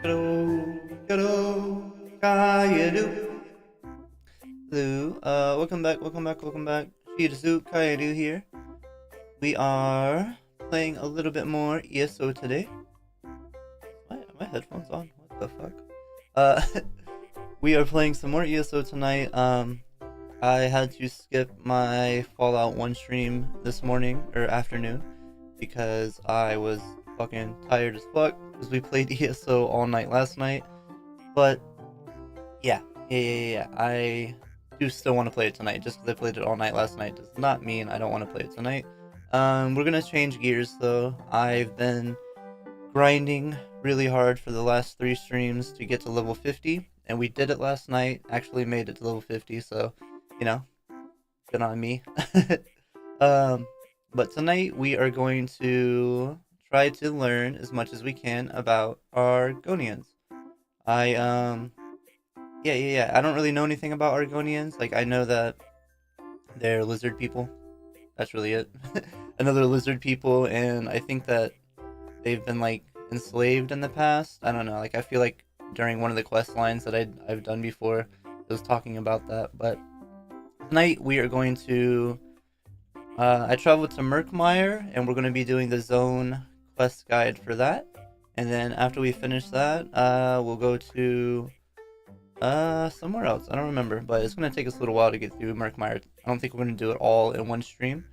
Kaeru. Hello, welcome back. Shirezu, Kaeru here. We are playing a little bit more ESO today. Are my headphones on? What the fuck? Uh, we are playing some more ESO tonight. I had to skip my Fallout 1 stream this morning, or afternoon, because I was fucking tired as fuck, because we played ESO all night last night. But yeah, I do still want to play it tonight. Just because I played it all night last night does not mean I don't want to play it tonight. We're gonna change gears though. I've been grinding really hard for the last 3 streams to get to level 50, and we did it last night. Actually made it to level 50, so you know, good on me. But tonight we are going to try to learn as much as we can about Argonians. Yeah. I don't really know anything about Argonians. Like, I know that they're lizard people. That's really it. Another lizard people, and I think that they've been, like, enslaved in the past. I don't know. Like, I feel like during one of the quest lines that I've done before, it was talking about that. But tonight we are going to... I traveled to Murkmire, and we're going to be doing the zone quest guide for that. And then after we finish that, we'll go to... somewhere else. I don't remember, but it's gonna take us a little while to get through Murkmire. I don't think we're gonna do it all in one stream.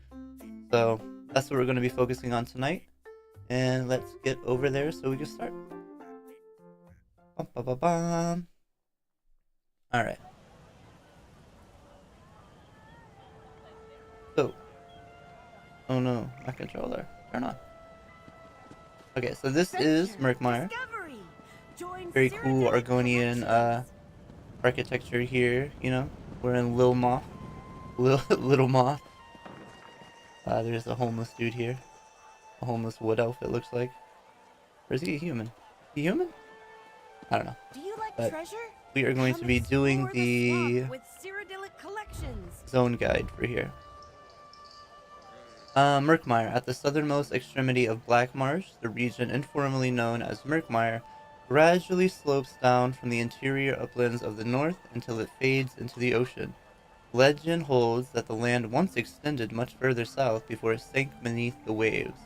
So that's what we're gonna be focusing on tonight. And let's get over there so we can start. Alright. So. Oh no, my controller. Turn on. Okay, so this is Murkmire. Very cool Argonian architecture here, you know. We're in Little Moth. There's a homeless dude here. A homeless wood elf, it looks like. Or is he a human? Is he human? I don't know. Do you like but treasure? we are going to be doing the zone guide for here. Murkmire. At the southernmost extremity of Black Marsh, the region informally known as Murkmire gradually slopes down from the interior uplands of the north until it fades into the ocean. Legend holds that the land once extended much further south before it sank beneath the waves.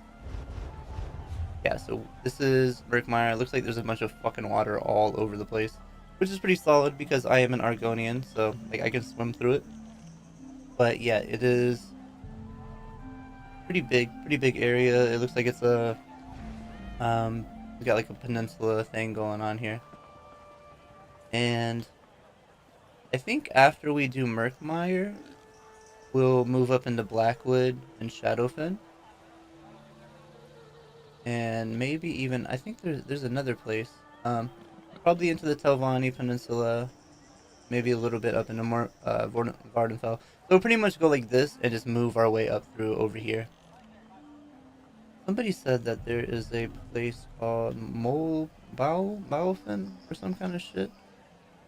Yeah, so this is Murkmire. It looks like there's a bunch of fucking water all over the place, which is pretty solid because I am an Argonian, so like I can swim through it. But yeah, it is pretty big area. It looks like it's a we got like a peninsula thing going on here. And I think after we do Murkmire, we'll move up into Blackwood and Shadowfen. And maybe even, I think there's another place. Probably into the Telvanni Peninsula. Maybe a little bit up into more Vardenfell. So we'll pretty much go like this and just move our way up through over here. Somebody said that there is a place called Baufen or some kind of shit.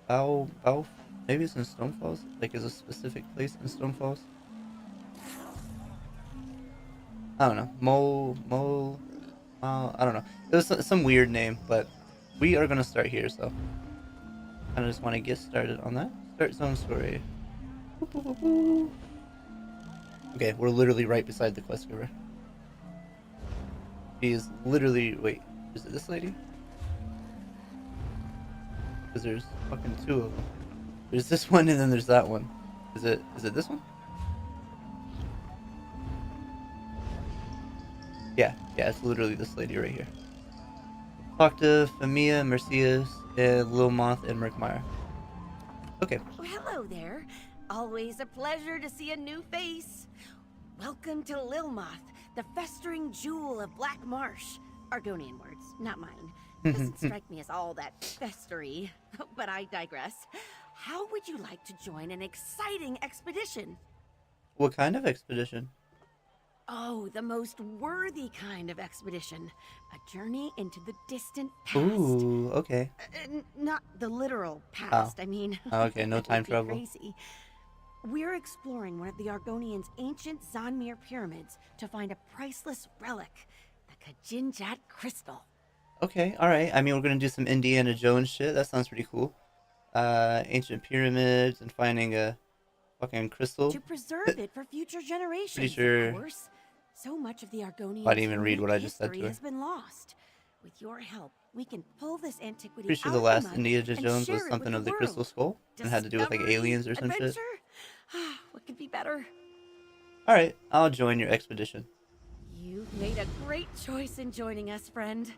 Bauf? Maybe it's in Stonefalls? Like, is a specific place in Stonefalls? I don't know. I don't know. It was some weird name, but we are gonna start here, so I just want to get started on that. Start zone story. Okay, we're literally right beside the quest giver. She is literally... Wait, is it this lady? Because there's fucking 2 of them. There's this one and then there's that one. Is it this one? Yeah, it's literally this lady right here. Talk to Famia, Mercius, and Lil Moth and Murkmire. Okay. Oh, hello there. Always a pleasure to see a new face. Welcome to Lilmoth, the festering jewel of Black Marsh. Argonian words, not mine. Doesn't strike me as all that festery, but I digress. How would you like to join an exciting expedition? What kind of expedition? Oh, the most worthy kind of expedition. A journey into the distant past. Ooh, okay. Not the literal past, Oh. I mean. Oh, okay, no time travel. Crazy. We're exploring one of the Argonians' ancient Zanmir pyramids to find a priceless relic, the Kajinjat crystal. Okay, alright. I mean, we're gonna do some Indiana Jones shit. That sounds pretty cool. Ancient pyramids and finding a fucking crystal. To preserve it for future Pretty generations, sure of course. So much of the I didn't Argonians' even read unique what I just said history to her. has been lost. With your help, we can pull this antiquity Pretty sure out the of the last mud Indiana and Jones was share it with something the of the Crystal world. Skull and had to do with like Discovery, aliens or some shit. adventure. What could be better? Alright, I'll join your expedition. You've made a great choice in joining us, friend.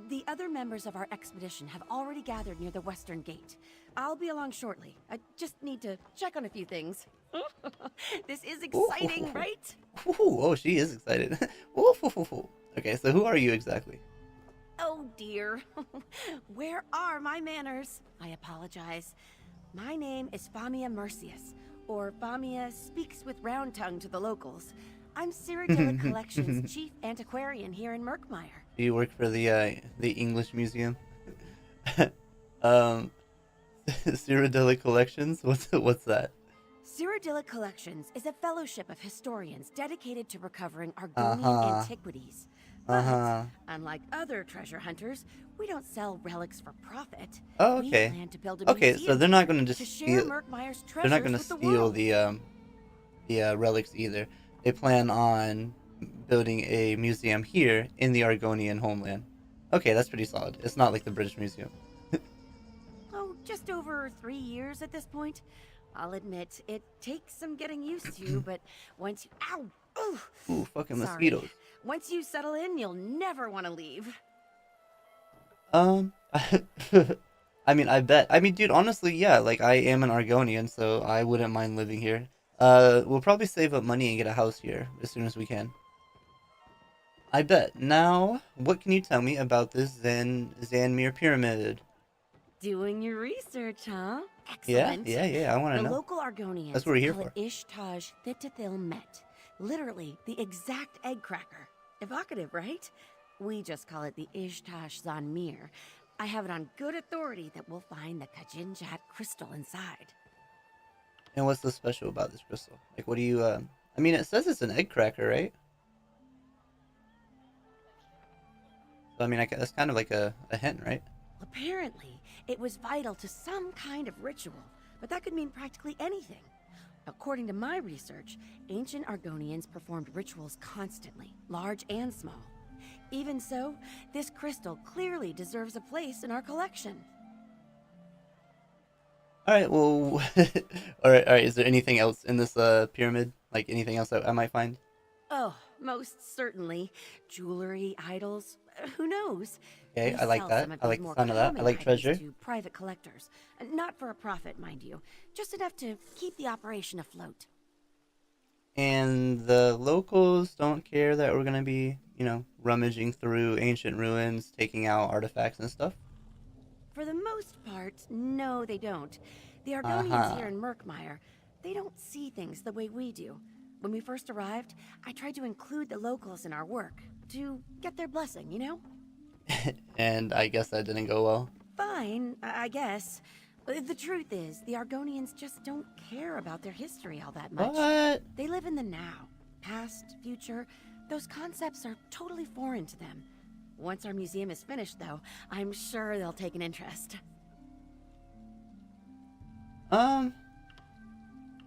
The other members of our expedition have already gathered near the western gate. I'll be along shortly. I just need to check on a few things. This is exciting, Ooh. right? Ooh, oh, she is excited. Ooh, ooh, ooh, ooh. Okay, so who are you exactly? Oh dear. Where are my manners? I apologize. My name is Famia Mercius, or Famia speaks with round tongue to the locals. I'm Cyrodiilic Collections' chief antiquarian here in Murkmire. Do you work for the English Museum? Cyrodiilic Collections? What's that? Cyrodiilic Collections is a fellowship of historians dedicated to recovering Argonian antiquities. But, unlike other treasure hunters, we don't sell relics for profit. Oh, We okay. plan to build a Okay, so museum they're not gonna just to share steal. Murkmire's They're not treasures gonna with the steal world. the relics either. They plan on building a museum here in the Argonian homeland. Okay, that's pretty solid. It's not like the British Museum. Oh, just over 3 years at this point. I'll admit, it takes some getting used to, but once you... Ow! Ooh, Ooh, fucking sorry. mosquitoes. Once you settle in, you'll never want to leave. I mean, I bet. I mean, dude, honestly, yeah, like, I am an Argonian, so I wouldn't mind living here. We'll probably save up money and get a house here as soon as we can. I bet. Now, what can you tell me about this Zanmir pyramid? Doing your research, huh? Yeah, Excellent. yeah, I want to The know. local Argonians That's what we're here call for. it 𝓆Starting Met. Literally, the exact egg cracker. Evocative, right? We just call it the 𝓆Starting. I have it on good authority that we'll find the Kajinjat crystal inside. And what's so special about this crystal? Like, what do you, I mean, it says it's an egg cracker, right? So, I mean, that's kind of like a hint, right? Apparently, it was vital to some kind of ritual, but that could mean practically anything. According to my research, ancient Argonians performed rituals constantly, large and small. Even so, this crystal clearly deserves a place in our collection. Alright, well, alright, is there anything else in this, pyramid? Like, anything else that I might find? Oh, most certainly. Jewelry, idols, who knows? Okay, We I like sell that. some of I these like the more sound of that. I common like items treasure. to private collectors. Not for a profit, mind you. Just enough to keep the operation afloat. And the locals don't care that we're gonna be, you know, rummaging through ancient ruins, taking out artifacts and stuff? For the most part, no, they don't. The Argonians here in Murkmire, they don't see things the way we do. When we first arrived, I tried to include the locals in our work, to get their blessing, you know? And I guess that didn't go well. Fine, I guess. But the truth is, the Argonians just don't care about their history all that much. What? They live in the now. Past, future, those concepts are totally foreign to them. Once our museum is finished, though, I'm sure they'll take an interest.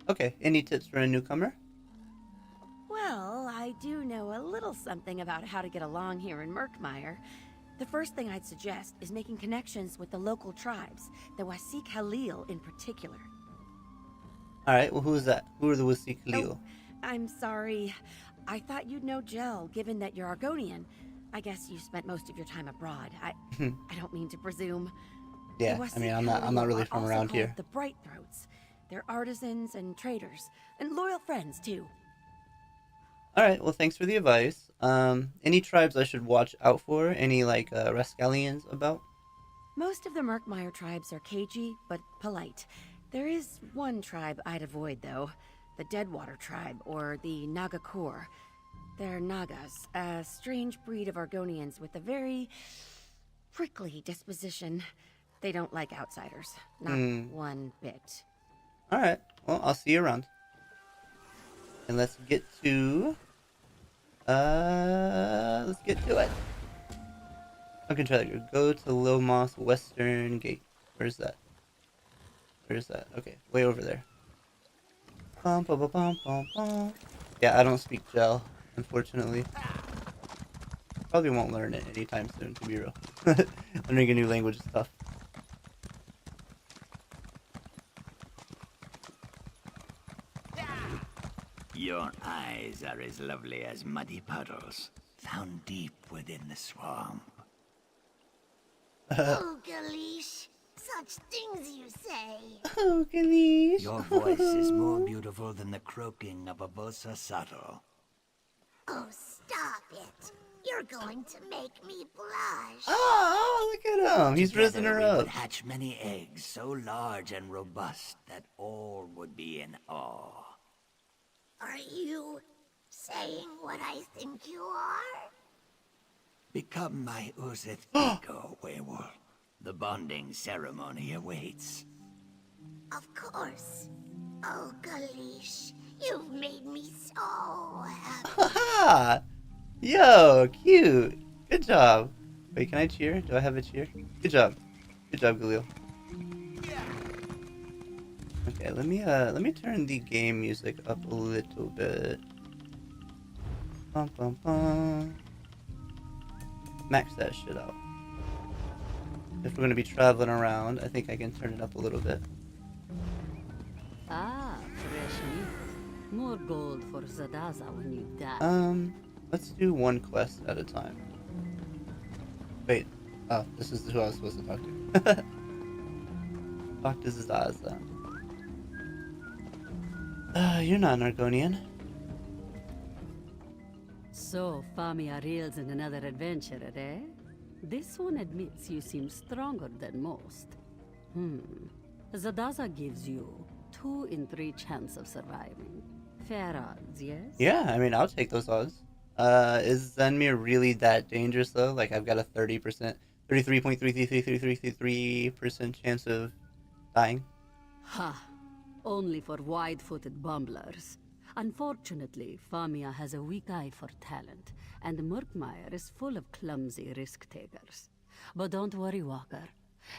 Okay, any tips for a newcomer? Well, I do know a little something about how to get along here in Murkmire. The first thing I'd suggest is making connections with the local tribes, the Wasik Halil in particular. Alright, well, who is that? Who are the Wasik Halil? Oh, I'm sorry. I thought you'd know Jel, given that you're Argonian. I guess you spent most of your time abroad. I don't mean to presume. Yeah, The I mean, Wasik I'm not really are from also around called here. The Bright Throats. They're artisans and traders, and loyal friends too. Alright, well, thanks for the advice. Any tribes I should watch out for? Any, like, Rascallians about? Most of the Murkmire tribes are cagey, but polite. There is one tribe I'd avoid, though. The Deadwater tribe, or the Nagakor. They're Nagas, a strange breed of Argonians with a very prickly disposition. They don't like outsiders. Not one bit. Alright, well, I'll see you around. And let's get to... let's get to it. I can try that. Go to 𝆏Starting Western Gate. Where's that? Where's that? Okay, way over there. Bum, bum, bum, bum, bum, bum. Yeah, I don't speak gel, unfortunately. Probably won't learn it anytime soon, to be real. Learning a new language is tough. Your eyes are as lovely as muddy puddles, found deep within the swamp. Oh, Galish. Such things you say. Oh, Galish. Your voice is more beautiful than the croaking of a 𝆏Starting. Oh, stop it. You're going to make me blush. Oh, look at him. He's risen her Together we up. would hatch many eggs so large and robust that all would be in awe. Are you saying what I think you are? Become my 𝆏Starting, werewolf. The bonding ceremony awaits. Of course. Oh, Galish, you've made me so happy. Haha! Yo, cute. Good job. Wait, can I cheer? Do I have a cheer? Good job. Good job, Galil. Okay, let me turn the game music up a little bit. Bum, bum, bum. Max that shit out. If we're gonna be traveling around, I think I can turn it up a little bit. Ah, fresh meat. More gold for 𝆏Starting when you die. Let's do one quest at a time. Wait, oh, this is who I was supposed to talk to. Talk to 𝆏Starting. You're not an Argonian. So, Famia reels in another adventurer, eh? This one admits you seem stronger than most. 𝆏Starting gives you 2 in 3 chance of surviving. Fair odds, yes? Yeah, I mean, I'll take those odds. Is Zenmir really that dangerous though? Like, I've got a 33.333333% chance of dying. Ha! Only for wide-footed bumblers. Unfortunately, Famia has a weak eye for talent, and Murkmire is full of clumsy risk-takers. But don't worry, Walker.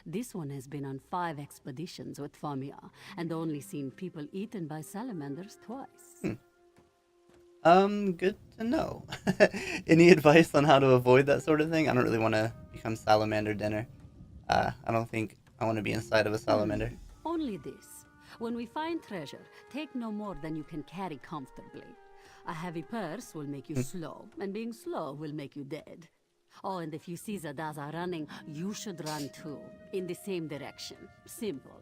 This one has been on 5 expeditions with Famia, and only seen people eaten by salamanders twice. Good to know. Any advice on how to avoid that sort of thing? I don't really want to become salamander dinner. I don't think I want to be inside of a salamander. Only this. When we find treasure, take no more than you can carry comfortably. A heavy purse will make you slow, and being slow will make you dead. Oh, and if you see 𝆏Starting running, you should run too, in the same direction. Simple.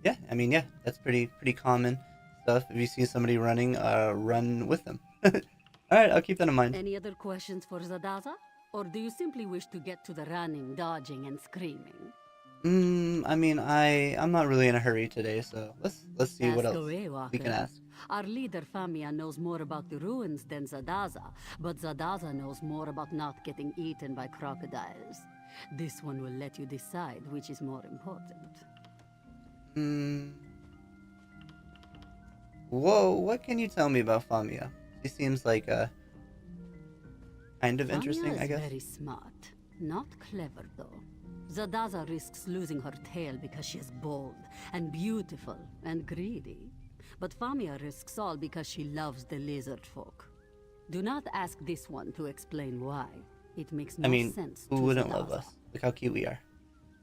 Yeah, I mean, yeah, that's pretty common stuff. If you see somebody running, run with them. Alright, I'll keep that in mind. Any other questions for 𝆏Starting? Or do you simply wish to get to the running, dodging, and screaming? I mean, I'm not really in a hurry today, so let's see what Ask else away, we can Walker. ask. Our leader Famia knows more about the ruins than 𝆏Starting, but 𝆏Starting knows more about not getting eaten by crocodiles. This one will let you decide which is more important. Whoa, what can you tell me about Famia? She seems like kind of interesting, Famia I is guess. very smart, not clever though. 𝆏Starting risks losing her tail because she is bold and beautiful and greedy. But Famia risks all because she loves the lizard folk. Do not ask this one to explain why. It makes no I mean, sense who to wouldn't love 𝆏Starting. us? Look how cute we are.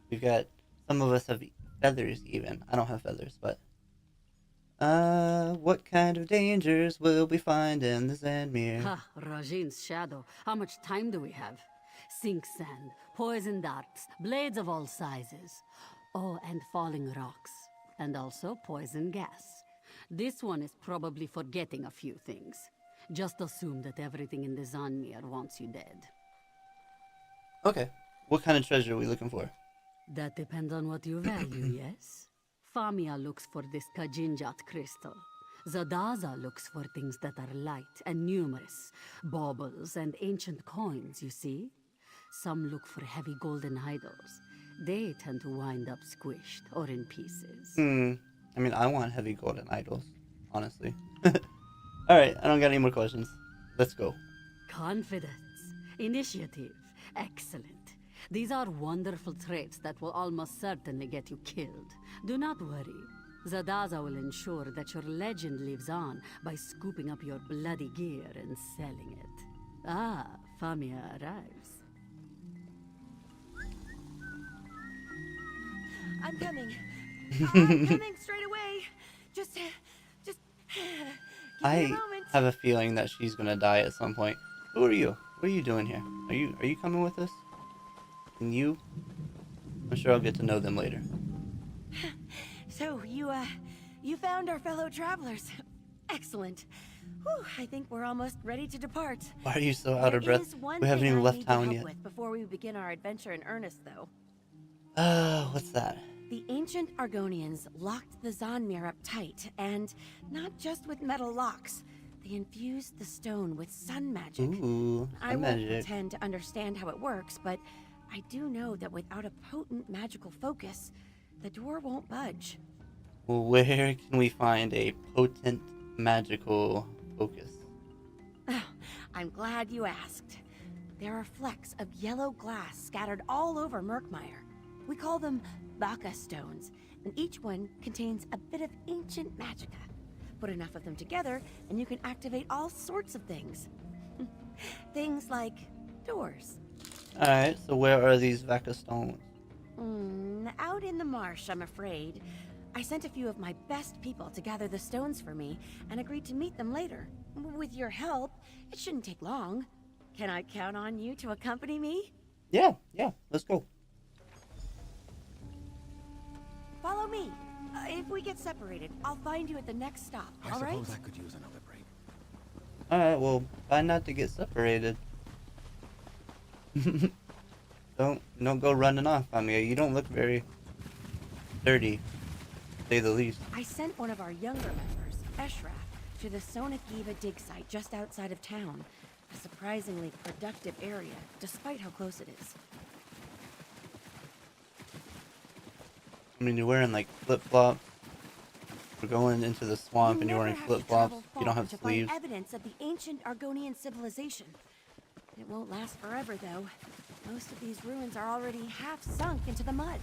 We've got, some of us have feathers even. I don't have feathers, but... what kind of dangers will we find in the Zenmir? Ha, Rajin's shadow. How much time do we have? Sink sand, poison darts, blades of all sizes. Oh, and falling rocks. And also poison gas. This one is probably forgetting a few things. Just assume that everything in the Zenmir wants you dead. Okay, what kind of treasure are we looking for? That depends on what you value, yes? Famia looks for this Kajinjat crystal. 𝆏Starting looks for things that are light and numerous. Baubles and ancient coins, you see? Some look for heavy golden idols. They tend to wind up squished or in pieces. I mean, I want heavy golden idols, honestly. Alright, I don't got any more questions. Let's go. Confidence. Initiative. Excellent. These are wonderful traits that will almost certainly get you killed. Do not worry. Zadaza will ensure that your legend lives on by scooping up your bloody gear and selling it. Ah, Famia arrives. I'm coming. I'm coming straight away. Just give me a I moment. have a feeling that she's gonna die at some point. Who are you? What are you doing here? Are you coming with us? And you? I'm sure I'll get to know them later. So, you found our fellow travelers. Excellent. Whew, I think we're almost ready to depart. Why are you so out of There breath? is one We haven't thing even I left need town help yet. with before we begin our adventure in earnest, though. What's that? The ancient Argonians locked the Zonmir up tight, and not just with metal locks. They infused the stone with sun magic. Ooh, I sun won't magic. pretend to understand how it works, but I do know that without a potent magical focus, the door won't budge. Well, where can we find a potent magical focus? I'm glad you asked. There are flecks of yellow glass scattered all over Murkmire. We call them Baka stones, and each one contains a bit of ancient magicka. Put enough of them together, and you can activate all sorts of things. Things like doors. Alright, so where are these Vaka stones? Out in the marsh, I'm afraid. I sent a few of my best people to gather the stones for me, and agreed to meet them later. With your help, it shouldn't take long. Can I count on you to accompany me? Yeah, let's go. Follow me. If we get separated, I'll find you at the next stop, all right? I suppose I could use another break. Alright, well, try not to get separated. Don't go running off on me. You don't look very sturdy, to say the least. I sent one of our younger members, Eshraf, to the Sonakiva dig site just outside of town. A surprisingly productive area, despite how close it is. I mean, you're wearing like flip-flops. We're going into the swamp and you're wearing flip-flops. You don't have to sleeves. find evidence of the ancient Argonian civilization. It won't last forever, though. Most of these ruins are already half sunk into the mud.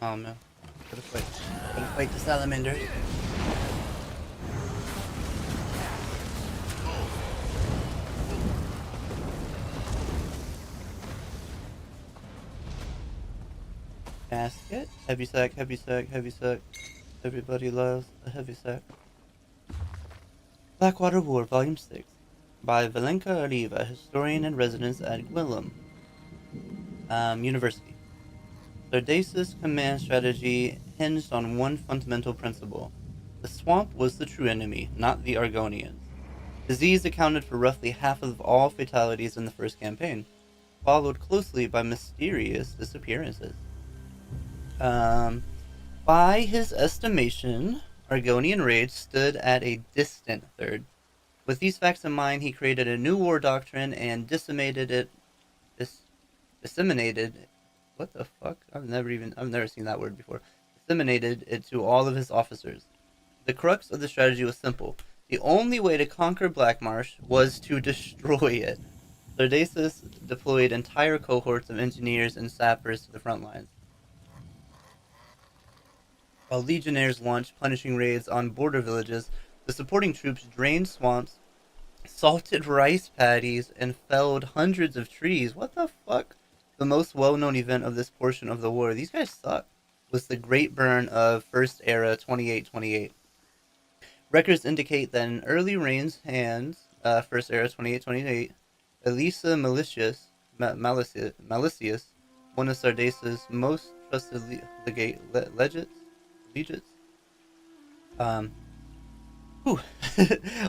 Oh no. Gotta fight. Gotta fight the salamander. Basket. Heavy sack, heavy sack, heavy sack. Everybody loves a heavy sack. Blackwater War, Volume 6. By Valenka Arriva, historian and residence at Gwillem University. 𝓆Starting's command strategy hinged on one fundamental principle. The swamp was the true enemy, not the Argonians. Disease accounted for roughly half of all fatalities in the first campaign, followed closely by mysterious disappearances. By his estimation, Argonian raids stood at a distant third. With these facts in mind, he created a new war doctrine and disseminated. What the fuck? I've never seen that word before. Disseminated it to all of his officers. The crux of the strategy was simple. The only way to conquer Blackmarsh was to destroy it. 𝓆Starting deployed entire cohorts of engineers and sappers to the front lines, while legionnaires launched punishing raids on border villages. The supporting troops drained swamps, salted rice paddies, and felled hundreds of trees. What the fuck? The most well-known event of this portion of the war, these guys suck, was the Great Burn of First Era 2828. Records indicate that in early Reign's hands, First Era 2828, Elisa Malicious, one of 𝓆Starting's most trusted legats,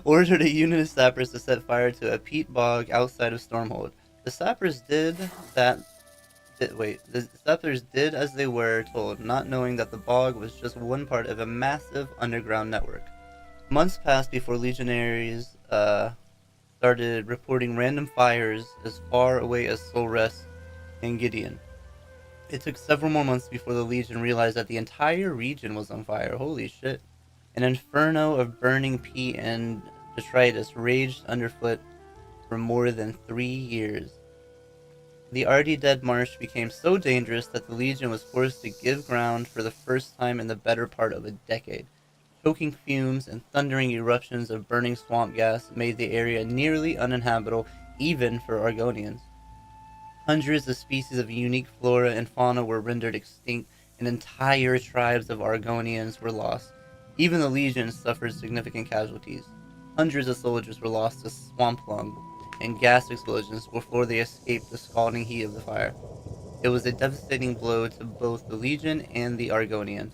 ordered a unit of sappers to set fire to a peat bog outside of Stormhold. The sappers did as they were told, not knowing that the bog was just one part of a massive underground network. Months passed before legionaries started reporting random fires as far away as Solrest and Gideon. It took several more months before the Legion realized that the entire region was on fire. Holy shit. An inferno of burning peat and detritus raged underfoot for more than 3 years. The already dead marsh became so dangerous that the Legion was forced to give ground for the first time in the better part of a decade. Choking fumes and thundering eruptions of burning swamp gas made the area nearly uninhabitable even for Argonians. Hundreds of species of unique flora and fauna were rendered extinct, and entire tribes of Argonians were lost. Even the Legion suffered significant casualties. Hundreds of soldiers were lost to swamp lung and gas explosions before they escaped the scalding heat of the fire. It was a devastating blow to both the Legion and the Argonians.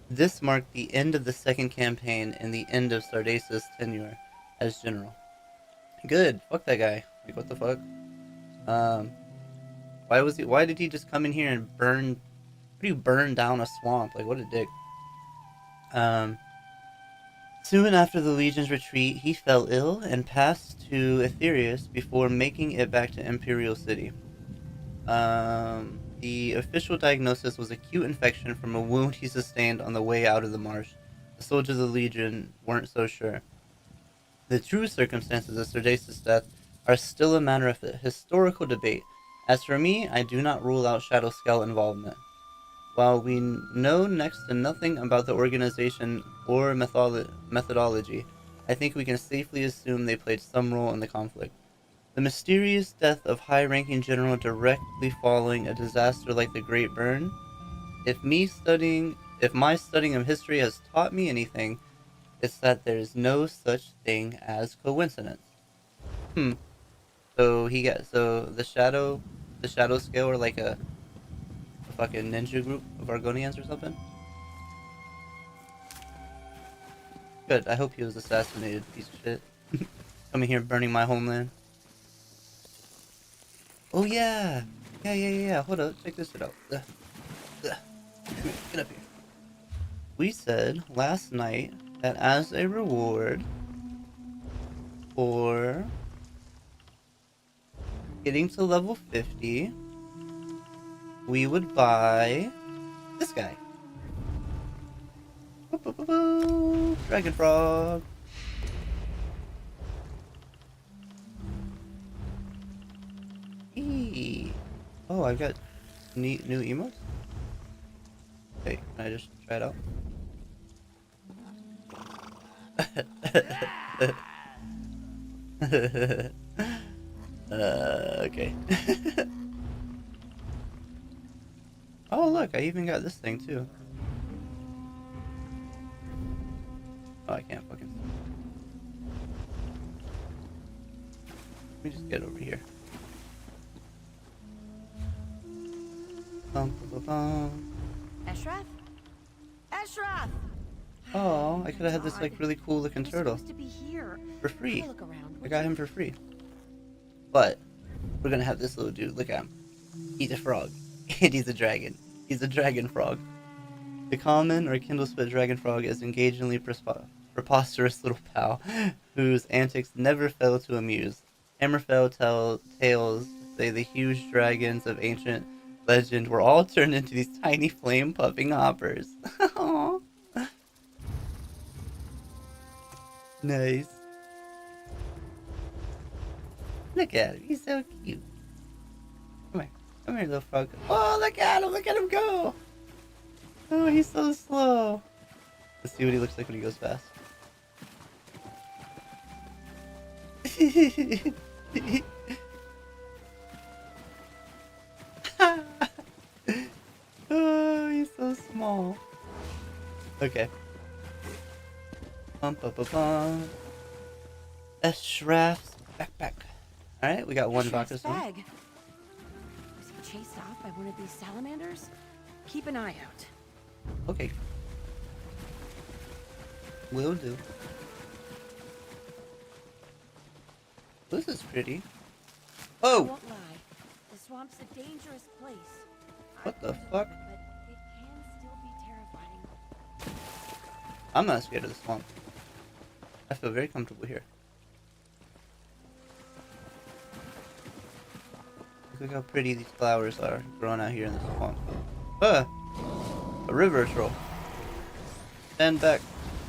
This marked the end of the second campaign and the end of 𝓆Starting's tenure as general. Good. Fuck that guy. Like, what the fuck? Why did he just come in here and burn? How do you burn down a swamp? Like, what a dick. Soon after the Legion's retreat, he fell ill and passed to Aetherius before making it back to Imperial City. The official diagnosis was acute infection from a wound he sustained on the way out of the marsh. The soldiers of the Legion weren't so sure. The true circumstances of 𝓆Starting's death are still a matter of historical debate. As for me, I do not rule out Shadow Scout involvement. While we know next to nothing about the organization or methodology, I think we can safely assume they played some role in the conflict. The mysterious death of high-ranking general directly following a disaster like the Great Burn. If my studying of history has taught me anything, it's that there is no such thing as coincidence. So the shadow scale are like a fucking ninja group of Argonians or something? Good, I hope he was assassinated, piece of shit. Coming here burning my homeland. Oh yeah! Yeah. Hold up, check this shit out. Come here, get up here. We said last night that as a reward for getting to level 50, we would buy this guy. Dragon Frog. Eee. Oh, I've got new emotes? Okay, can I just try it out? Okay. Oh look, I even got this thing too. Oh, I can't fucking see. Let me just get over here. Eshraf? Eshraf! Oh, I could have had this like really cool looking turtle Supposed to be here. for free. Look around. I got him for free. But we're gonna have this little dude. Look at him. He's a frog, and he's a dragon. He's a dragon frog. The common or kindle-spit dragon frog is engagingly preposterous little pal, whose antics never fail to amuse. Hammerfell tales say the huge dragons of ancient legend were all turned into these tiny flame-puffing hoppers. Aww. Nice. Look at him, he's so cute. Come here, little frog. Oh, look at him go! Oh, he's so slow. Let's see what he looks like when he goes fast. Oh, he's so small. Okay. Eshraf's backpack. Alright, we got one box. Bag. Was he chased off by one of these salamanders? Keep an eye out. Okay. Will do. This is pretty. I Oh! won't lie. The swamp's a dangerous place. What the I've fuck? been through it, but it can still be terrifying. I'm not scared of the swamp. I feel very comfortable here. Look how pretty these flowers are growing out here in the swamp. Ah! A river troll. Stand back,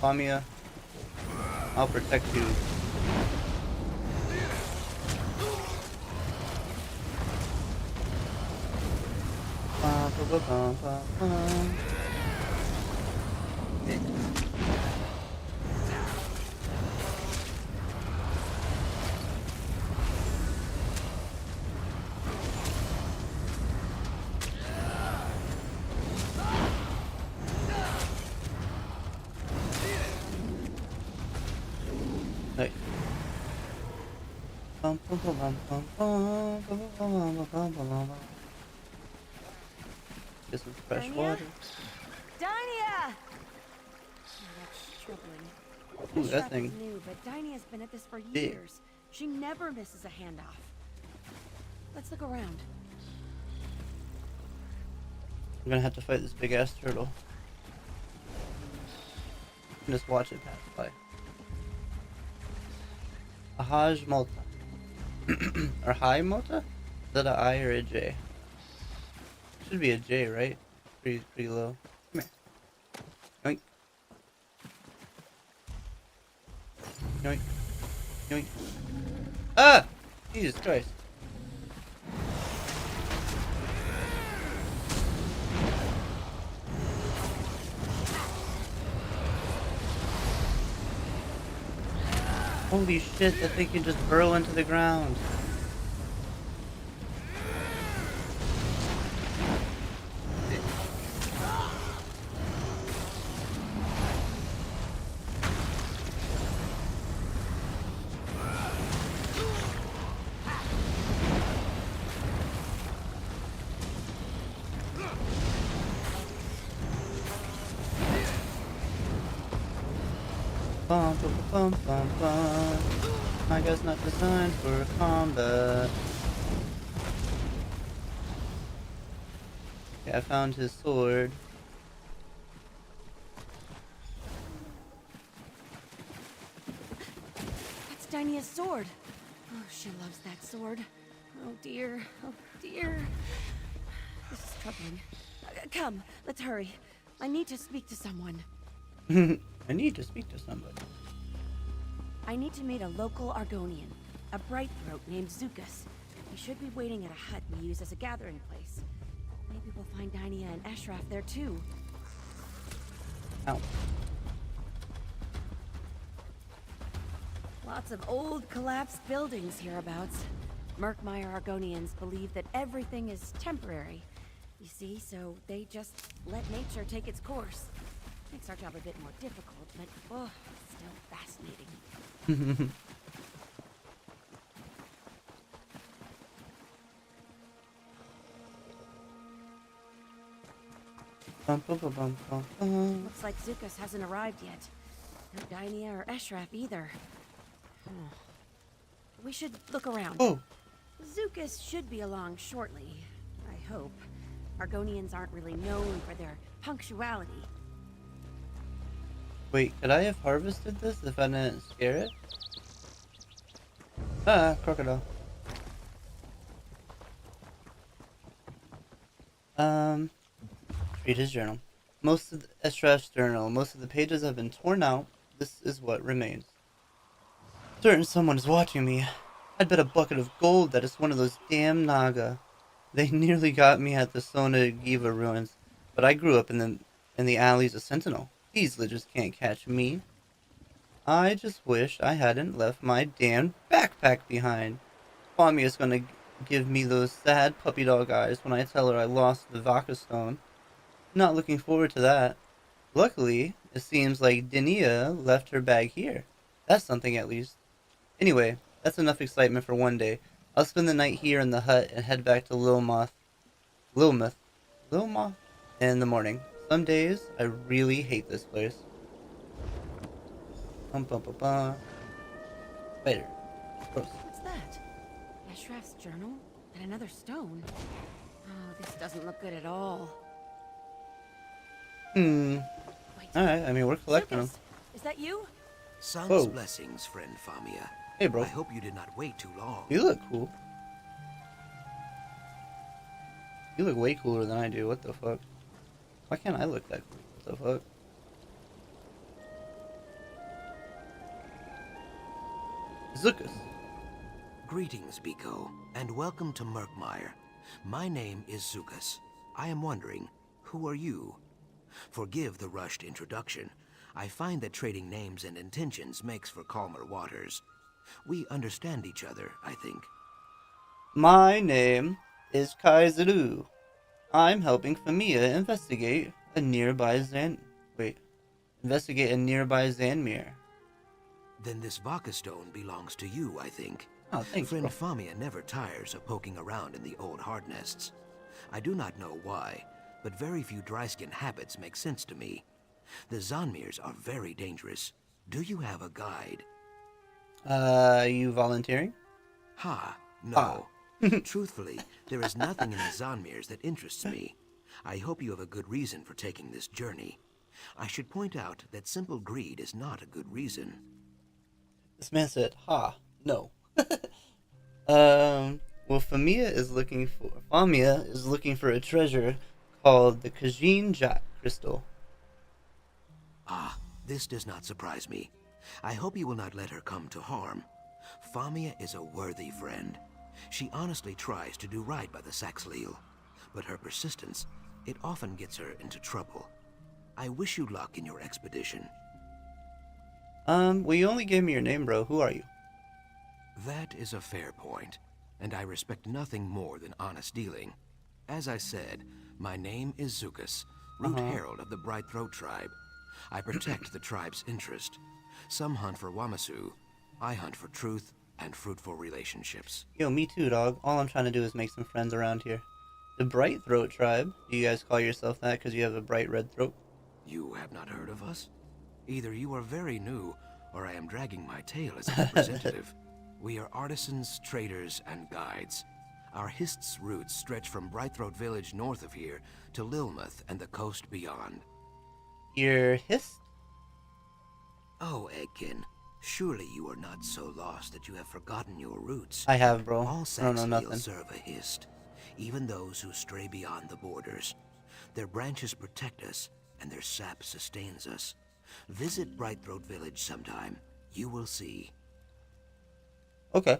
Lamia. I'll protect you. Ba, ba, ba, ba, ba, ba. Nice. Bum, bum, bum, bum, bum, bum, bum, bum, bum, bum, bum, bum, bum. Get some fresh Dania? water. Dania! Oh, that's troubling. Ooh, that Ashraf thing. is new, but Dania's been at this for Big. years. She never misses a handoff. Let's look around. I'm gonna have to fight this big ass turtle. And just watch it pass by. Ahaj Malta. Or Hi Malta? Is that an I or a J? Should be a J, right? Pretty low. Come here. Yoink. Yoink. Yoink. Ah! Jesus Christ. Holy shit, that thing can just burrow into the ground. Bum, bum, bum, bum, bum. I guess not designed for combat. Okay, I found his sword. That's Dania's sword. Oh, she loves that sword. Oh dear. Oh dear. This is troubling. Come, let's hurry. I need to speak to someone. I need to speak to somebody. I need to meet a local Argonian, a bright throat named Zukas. He should be waiting at a hut we use as a gathering place. Maybe we'll find Dania and Ashraf there too. Ow. Lots of old, collapsed buildings hereabouts. Murkmire Argonians believe that everything is temporary. You see, so they just let nature take its course. Makes our job a bit more difficult, but oh, still fascinating. Bum, bum, bum, bum, bum, bum. Looks like Zukas hasn't arrived yet. No Dania or Ashraf either. We should look around. Oh, Zukas should be along shortly, I hope. Argonians aren't really known for their punctuality. wait, could I have harvested this if I didn't scare it? Ah, crocodile. Read his journal. Most of Ashraf's journal. Most of the pages have been torn out. This is what remains. Certain someone is watching me. I'd bet a bucket of gold that it's one of those damn Naga. They nearly got me at the Giva ruins, but I grew up in the alleys of Sentinel. These liches can't catch me. I just wish I hadn't left my damn backpack behind. Famia's gonna give me those sad puppy dog eyes when I tell her I lost the Vaka stone. Not looking forward to that. Luckily, it seems like Dania left her bag here. That's something at least. Anyway, that's enough excitement for one day. I'll spend the night here in the hut and head back to Lilmoth in the morning. Some days, I really hate this place. Bum bum bum bum. Spider. Gross. What's that? Ashraf's journal? And another stone? Oh, this doesn't look good at all. Wait. Alright, I mean, we're collecting them. Zukas, is that you? Sun's Whoa. blessings, friend Famia. Hey, bro. I hope you did not wait too long. You look cool. You look way cooler than I do. What the fuck? Why can't I look that cool? What the fuck? Zucus. Greetings, Biko, and welcome to Murkmire. My name is Zucus. I am wondering, who are you? Forgive the rushed introduction. I find that trading names and intentions makes for calmer waters. We understand each other, I think. My name is Kaeru. I'm helping Famia investigate a nearby Zanmir. Then this Vaka stone belongs to you, I think. Oh, thanks, Friend bro. Famia never tires of poking around in the old hard nests. I do not know why, but very few dryskin habits make sense to me. The Zanmirs are very dangerous. Do you have a guide? You volunteering? Ha, no. Truthfully, there is nothing in the Zanmirs that interests me. I hope you have a good reason for taking this journey. I should point out that simple greed is not a good reason. This man said, "Ha, no." Well, Famia is looking for a treasure called the Kajin Jack crystal. Ah, this does not surprise me. I hope you will not let her come to harm. Famia is a worthy friend. She honestly tries to do right by the Saxhleel, but her persistence, it often gets her into trouble. I wish you luck in your expedition. Well, you only gave me your name, bro. Who are you? That is a fair point, and I respect nothing more than honest dealing. As I said, my name is Zucus, Root Herald of the Bright Throat tribe. I protect the tribe's interest. Some hunt for Wamasu. I hunt for truth and fruitful relationships. Yo, me too, dog. All I'm trying to do is make some friends around here. The Bright Throat tribe? Do you guys call yourself that because you have a bright red throat? You have not heard of us? Either you are very new, or I am dragging my tail as a representative. We are artisans, traders, and guides. Our Hist's roots stretch from Brightthroat village north of here to Lilmuth and the coast beyond. Your Hist? Oh, Eggkin, surely you are not so lost that you have forgotten your roots. I have, bro. All I don't know Saxhleel nothing. serve a Hist, even those who stray beyond the borders. Their branches protect us, and their sap sustains us. Visit Brightthroat village sometime. You will see. Okay.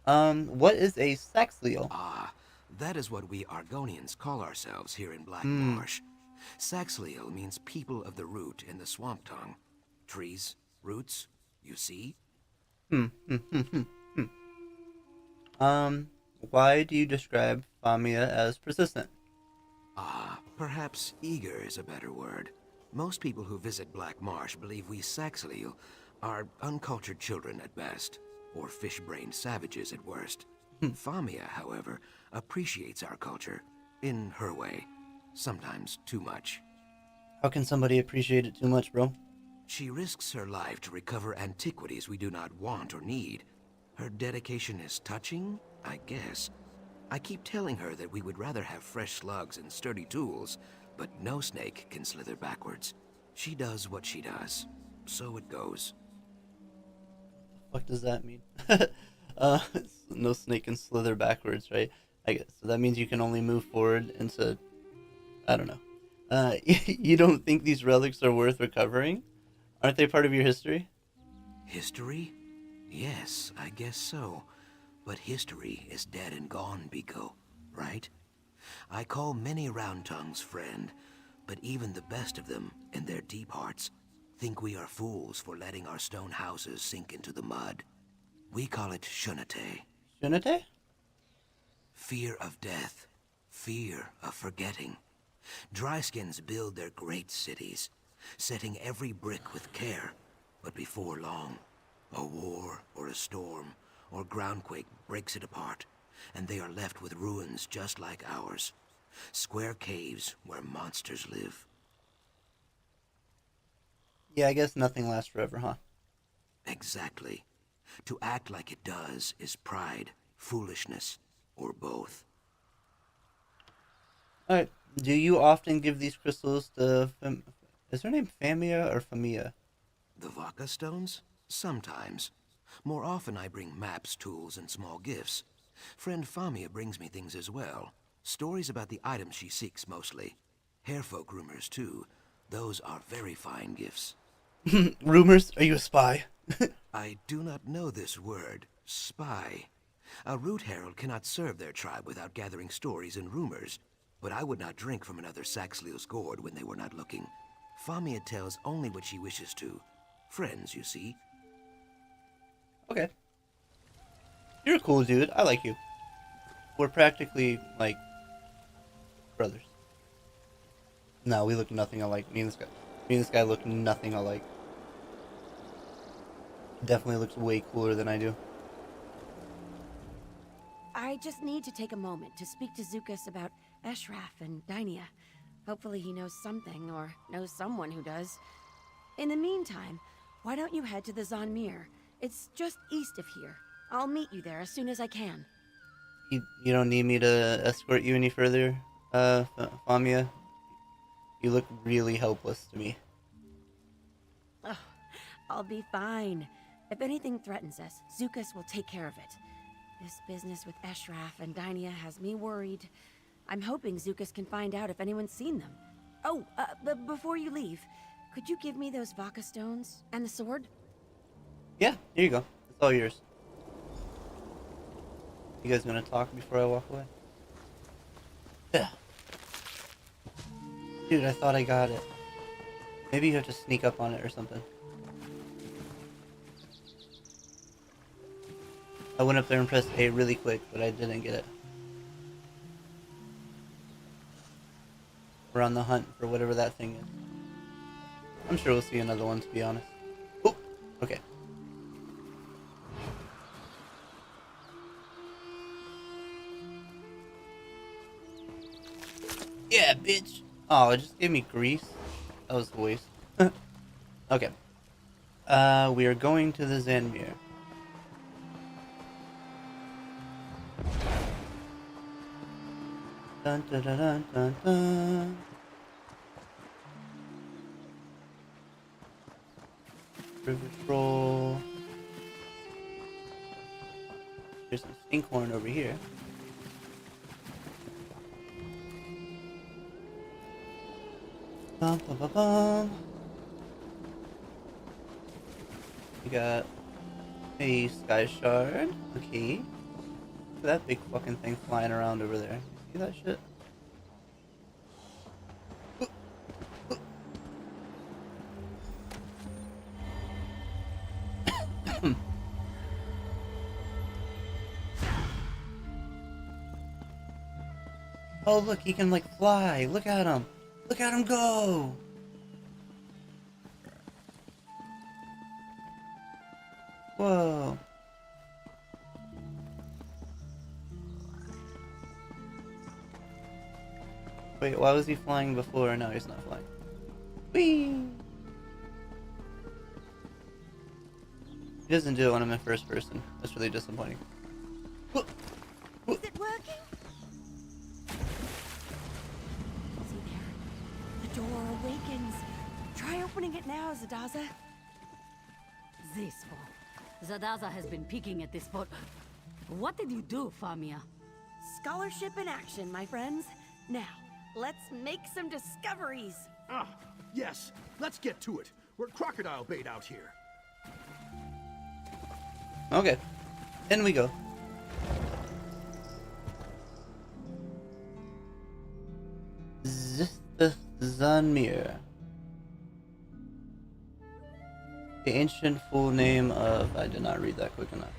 What is a Saxhleel? Ah, that is what we Argonians call ourselves here in Black Marsh. Saxhleel means people of the root in the swamp tongue. Trees, roots, you see? Why do you describe Famia as persistent? Ah, perhaps eager is a better word. Most people who visit Black Marsh believe we Saxhleel are uncultured children at best, or fish-brained savages at worst. Famia, however, appreciates our culture, in her way. Sometimes too much. How can somebody appreciate it too much, bro? She risks her life to recover antiquities we do not want or need. Her dedication is touching, I guess. I keep telling her that we would rather have fresh slugs and sturdy tools, but no snake can slither backwards. She does what she does. So it goes. What does that mean? No snake can slither backwards, right? I guess. So that means you can only move forward into... I don't know. You don't think these relics are worth recovering? Aren't they part of your history? History? Yes, I guess so. But history is dead and gone, Biko, right? I call many round tongues friend, but even the best of them, in their deep hearts, think we are fools for letting our stone houses sink into the mud. We call it shunate. Shunate? Fear of death. Fear of forgetting. Dryskins build their great cities, setting every brick with care, but before long, a war or a storm or groundquake breaks it apart, and they are left with ruins just like ours. Square caves where monsters live. Yeah, I guess nothing lasts forever, huh? Exactly. To act like it does is pride, foolishness, or both. Alright, do you often give these crystals to... Is her name Famia or Famia? The Vaka stones? Sometimes. More often I bring maps, tools, and small gifts. Friend Famia brings me things as well. Stories about the items she seeks mostly. Hairfolk rumors too. Those are very fine gifts. Rumors? Are you a spy? I do not know this word, spy. A root herald cannot serve their tribe without gathering stories and rumors. But I would not drink from another Saxliel's gourd when they were not looking. Famia tells only what she wishes to. Friends, you see. Okay. You're a cool dude. I like you. We're practically, like, brothers. No, we look nothing alike. Me and this guy look nothing alike. Definitely looks way cooler than I do. I just need to take a moment to speak to Zukas about Eshraf and Dynia. Hopefully he knows something, or knows someone who does. In the meantime, why don't you head to the Zanmir? It's just east of here. I'll meet you there as soon as I can. You don't need me to escort you any further, Famia? You look really helpless to me. Oh, I'll be fine. If anything threatens us, Zukas will take care of it. This business with Eshraf and Dynia has me worried. I'm hoping Zukas can find out if anyone's seen them. Oh, but before you leave, could you give me those Vaka stones and the sword? Yeah, here you go. It's all yours. You guys gonna talk before I walk away? Yeah. Dude, I thought I got it. Maybe you have to sneak up on it or something. I went up there and pressed A really quick, but I didn't get it. We're on the hunt for whatever that thing is. I'm sure we'll see another one, to be honest. Oh, okay. Yeah, bitch. Oh, it just gave me grease. That was a waste. Okay. We are going to the Zanmir. Dun dun dun dun dun dun. River troll. There's some stinkhorn over here. Bum, bum, bum, bum. We got a sky shard. Okay. Look at that big fucking thing flying around over there. See that shit? Oh look, he can like fly. Look at him. Look at him go! Whoa. Wait, why was he flying before? No, he's not flying. Whee! He doesn't do it when I'm in first person. That's really disappointing. Is it working? See there? The door awakens. Try opening it now, Zadaza. This one. Zadaza has been peeking at this spot. What did you do, Famia? Scholarship in action, my friends. Now, let's make some discoveries. Ah, yes. Let's get to it. We're crocodile bait out here. Okay. In we go. Zanmir. The ancient full name of... I did not read that quick enough.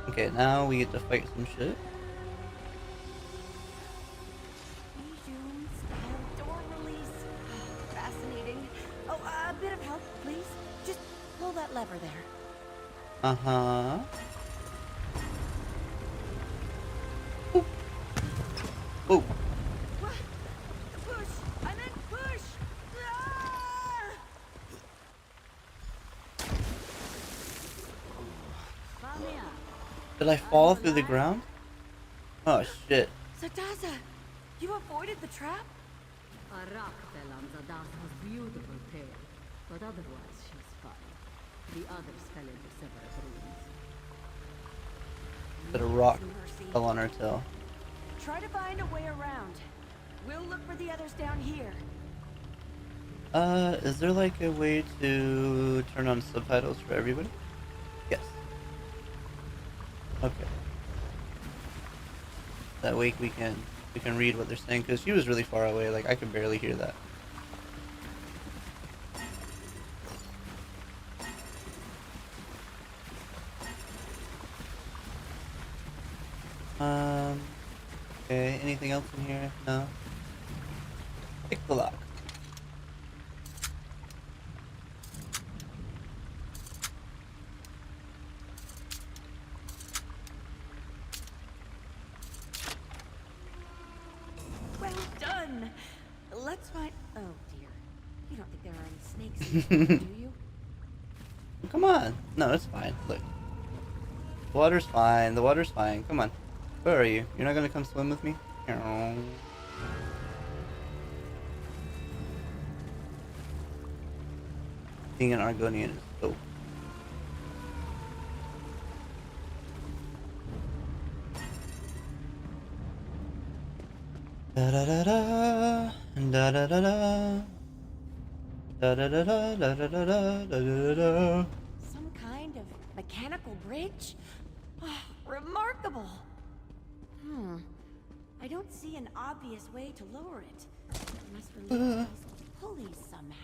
Okay, now we get to fight some shit. Door release. Fascinating. Oh, a bit of help, please. Just pull that lever there. Uh-huh. Oh. What? Push! I meant push! Ah! Famia! Did I fall through the ground? Oh shit. Zadaza, you avoided the trap? A rock fell on Zadaza's beautiful tail, but otherwise she's fine. The others fell into separate rooms. But a rock Mercy. fell on her tail. Try to find a way around. We'll look for the others down here. Is there like a way to turn on subtitles for everybody? Yes. Okay. That way we can read what they're saying, because she was really far away, like I could barely hear that. Okay, anything else in here? No. Pick the lock. Well done. Let's find. Oh dear. You don't think there are any snakes in here, do you? Come on. No, it's fine. Look. The water's fine. The water's fine. Come on. Where are you? You're not gonna come swim with me? Being an Argonian is dope. Da da da da da da da da da da da da da da da da da. Some kind of mechanical bridge? Oh, remarkable. I don't see an obvious way to lower it. It must release these pulleys somehow.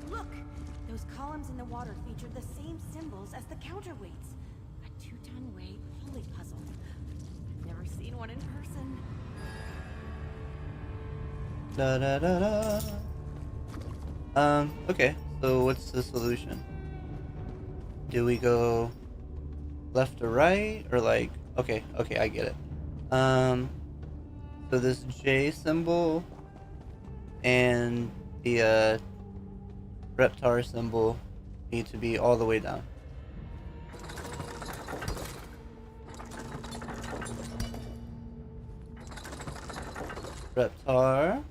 Look! Those columns in the water feature the same symbols as the counterweights. A 2-ton weight pulley puzzle. I've never seen one in person. Da da da da. Okay, so what's the solution? Do we go left or right, or like, okay, I get it. So this J symbol and the reptar symbol need to be all the way down. Reptar.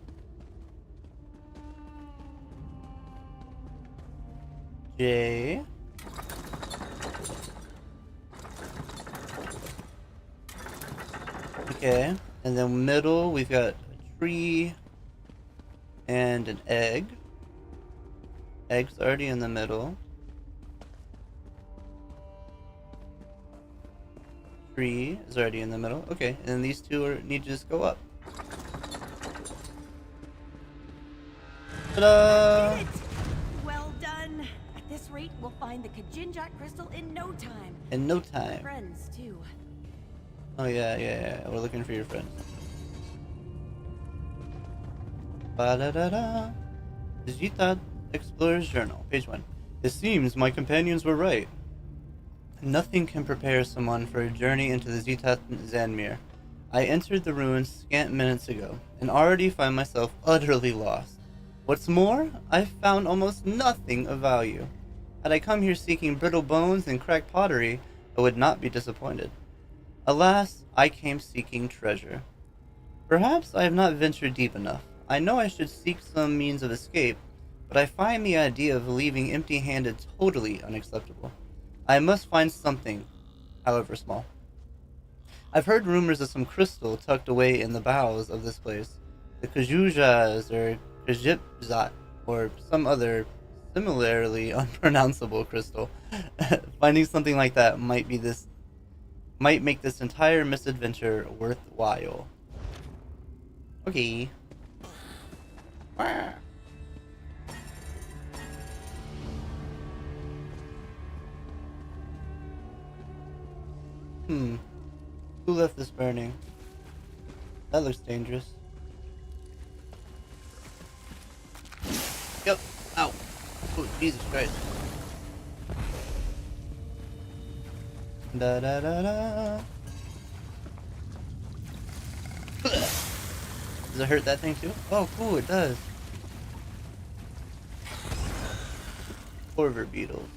J. Okay, and then middle we've got a tree and an egg. Egg's already in the middle. Tree is already in the middle. Okay, and then these two need to just go up. Ta-da! Did it! Well done. At this rate, we'll find the Kajinjak crystal in no time. In no time. Friends too. Oh yeah. We're looking for your friends. Ba-da-da-da. 𝆏Starting Explorer's Journal, page 1. It seems my companions were right. Nothing can prepare someone for a journey into the 𝆏Starting Zanmir. I entered the ruins scant minutes ago, and already find myself utterly lost. What's more, I've found almost nothing of value. Had I come here seeking brittle bones and cracked pottery, I would not be disappointed. Alas, I came seeking treasure. Perhaps I have not ventured deep enough. I know I should seek some means of escape, but I find the idea of leaving empty-handed totally unacceptable. I must find something, however small. I've heard rumors of some crystal tucked away in the bowels of this place. The Kajujas or Kajipzat, or some other similarly unpronounceable crystal. Finding something like that might make this entire misadventure worthwhile. Okay. Who left this burning? That looks dangerous. Yep. Ow. Oh, Jesus Christ. Da da da da. Does it hurt that thing too? Oh, cool, it does. Corver beetles.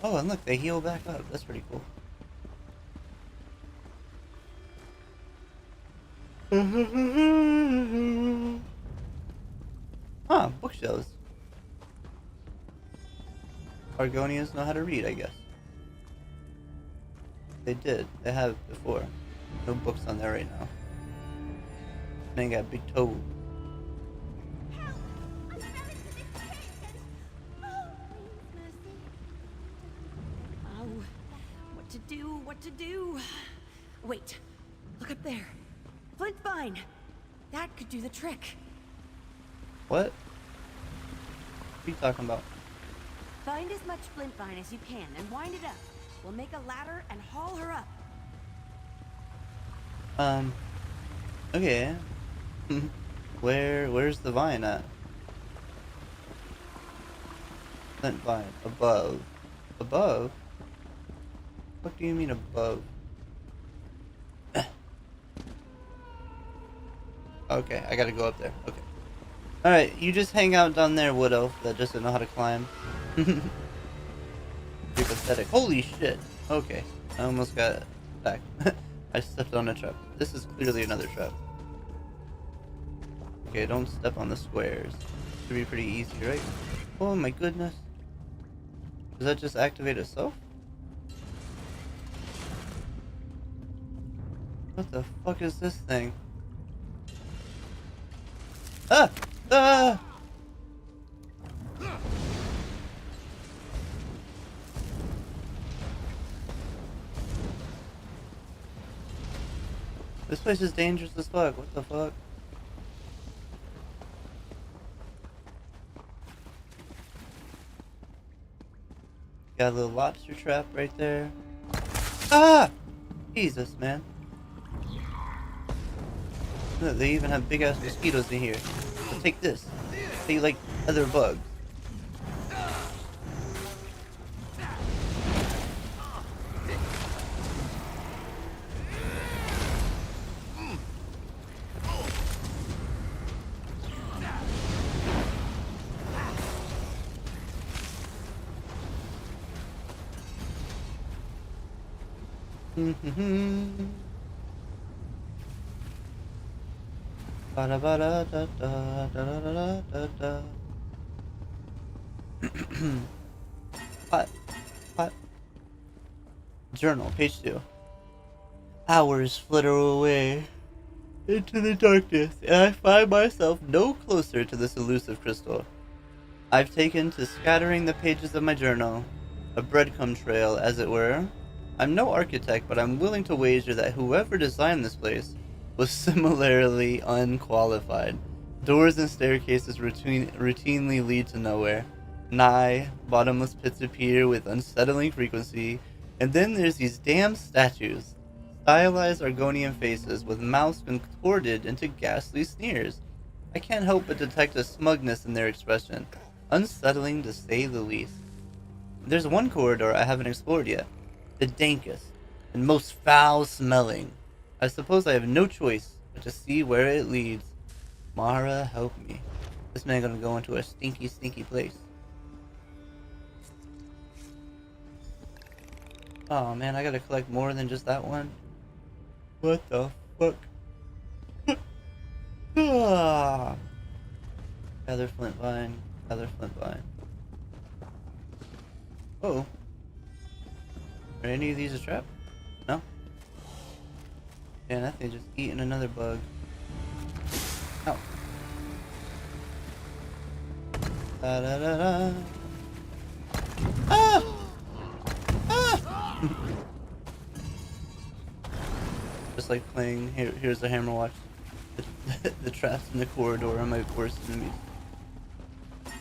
Oh, and look, they heal back up. That's pretty cool. Huh, bookshelves. Argonians know how to read, I guess. They did. They have before. No books on there right now. They got big toe. Help! I fell into this pit and... Oh, please, mercy. Oh, what to do? What to do? Wait, look up there. Flint vine. That could do the trick. What? What are you talking about? Find as much flint vine as you can and wind it up. We'll make a ladder and haul her up. Okay. Where's the vine at? Flint vine. Above. Above? What do you mean above? Okay, I gotta go up there. Okay. Alright, you just hang out down there, wood elf that doesn't know how to climb. You're pathetic. Holy shit. Okay. I almost got back. I stepped on a trap. This is clearly another trap. Okay, don't step on the squares. Should be pretty easy, right? Oh my goodness. Does that just activate itself? What the fuck is this thing? Ah! Ah! This place is dangerous as fuck. What the fuck? Got a little lobster trap right there. Ah! Jesus, man. Look, they even have big ass mosquitoes in here. So take this. They like other bugs. What? Journal, page 2. Hours flitter away into the darkness, and I find myself no closer to this elusive crystal. I've taken to scattering the pages of my journal, a breadcrumb trail, as it were. I'm no architect, but I'm willing to wager that whoever designed this place was similarly unqualified. Doors and staircases routinely lead to nowhere. Bottomless pits appear with unsettling frequency, and then there's these damn statues. Stylized Argonian faces with mouths contorted into ghastly sneers. I can't help but detect a smugness in their expression, unsettling to say the least. There's one corridor I haven't explored yet, the dankest and most foul-smelling. I suppose I have no choice but to see where it leads. Mara, help me. This man gonna go into a stinky, stinky place. Oh man, I gotta collect more than just that one. What the fuck? Ah. Gather flint vine. Gather flint vine. Oh. Are any of these a trap? No? Yeah, that thing just eating another bug. Ow. Da da da da. Ah! Ah! Just like playing here's the hammer watch. The traps in the corridor are my worst enemies. Is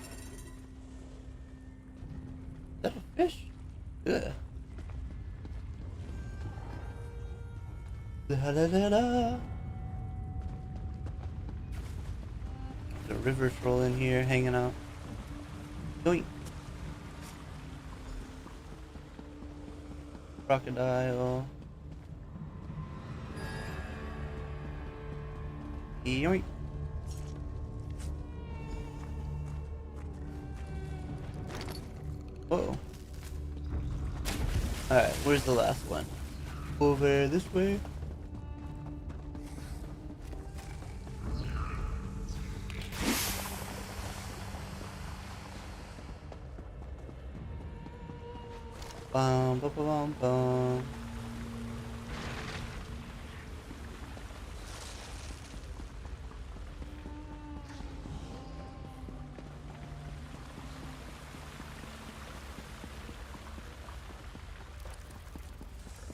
that a fish? Ugh. Da da da da. There's a river troll in here hanging out. Yoink. Crocodile. Yoink. Whoa. Alright, where's the last one? Over this way. Bum, bum, bum, bum.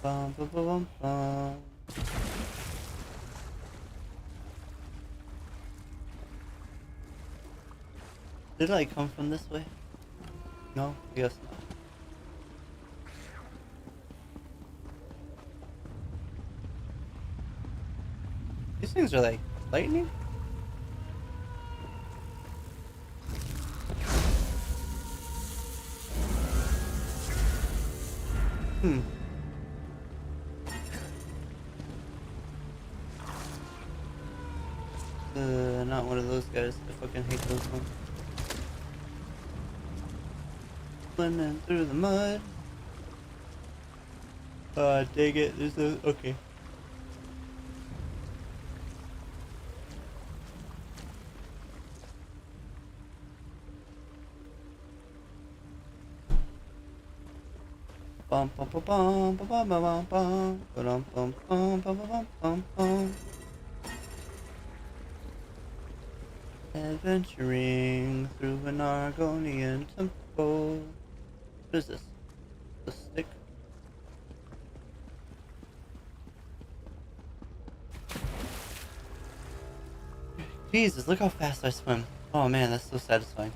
Bum, bum, bum, bum, bum. Did I come from this way? No, I guess not. These things are like lightning? Hmm. Not one of those guys. I fucking hate those ones. Swimming through the mud. Dang it. There's a... Okay. Bum bum bum bum bum bum bum bum bum bum bum bum bum bum bum. Adventuring through an Argonian temple. What is this? A stick? Jesus, look how fast I swim. Oh man, that's so satisfying.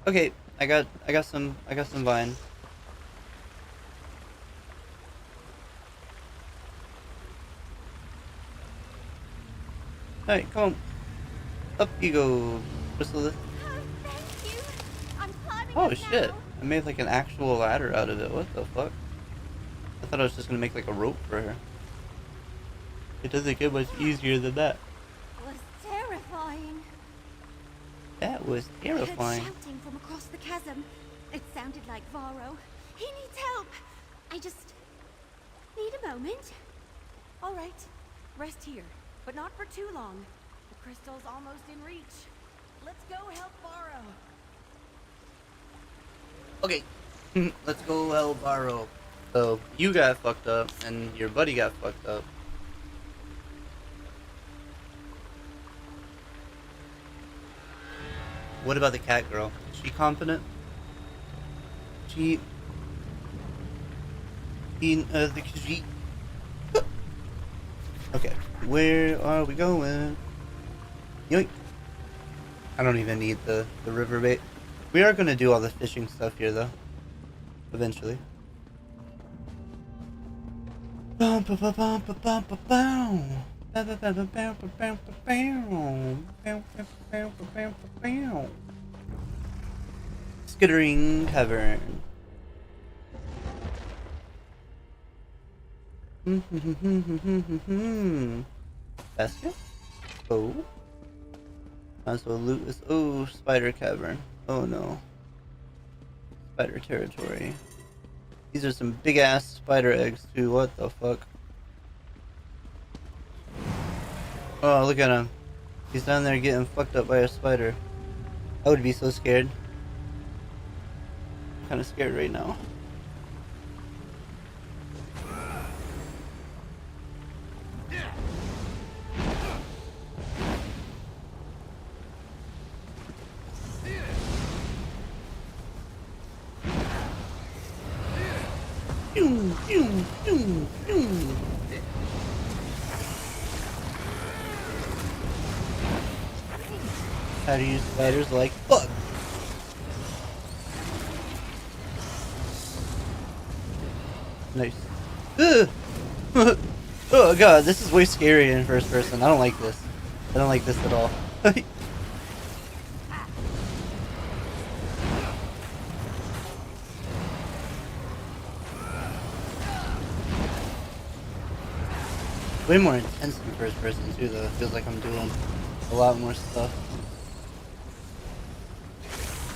Okay, I got some vine. Alright, come on. Up you go, Bristol. Oh, thank you. I'm climbing Oh up shit. now. I made like an actual ladder out of it. What the fuck? I thought I was just gonna make like a rope for her. It doesn't get much easier than that. It was terrifying. That was I heard terrifying. shouting from across the chasm. It sounded like Varro. He needs help. I just need a moment. All right, rest here, but not for too long. The crystal's almost in reach. Let's go help Varro. Okay, let's go help Barrow. So you got fucked up, and your buddy got fucked up. What about the cat girl? Is she confident? She... Okay, where are we going? Yoink! I don't even need the river bait. We are gonna do all the fishing stuff here, though. Eventually. Skittering cavern. Basket? Oh. Might as well loot this. Oh, spider cavern. Oh no. Spider territory. These are some big ass spider eggs too. What the fuck? Oh, look at him. He's down there getting fucked up by a spider. I would be so scared. I'm kind of scared right now. How do you spiders like fuck? Nice. Ugh. Oh god, this is way scarier in first person. I don't like this. I don't like this at all. Way more intense in first person too, though. It feels like I'm doing a lot more stuff.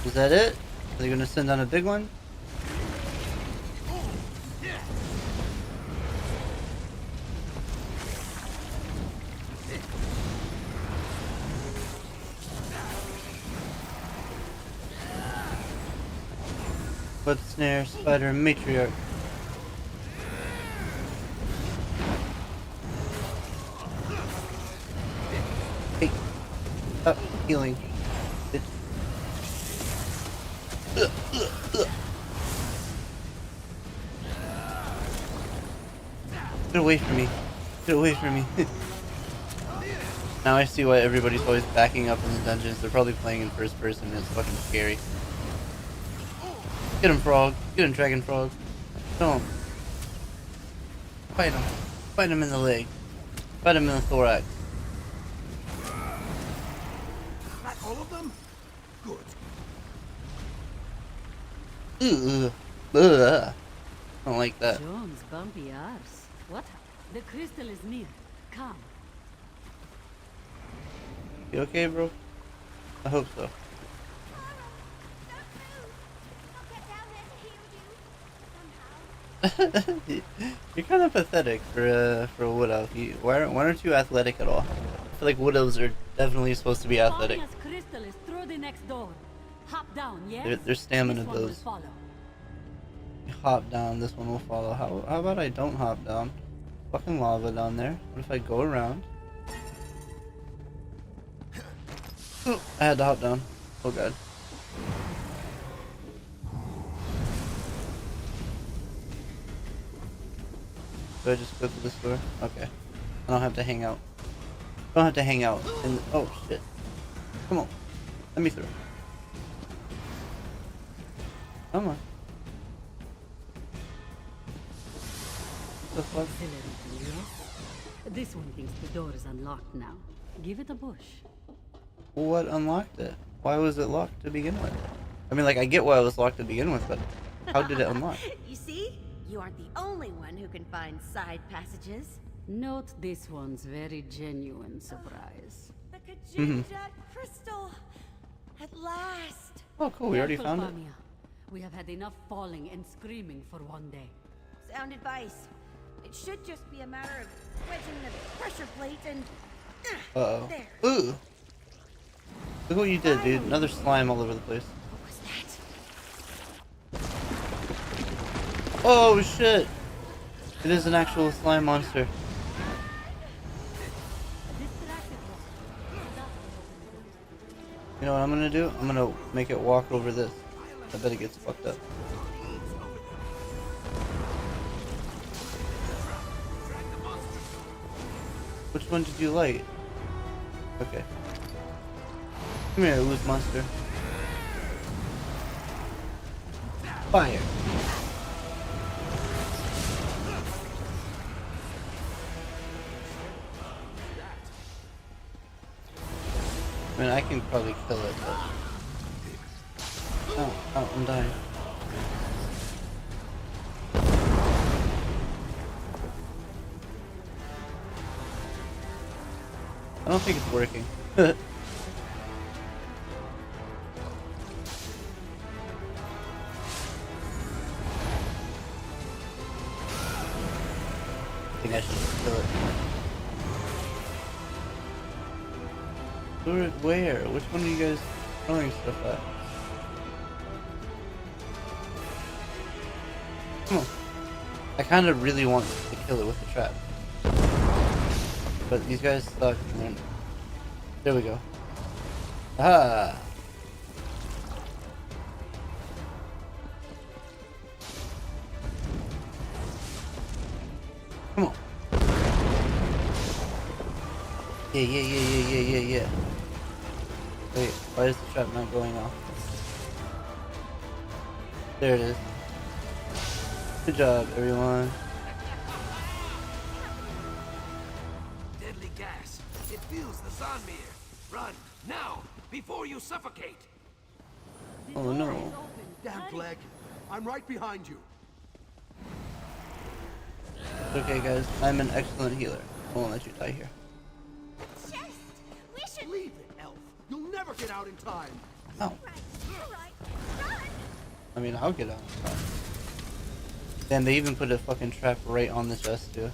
Is that it? Are they gonna send on a big one? Web snare, spider, matriarch. Hey, stop healing. Bitch. Get away from me. Get away from me. Now I see why everybody's always backing up in the dungeons. They're probably playing in first person. It's fucking scary. Get him, frog. Get him, dragon frog. Kill him. Fight him. Fight him in the leg. Fight him in the thorax. That all of them? Good. Ugh. Ugh. I don't like that. Jones, bumpy arse. What? The crystal is near. Come. You okay, bro? I hope so. You're kind of pathetic for a wood elf. Why aren't you athletic at all? I feel like wood elves are definitely supposed to be athletic. Famia's crystal is through the next door. Hop down, yes? Their stamina This one will does. follow. Hop down, this one will follow. How about I don't hop down? Fucking lava down there. What if I go around? Oh, I had to hop down. Oh god. Do I just go through this door? Okay. I don't have to hang out. I don't have to hang out in the, oh shit. Come on. Let me through. Come on. What the fuck? Auxiliary, yes? This one thinks the door is unlocked now. Give it a push. What unlocked it? Why was it locked to begin with? I mean, like, I get why it was locked to begin with, but how did it unlock? You see? You aren't the only one who can find side passages. Note this one's very genuine surprise. The Kajinja crystal! At last! Oh, cool, we already Careful, found it. Famia. We have had enough falling and screaming for one day. Sound advice. It should just be a matter of wedging the pressure plate and... Uh-oh. There. Ooh! Look what you did, dude. Another slime all over the place. What was that? Oh, shit! It is an actual slime monster. You know what I'm gonna do? I'm gonna make it walk over this. I bet it gets fucked up. Which one did you light? Okay. Come here, loose monster. Fire. I mean, I can probably kill it, but... Oh, I'm dying. I don't think it's working. I think I should just kill it. Where? Which one are you guys throwing stuff at? Come on. I kind of really want to kill it with the trap. But these guys suck. Man. There we go. Ah! Come on. Yeah. Wait, why is the trap not going off? There it is. Good job, everyone. Deadly gas. It fills the Zanmir. Run, now, before you suffocate. Oh no. Damn, Clegg. I'm right behind you. Okay, guys, I'm an excellent healer. I won't let you die here. We should... Leave it, Elf. You'll never get out in time. Ow. All right. Run! I mean, I'll get out. Damn, they even put a fucking trap right on the chest, too.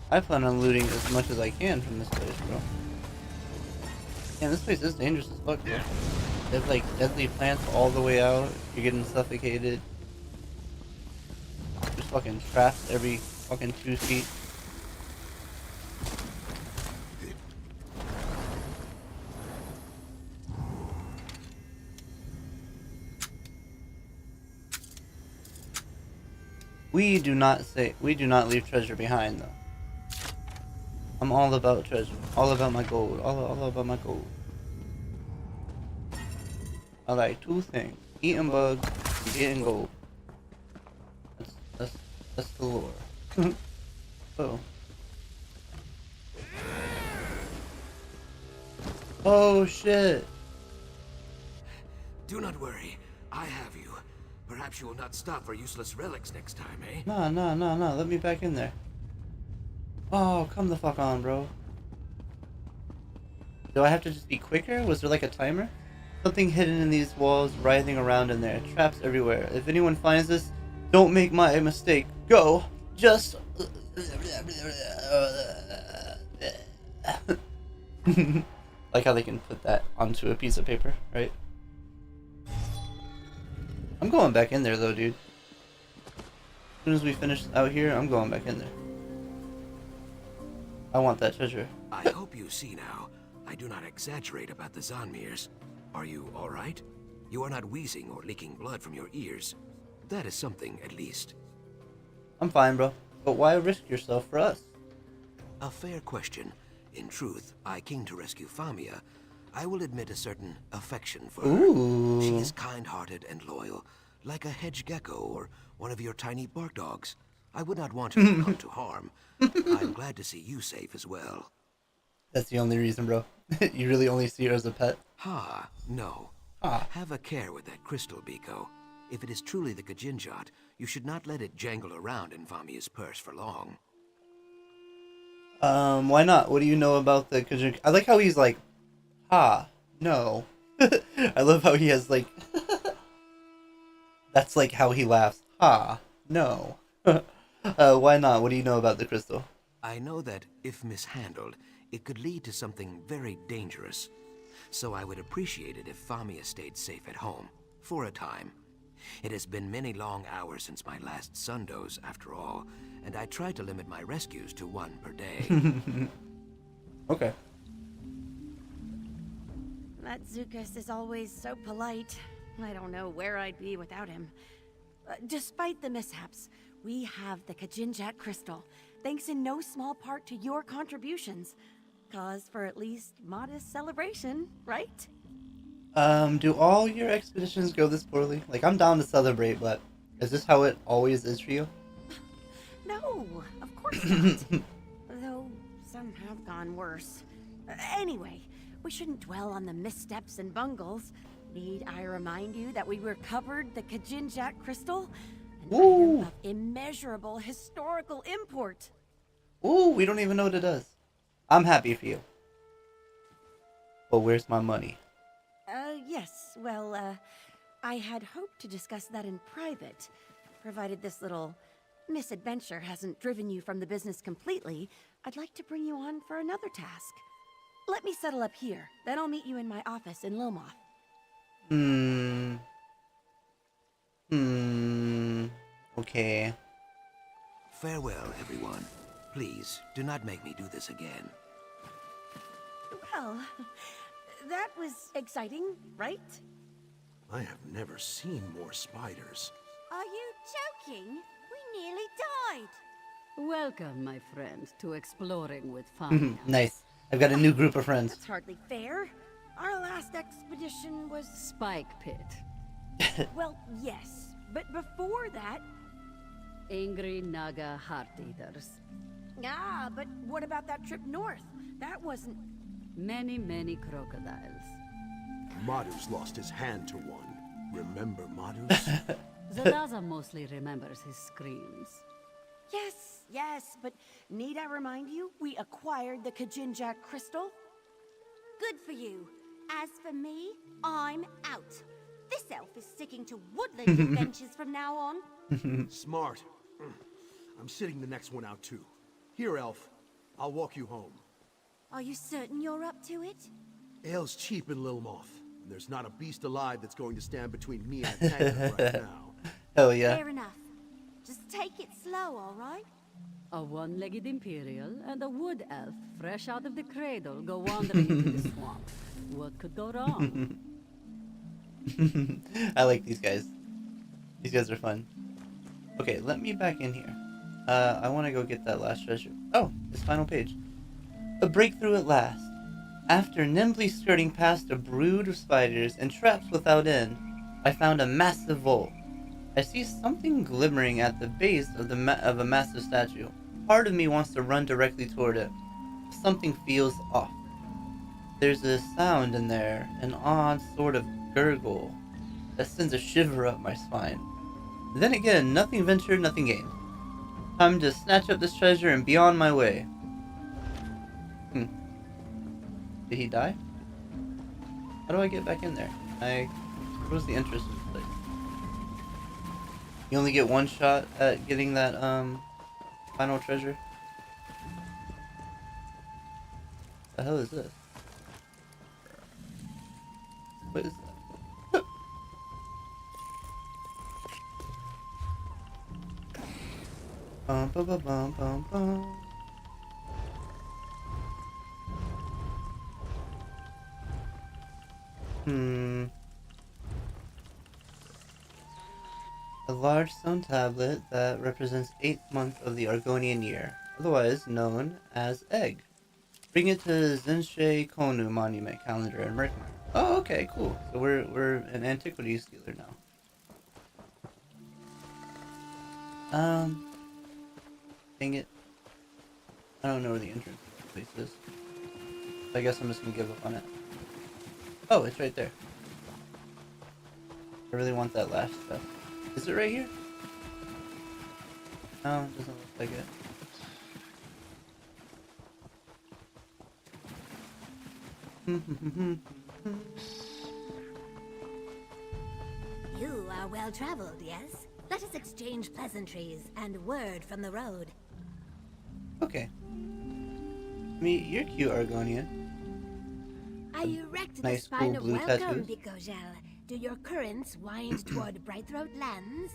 I plan on looting as much as I can from this place, bro. Damn, this place is dangerous as fuck, bro. They have, like, deadly plants all the way out. You're getting suffocated. There's fucking traps every fucking 2 feet. We do not leave treasure behind though. I'm all about treasure. All about my gold. All about my gold. I like two things. Eating bugs and getting gold. That's the lore. Oh. Oh shit. Do not worry. I have you. Perhaps you will not stop for useless relics next time, eh? No. Let me back in there. Oh, come the fuck on, bro. Do I have to just be quicker? Was there like a timer? Something hidden in these walls, writhing around in there. Traps everywhere. If anyone finds this, don't make my mistake. Go. Just... Like how they can put that onto a piece of paper, right? I'm going back in there though, dude. As soon as we finish out here, I'm going back in there. I want that treasure. I hope you see now. I do not exaggerate about the Zonmirs. Are you alright? You are not wheezing or leaking blood from your ears. That is something, at least. I'm fine, bro. But why risk yourself for us? A fair question. In truth, I came to rescue Famia. I will admit a certain affection for her. Ooh. She is kind-hearted and loyal, like a hedge gecko or one of your tiny bark dogs. I would not want her to come to harm. I'm glad to see you safe as well. That's the only reason, bro. You really only see her as a pet? Ha, no. Ah. Have a care with that crystal, Biko. If it is truly the Kajinjat, you should not let it jangle around in Famia's purse for long. Why not? What do you know about the Kajik? I like how he's like, ha, no. I love how he has like, that's like how he laughs. Ha, no. Why not? What do you know about the crystal? I know that, if mishandled, it could lead to something very dangerous. So I would appreciate it if Famia stayed safe at home, for a time. It has been many long hours since my last sundoze, after all, and I try to limit my rescues to one per day. Okay. That Zukas is always so polite. I don't know where I'd be without him. Despite the mishaps, we have the Kajinjat crystal, thanks in no small part to your contributions. Cause for at least modest celebration, right? Do all your expeditions go this poorly? Like, I'm down to celebrate, but is this how it always is for you? No, of course not. Though some have gone worse. Anyway, we shouldn't dwell on the missteps and bungles. Need I remind you that we recovered the Kajinjat crystal? An Ooh. item of immeasurable historical import. Ooh, we don't even know what it does. I'm happy for you. But where's my money? Yes, well, I had hoped to discuss that in private, provided this little misadventure hasn't driven you from the business completely. I'd like to bring you on for another task. Let me settle up here, then I'll meet you in my office in Lilmoth. Okay. Farewell, everyone. Please, do not make me do this again. Well, that was exciting, right? I have never seen more spiders. Are you joking? We nearly died. Welcome, my friend, to Exploring with Famia. Nice. I've got a new group of friends. That's hardly fair. Our last expedition was... Spike Pit. Well, yes, but before that... Angry Naga Heart Eaters. Ah, but what about that trip north? That wasn't... Many, many crocodiles. Madhu's lost his hand to one. Remember Madhu's? Zadaza mostly remembers his screams. Yes, but need I remind you, we acquired the Kajinjat crystal? Good for you. As for me, I'm out. This elf is sticking to woodland adventures from now on. Smart. I'm sitting the next one out too. Here, elf. I'll walk you home. Are you certain you're up to it? Ale's cheap in Lilmoth. And there's not a beast alive that's going to stand between me and a tanker right now. Hell yeah. Fair enough. Just take it slow, all right? A one-legged Imperial and a wood elf fresh out of the cradle go wandering into the swamp. What could go wrong? I like these guys. These guys are fun. Okay, let me back in here. I want to go get that last treasure. Oh, this final page. A breakthrough at last. After nimbly skirting past a brood of spiders and traps without end, I found a massive vault. I see something glimmering at the base of a massive statue. Part of me wants to run directly toward it. Something feels off. There's a sound in there, an odd sort of gurgle that sends a shiver up my spine. Then again, nothing ventured, nothing gained. Time to snatch up this treasure and be on my way. Did he die? How do I get back in there? What was the interest of this place? You only get one shot at getting that, final treasure? The hell is this? What is that? Bum, bum, bum, bum, bum, bum. A large stone tablet that represents 8th month of the Argonian year, otherwise known as Egg. Bring it to Zinshe Konu Monument Calendar in Murkmire. Oh, okay, cool. So we're an antiquities dealer now. Dang it. I don't know where the entrance to this place is. I guess I'm just gonna give up on it. Oh, it's right there. I really want that last stuff. Is it right here? No, it doesn't look like it. You are well traveled, yes? Let us exchange pleasantries and word from the road. Okay. You're cute, Argonian. I erect Nice, the spine cool of blue welcome, tattoos. Bicogel. Do your currents wind toward Brightthroat lands?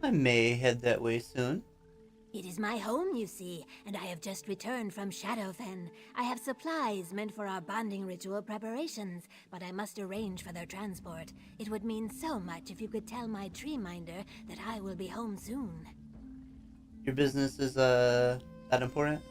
I may head that way soon. It is my home, you see, and I have just returned from Shadowfen. I have supplies meant for our bonding ritual preparations, but I must arrange for their transport. It would mean so much if you could tell my tree minder that I will be home soon. Your business is, that important?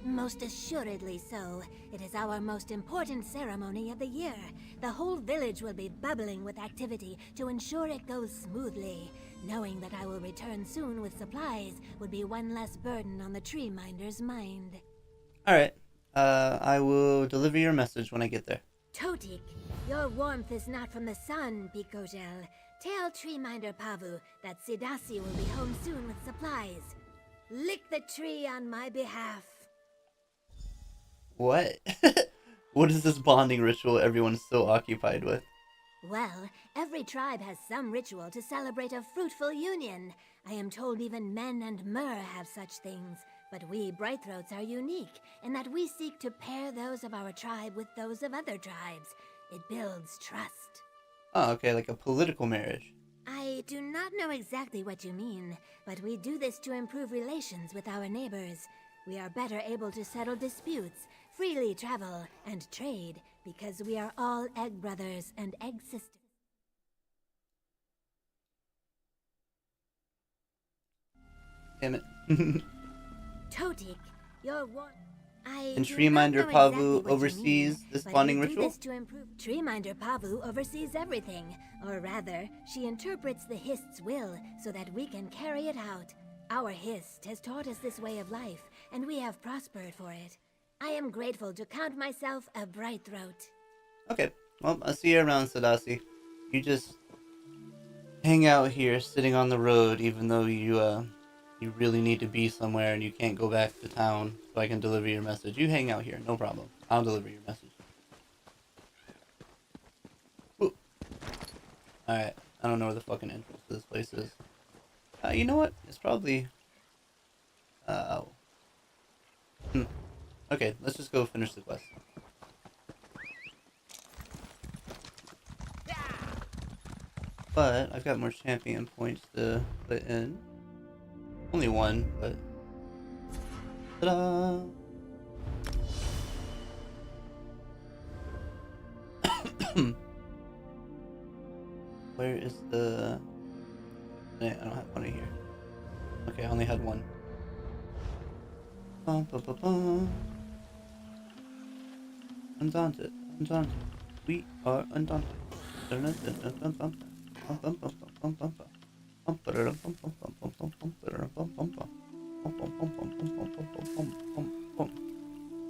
Most assuredly so. It is our most important ceremony of the year. The whole village will be bubbling with activity to ensure it goes smoothly. Knowing that I will return soon with supplies would be one less burden on the tree minder's mind. Alright. I will deliver your message when I get there. Totik, your warmth is not from the sun, Bicogel. Tell tree minder Pavu that Sidasi will be home soon with supplies. Lick the tree on my behalf. What? What is this bonding ritual everyone's so occupied with? Well, every tribe has some ritual to celebrate a fruitful union. I am told even men and Mur have such things. But we Brightthroats are unique in that we seek to pair those of our tribe with those of other tribes. It builds trust. Oh, okay, like a political marriage. I do not know exactly what you mean, but we do this to improve relations with our neighbors. We are better able to settle disputes, freely travel, and trade, because we are all egg brothers and egg sisters. Damn it. Totik, your one. And Treeminder Pavu oversees this bonding ritual? Treeminder Pavu oversees everything, or rather, she interprets the Hist's will so that we can carry it out. Our Hist has taught us this way of life, and we have prospered for it. I am grateful to count myself a Brightthroat. Okay, well, I'll see you around, Sadasi. You just hang out here, sitting on the road, even though you really need to be somewhere and you can't go back to town so I can deliver your message. You hang out here, no problem. I'll deliver your message. Alright, I don't know where the fucking entrance to this place is. You know what? It's probably... Okay, let's just go finish the quest. But I've got more champion points to put in. Only one, but... Ta-da! Where is the... I don't have one in here. Okay, I only had one. Undaunted. Undaunted. We are undaunted. Did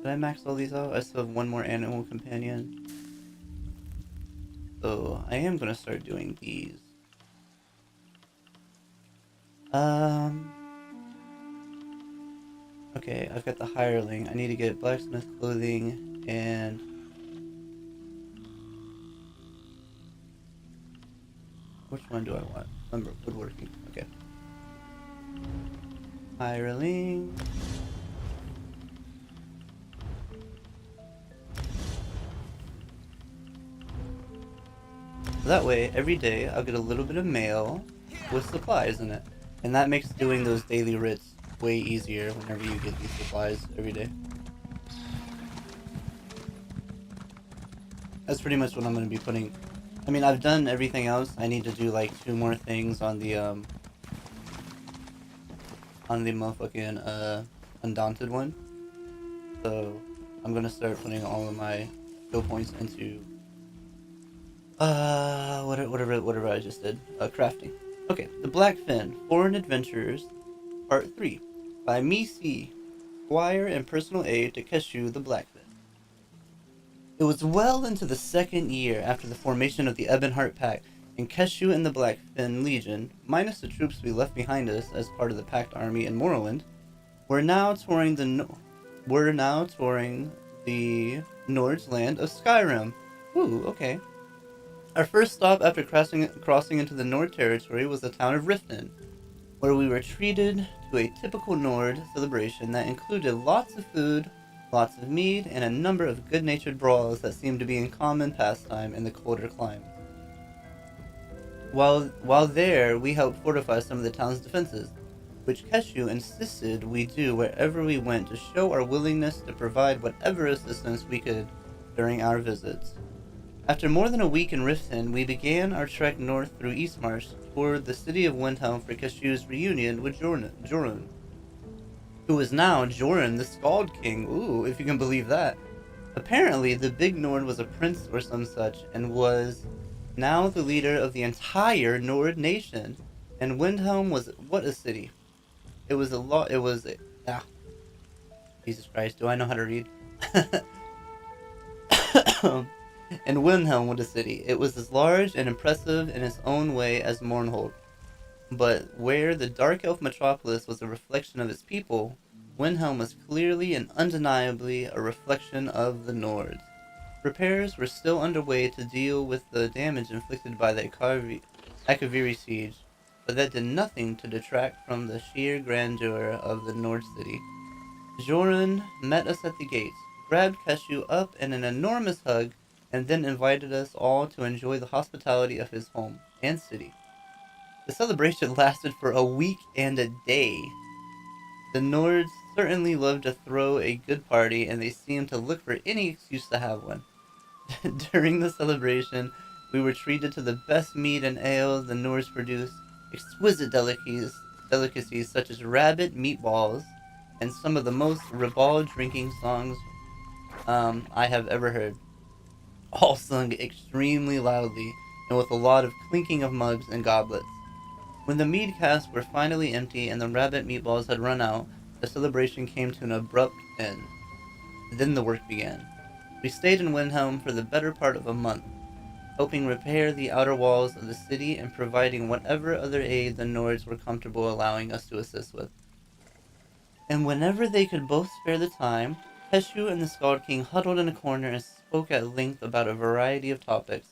I max all these out? I still have one more animal companion. So I am gonna start doing these. Okay, I've got the hireling. I need to get blacksmith clothing and which one do I want? Lumber, woodworking. Okay. Hireling. So that way, every day, I'll get a little bit of mail with supplies in it. And that makes doing those daily writs way easier whenever you get these supplies every day. That's pretty much what I'm going to be putting. I mean, I've done everything else. I need to do like 2 more things on the motherfucking Undaunted one. So I'm gonna start putting all of my skill points into whatever I just did. Crafting. Okay, The Blackfin, Foreign Adventures, Part 3. By me C, Squire and Personal Aide to Kaeru the Blackfin. It was well into the 2nd year after the formation of the Ebonheart Pact, and Kaeru and the Blackfin Legion, minus the troops we left behind us as part of the Pact Army in Morrowind, were now touring the Nord's land of Skyrim. Ooh, okay. Our first stop after crossing into the Nord territory was the town of Riften, where we were treated to a typical Nord celebration that included lots of food, lots of mead, and a number of good-natured brawls that seemed to be in common pastime in the colder climate. While there, we helped fortify some of the town's defenses, which Kaeru insisted we do wherever we went to show our willingness to provide whatever assistance we could during our visits. After more than a week in Riften, we began our trek north through Eastmarch toward the city of Windhelm for Kaeru's reunion with Jorun, who is now Joran the Scald King. Ooh, if you can believe that. Apparently, the Big Nord was a prince or some such, and was now the leader of the entire Nord nation. And Windhelm was what a city. Jesus Christ, do I know how to read? And Windhelm was a city. It was as large and impressive in its own way as Mournhold. But where the Dark Elf metropolis was a reflection of its people, Windhelm was clearly and undeniably a reflection of the Nords. Repairs were still underway to deal with the damage inflicted by the Akaviri siege, but that did nothing to detract from the sheer grandeur of the Nord city. Joran met us at the gates, grabbed Kaeru up in an enormous hug, and then invited us all to enjoy the hospitality of his home and city. The celebration lasted for a week and a day. The Nords certainly loved to throw a good party, and they seemed to look for any excuse to have one. During the celebration, we were treated to the best mead and ale the Nords produced, exquisite delicacies such as rabbit meatballs, and some of the most ribald drinking songs I have ever heard, all sung extremely loudly and with a lot of clinking of mugs and goblets. When the mead casks were finally empty and the rabbit meatballs had run out, the celebration came to an abrupt end. Then the work began. We stayed in Windhelm for the better part of a month, helping repair the outer walls of the city and providing whatever other aid the Nords were comfortable allowing us to assist with. And whenever they could both spare the time, Kaeru and the Scald King huddled in a corner and spoke at length about a variety of topics.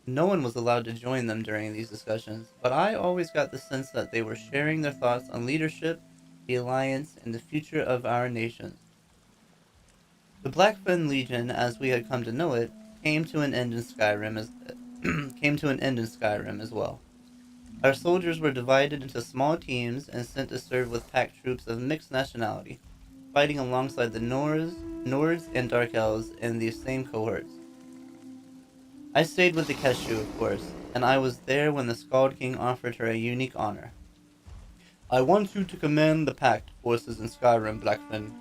No one was allowed to join them during these discussions, but I always got the sense that they were sharing their thoughts on leadership, the Alliance, and the future of our nations. The Blackfin Legion, as we had come to know it, came to an end in Skyrim as well. Our soldiers were divided into small teams and sent to serve with pack troops of mixed nationality, fighting alongside the Nords and Dark Elves in these same cohorts. I stayed with the Keshu, of course, and I was there when the Skald King offered her a unique honor. I want you to command the Pact forces in Skyrim, Blackfin,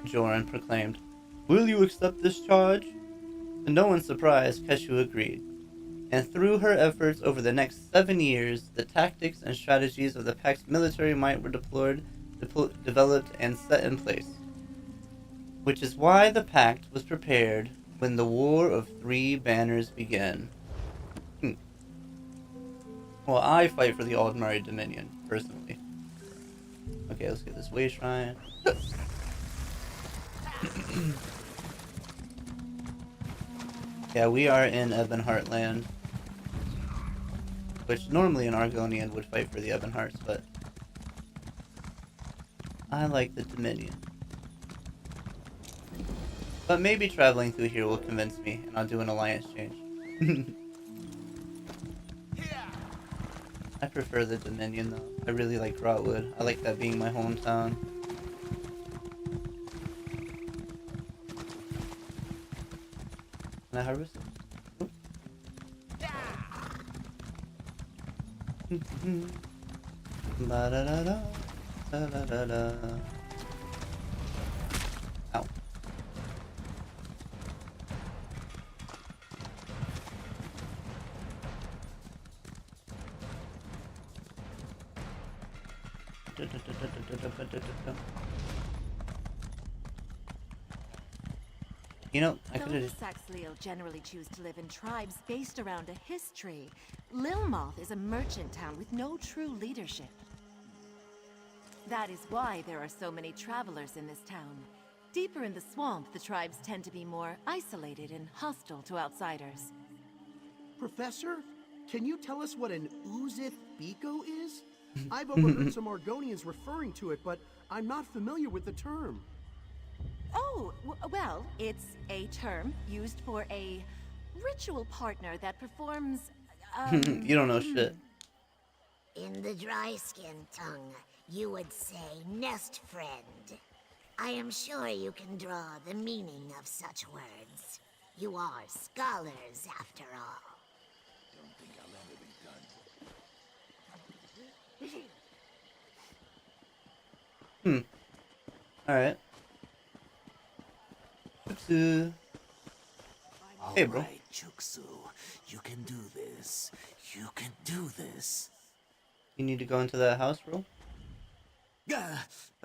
Joran proclaimed. Will you accept this charge? To no one's surprise, Keshu agreed. And through her efforts over the next 7 years, the tactics and strategies of the Pact's military might were developed, and set in place. Which is why the Pact was prepared when the War of Three Banners began. Well, I fight for the Murkmire Dominion, personally. Okay, let's get this way shrine. Yeah, we are in Ebonheart land. Which normally an Argonian would fight for the Ebonhearts, but I like the Dominion. But maybe traveling through here will convince me, and I'll do an alliance change. I prefer the Dominion though. I really like Rotwood. I like that being my hometown. Can I harvest it? La da da da, da da da da. Ow. You know, I could Though have. the Saxhleel generally choose to live in tribes based around a history, Lilmoth is a merchant town with no true leadership. That is why there are so many travelers in this town. Deeper in the swamp, the tribes tend to be more isolated and hostile to outsiders. Professor, can you tell us what an 𝓆Starting is? I've overheard some Argonians referring to it, but I'm not familiar with the term. Oh, well, it's a term used for a ritual partner that performs, You don't know shit. In the dry skin tongue, you would say nest friend. I am sure you can draw the meaning of such words. You are scholars, after all. Don't think I'll ever be done. Alright. Hey, bro. Alright, Chuksu. You can do this. You can do this. You need to go into that house, bro?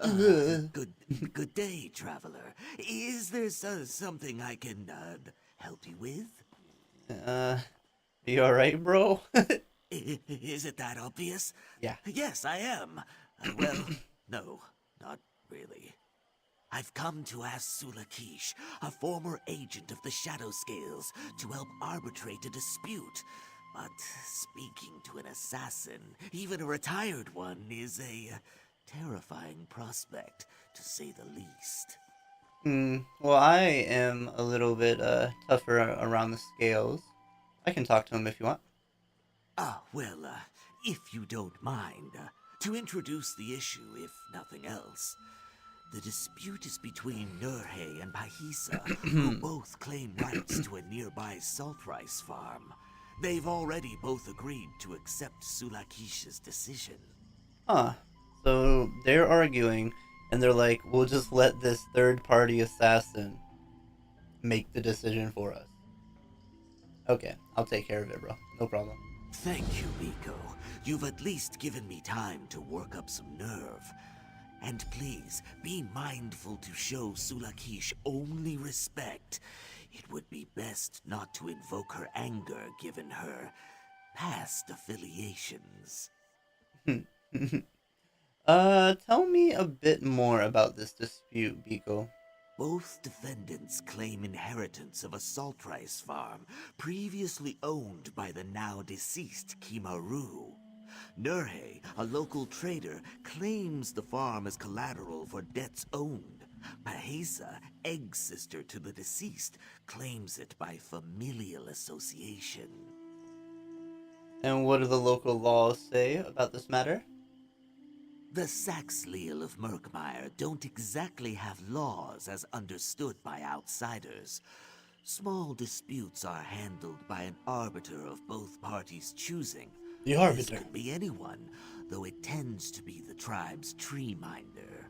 Good day, traveler. Is there something I can help you with? You alright, bro? Is it that obvious? Yeah. Yes, I am. Well, no, not really. I've come to ask Sulakish, a former agent of the Shadow Scales, to help arbitrate a dispute. But speaking to an assassin, even a retired one, is a terrifying prospect, to say the least. Well, I am a little bit tougher around the scales. I can talk to him if you want. Well, if you don't mind, to introduce the issue, if nothing else. The dispute is between 𝓆Starting and 𝓏Sa, who both claim rights to a nearby salt rice farm. They've already both agreed to accept Sulakish's decision. So they're arguing, and they're like, we'll just let this third-party assassin make the decision for us. Okay, I'll take care of it, bro. No problem. Thank you, Miko. You've at least given me time to work up some nerve. And please, be mindful to show Sulakish only respect. It would be best not to invoke her anger given her past affiliations. Tell me a bit more about this dispute, Biko. Both defendants claim inheritance of a salt rice farm previously owned by the now deceased Kaeru. 𝓆Starting, a local trader, claims the farm as collateral for debts owned. 𝓏Sa, egg-sister to the deceased, claims it by familial association. And what do the local laws say about this matter? The Saxhleel of Murkmire don't exactly have laws as understood by outsiders. Small disputes are handled by an arbiter of both parties' choosing. The This arbiter. could be anyone, though it tends to be the tribe's tree minder.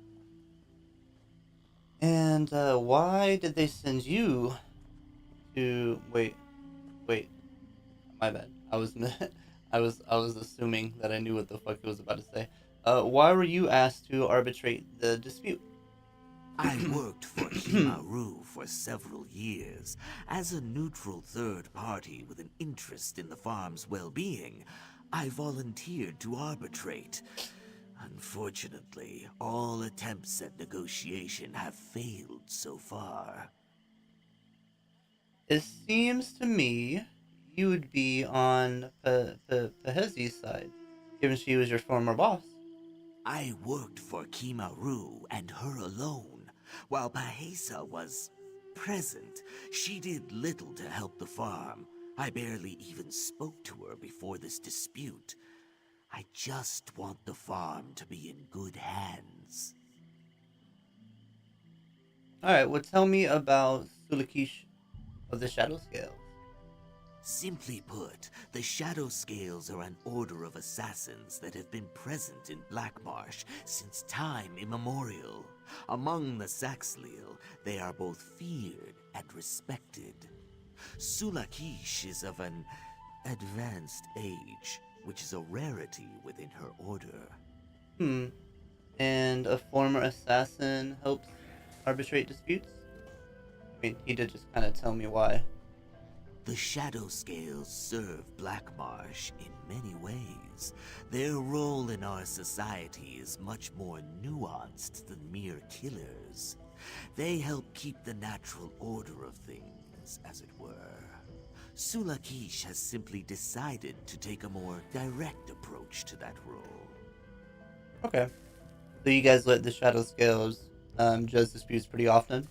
And why did they send you to wait, my bad. I was assuming that I knew what the fuck it was about to say. Why were you asked to arbitrate the dispute? I worked for Kaeru for several years. As a neutral third party with an interest in the farm's well-being, I volunteered to arbitrate. Unfortunately, all attempts at negotiation have failed so far. It seems to me you would be on Pahezi's side, given she was your former boss. I worked for Kaeru and her alone. While Pahesa was present, she did little to help the farm. I barely even spoke to her before this dispute. I just want the farm to be in good hands. Alright, well tell me about Sulakish of the Shadow Scales. Simply put, the Shadow Scales are an order of assassins that have been present in Blackmarsh since time immemorial. Among the Saxhleel, they are both feared and respected. Sulakish is of an advanced age, which is a rarity within her order. And a former assassin helps arbitrate disputes? I mean, he did just kind of tell me why. The Shadow Scales serve Blackmarsh in many ways. Their role in our society is much more nuanced than mere killers. They help keep the natural order of things, as it were. Sulakish has simply decided to take a more direct approach to that role. Okay. So you guys let the Shadow Scales judge disputes pretty often?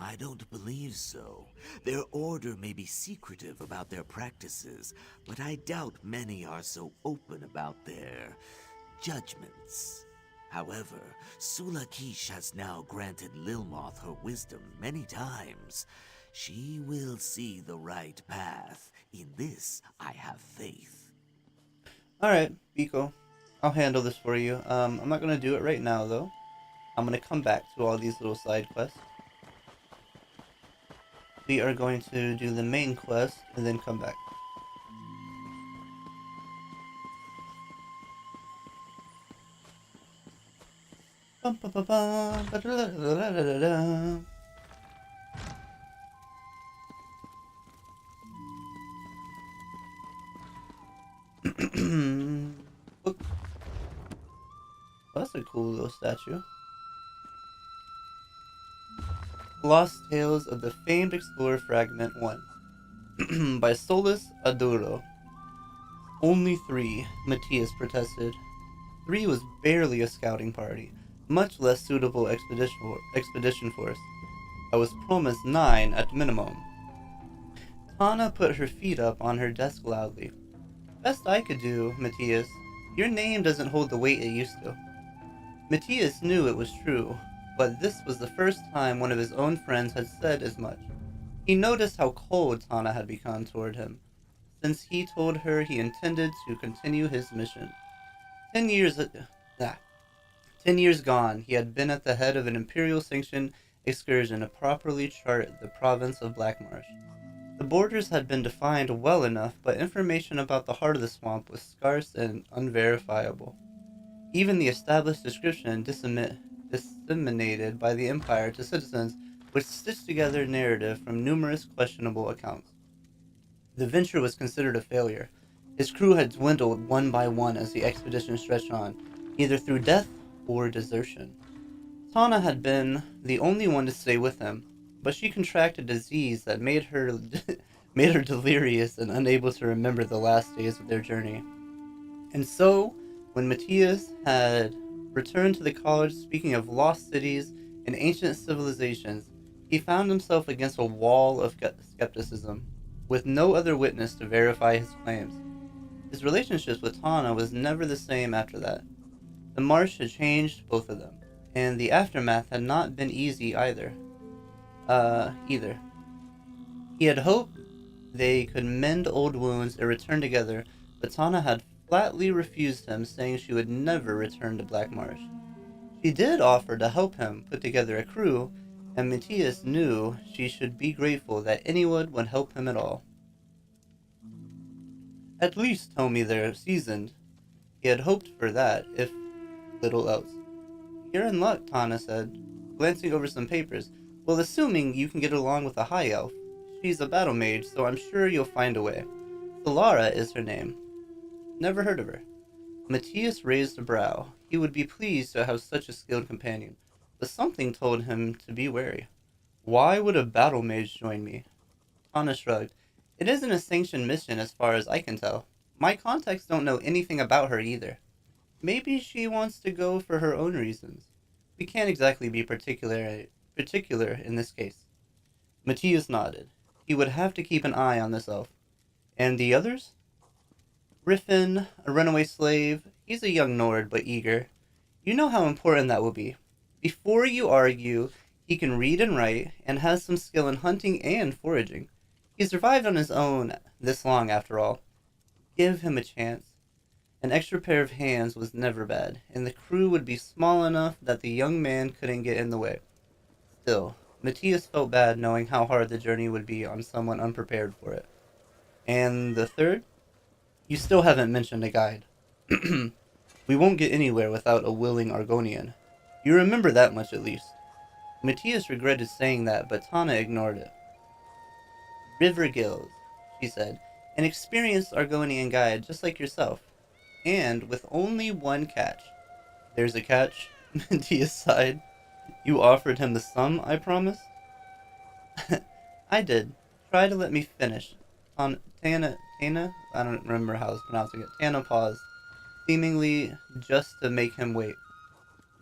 I don't believe so. Their order may be secretive about their practices, but I doubt many are so open about their judgments. However, Sulakish has now granted Lilmoth her wisdom many times. She will see the right path. In this, I have faith. Alright, Biko. I'll handle this for you. I'm not going to do it right now, though. I'm going to come back to all these little side quests. We are going to do the main quest and then come back. Look. Well, that's a cool little statue. Lost Tales of the Famed Explorer Fragment 1 by Solus Aduro. Only 3, Matthias protested. 3 was barely a scouting party, much less suitable expedition force. I was promised 9 at minimum. Tana put her feet up on her desk loudly. Best I could do, Matthias. Your name doesn't hold the weight it used to. Matthias knew it was true, but this was the first time one of his own friends had said as much. He noticed how cold Tana had become toward him, since he told her he intended to continue his mission. 10 years gone, he had been at the head of an Imperial-sanctioned excursion to properly chart the province of Blackmarsh. The borders had been defined well enough, but information about the heart of the swamp was scarce and unverifiable. Even the established description disseminated by the Empire to citizens would stitch together narrative from numerous questionable accounts. The venture was considered a failure. His crew had dwindled one by one as the expedition stretched on, either through death or desertion. Tana had been the only one to stay with him, but she contracted a disease that made her delirious and unable to remember the last days of their journey. And so, when Matthias had returned to the college speaking of lost cities and ancient civilizations, he found himself against a wall of skepticism, with no other witness to verify his claims. His relationships with Tana was never the same after that. The marsh had changed both of them, and the aftermath had not been easy either. He had hoped they could mend old wounds and return together, but Tana had flatly refused him, saying she would never return to Black Marsh. She did offer to help him put together a crew, and Matthias knew she should be grateful that anyone would help him at all. At least tell me they're seasoned. He had hoped for that, if little else. You're in luck, Tana said, glancing over some papers. Well, assuming you can get along with a high elf. She's a battle mage, so I'm sure you'll find a way. Solara is her name. Never heard of her. Matthias raised a brow. He would be pleased to have such a skilled companion, but something told him to be wary. Why would a battle mage join me? Tana shrugged. It isn't a sanctioned mission as far as I can tell. My contacts don't know anything about her either. Maybe she wants to go for her own reasons. We can't exactly be particular in this case. Matthias nodded. He would have to keep an eye on this elf. And the others? Riffin, a runaway slave. He's a young Nord, but eager. You know how important that will be. Before you argue, he can read and write, and has some skill in hunting and foraging. He survived on his own this long, after all. Give him a chance. An extra pair of hands was never bad, and the crew would be small enough that the young man couldn't get in the way. Still, Matthias felt bad knowing how hard the journey would be on someone unprepared for it. And the third? You still haven't mentioned a guide. We won't get anywhere without a willing Argonian. You remember that much at least. Matthias regretted saying that, but Tana ignored it. River Gills, she said, an experienced Argonian guide just like yourself. And with only one catch. There's a catch? Matthias sighed. You offered him the sum, I promised? I did. Try to let me finish. Tana? I don't remember how I was pronouncing it. Tana paused, seemingly just to make him wait.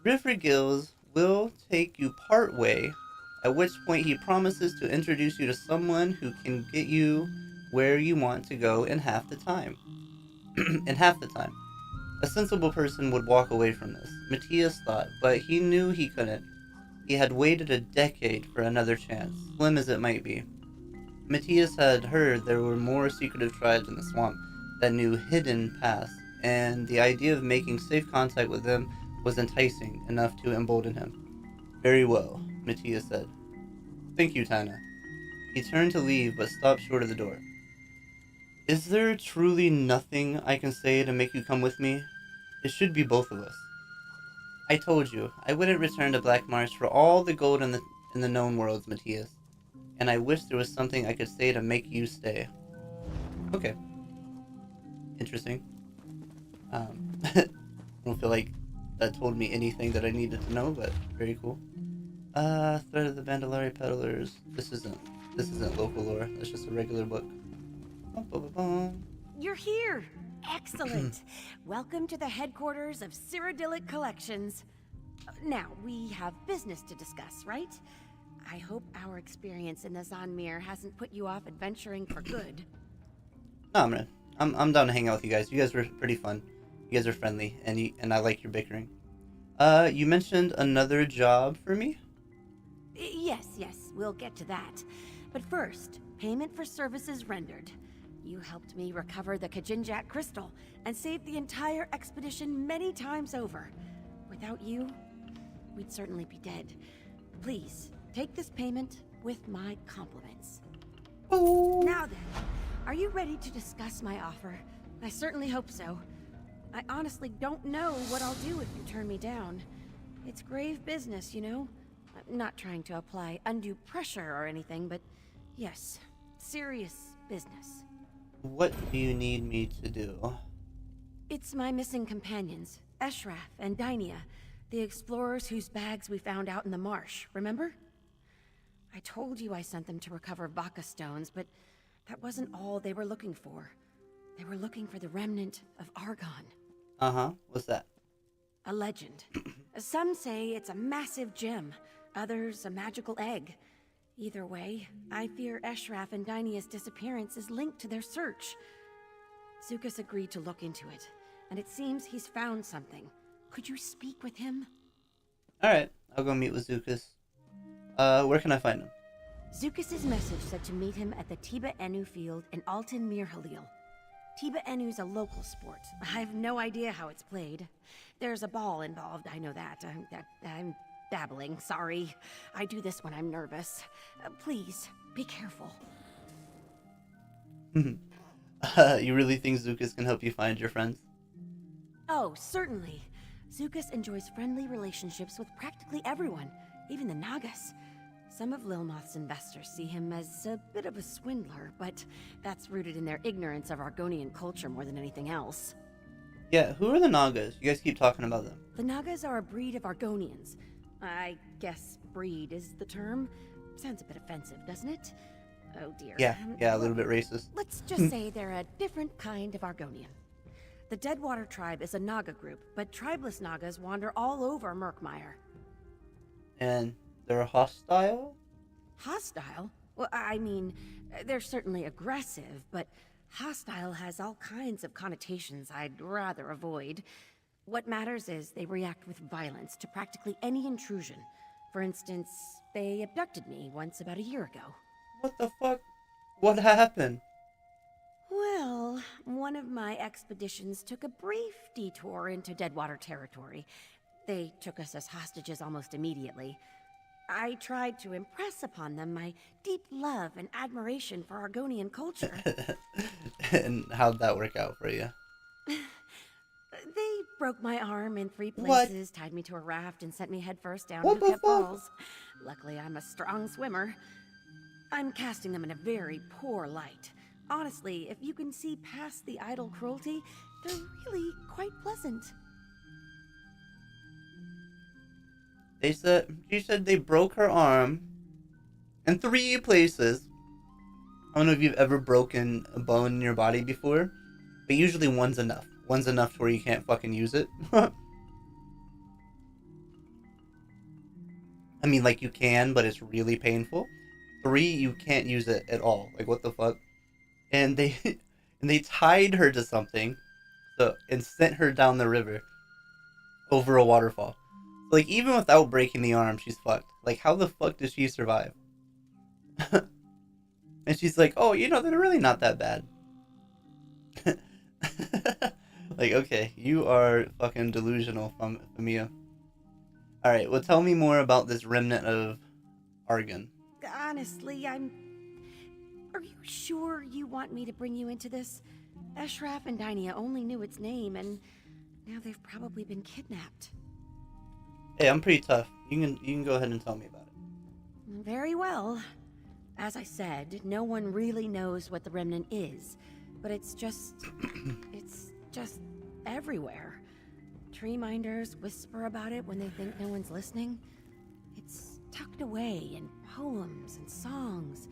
River Gills will take you part way, at which point he promises to introduce you to someone who can get you where you want to go in half the time. In half the time. A sensible person would walk away from this, Matthias thought, but he knew he couldn't. He had waited a decade for another chance, slim as it might be. Matthias had heard there were more secretive tribes in the swamp that knew hidden paths, and the idea of making safe contact with them was enticing enough to embolden him. Very well, Matthias said. Thank you, Tana. He turned to leave, but stopped short of the door. Is there truly nothing I can say to make you come with me? It should be both of us. I told you, I wouldn't return to Black Marsh for all the gold in the known worlds, Matthias. And I wish there was something I could say to make you stay. Okay. Interesting. I don't feel like that told me anything that I needed to know, but very cool. Thread of the Bandalari Peddlers. This isn't local lore. That's just a regular book. You're here! Excellent! Welcome to the headquarters of Cyrodiilic Collections. Now, we have business to discuss, right? I hope our experience in the Zanmir hasn't put you off adventuring for good. No, I'm down to hang out with you guys. You guys were pretty fun. You guys are friendly, and I like your bickering. You mentioned another job for me? Yes, we'll get to that. But first, payment for services rendered. You helped me recover the Kajinjak crystal and saved the entire expedition many times over. Without you, we'd certainly be dead. Please, take this payment with my compliments. Oh. Now then, are you ready to discuss my offer? I certainly hope so. I honestly don't know what I'll do if you turn me down. It's grave business, you know? I'm not trying to apply undue pressure or anything, but yes, serious business. What do you need me to do? It's my missing companions, Eshraf and Dainia, the explorers whose bags we found out in the marsh, remember? I told you I sent them to recover Baka stones, but that wasn't all they were looking for. They were looking for the remnant of Argon. Uh-huh, what's that? A legend. Some say it's a massive gem, others a magical egg. Either way, I fear Eshraf and Dainia's disappearance is linked to their search. Zukas agreed to look into it, and it seems he's found something. Could you speak with him? Alright, I'll go meet with Zukas. Where can I find him? Zukas's message said to meet him at the 𝆏Starting field in Alton Mirhalil. 𝆏Starting's a local sport. I have no idea how it's played. There's a ball involved, I know that. I'm babbling, sorry. I do this when I'm nervous. Please, be careful. You really think Zukas can help you find your friends? Oh, certainly. Zukas enjoys friendly relationships with practically everyone, even the Nagas. Some of Lilmoth's investors see him as a bit of a swindler, but that's rooted in their ignorance of Argonian culture more than anything else. Yeah, who are the Nagas? You guys keep talking about them. The Nagas are a breed of Argonians. I guess breed is the term. Sounds a bit offensive, doesn't it? Oh dear. Yeah, a little bit racist. Let's just say they're a different kind of Argonian. The Deadwater tribe is a Naga group, but tribeless Nagas wander all over Murkmire. And they're hostile? Hostile? Well, I mean, they're certainly aggressive, but hostile has all kinds of connotations I'd rather avoid. What matters is they react with violence to practically any intrusion. For instance, they abducted me once about a year ago. What the fuck? What happened? Well, one of my expeditions took a brief detour into Deadwater territory. They took us as hostages almost immediately. I tried to impress upon them my deep love and admiration for Argonian culture. And how'd that work out for you? They broke my arm in 3 places, tied me to a raft, and sent me headfirst down What the Phuket fuck? Falls. Luckily, I'm a strong swimmer. I'm casting them in a very poor light. Honestly, if you can see past the idle cruelty, they're really quite pleasant. She said they broke her arm in 3 places. I don't know if you've ever broken a bone in your body before, but usually one's enough. One's enough to where you can't fucking use it. I mean, like, you can, but it's really painful. 3, you can't use it at all. Like, what the fuck? And they tied her to something, and sent her down the river over a waterfall. Like, even without breaking the arm, she's fucked. Like, how the fuck does she survive? And she's like, oh, they're really not that bad. Like, okay, you are fucking delusional, Famia. Alright, well, tell me more about this remnant of Argon. Honestly, Are you sure you want me to bring you into this? Ashraf and Dynia only knew its name, and now they've probably been kidnapped. Hey, I'm pretty tough. You can go ahead and tell me about it. Very well. As I said, no one really knows what the remnant is, but it's just everywhere. Tree minders whisper about it when they think no one's listening. It's tucked away in poems and songs.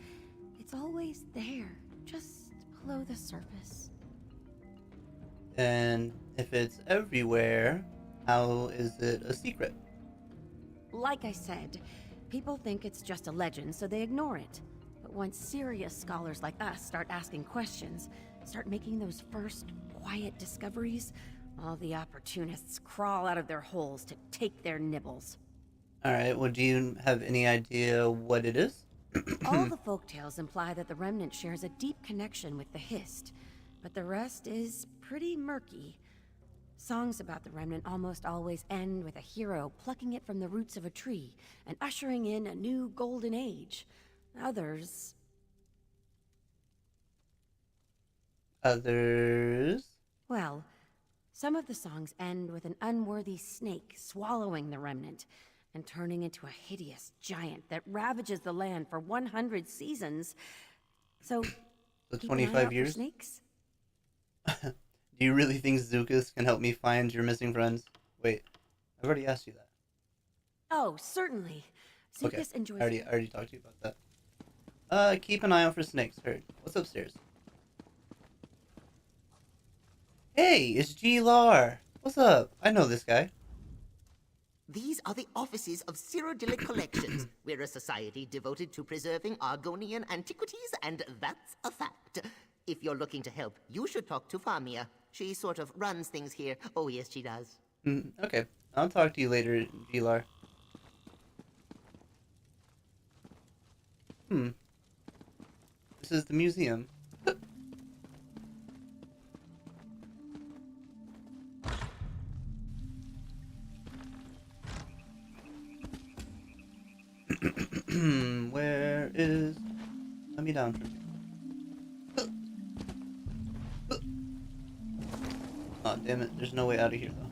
It's always there, just below the surface. And if it's everywhere, how is it a secret? Like I said, people think it's just a legend, so they ignore it. But once serious scholars like us start asking questions, start making those first quiet discoveries, all the opportunists crawl out of their holes to take their nibbles. Alright, well, do you have any idea what it is? All the folktales imply that the remnant shares a deep connection with the 𝆏Starting, but the rest is pretty murky. Songs about the remnant almost always end with a hero plucking it from the roots of a tree and ushering in a new golden age. Others? Well, some of the songs end with an unworthy snake swallowing the remnant and turning into a hideous giant that ravages the land for 100 seasons. So, The keep an eye 25 out years? for snakes? Do you really think Zukas can help me find your missing friends? Wait, I've already asked you that. Oh, certainly. Okay, Zukas enjoys. I already talked to you about that. Keep an eye out for snakes. Heard. What's upstairs? Hey, it's G-Lar. What's up? I know this guy. These are the offices of Cyrodiilic Collections. We're a society devoted to preserving Argonian antiquities, and that's a fact. If you're looking to help, you should talk to Famia. She sort of runs things here. Oh, yes, she does. Okay, I'll talk to you later, G-Lar. This is the museum. Where is... Let me down for me. Oh, damn it. There's no way out of here, though.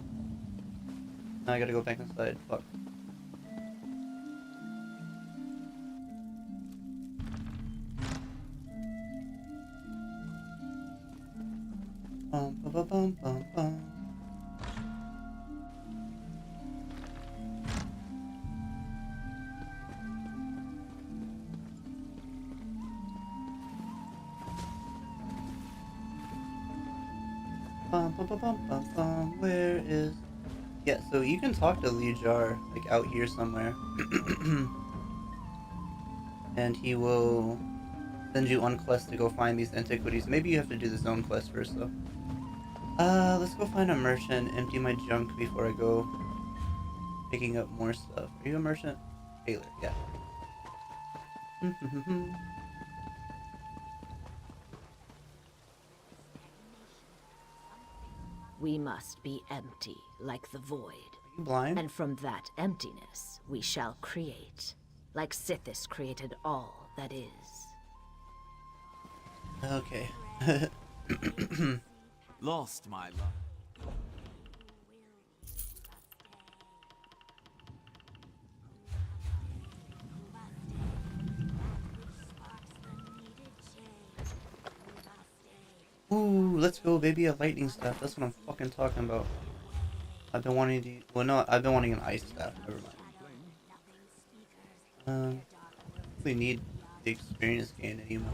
Now I gotta go back inside. Fuck. Bum, bum, bum, bum, bum, bum. Bum, bum, bum, bum, bum, bum. Where is... Yeah, so you can talk to Lijar, like, out here somewhere. And he will send you on quest to go find these antiquities. Maybe you have to do the zone quest first, though. Let's go find a merchant, empty my junk before I go picking up more stuff. Are you a merchant? Taylor, yeah. We must be empty, like the void. Are you blind? And from that emptiness, we shall create. Like Sithis created all that is. Okay. Lost my love. Ooh, let's go, baby, a lightning staff. That's what I'm fucking talking about. I've been wanting to... Well, no, I've been wanting an ice staff. Never mind. We need the experience gain anymore.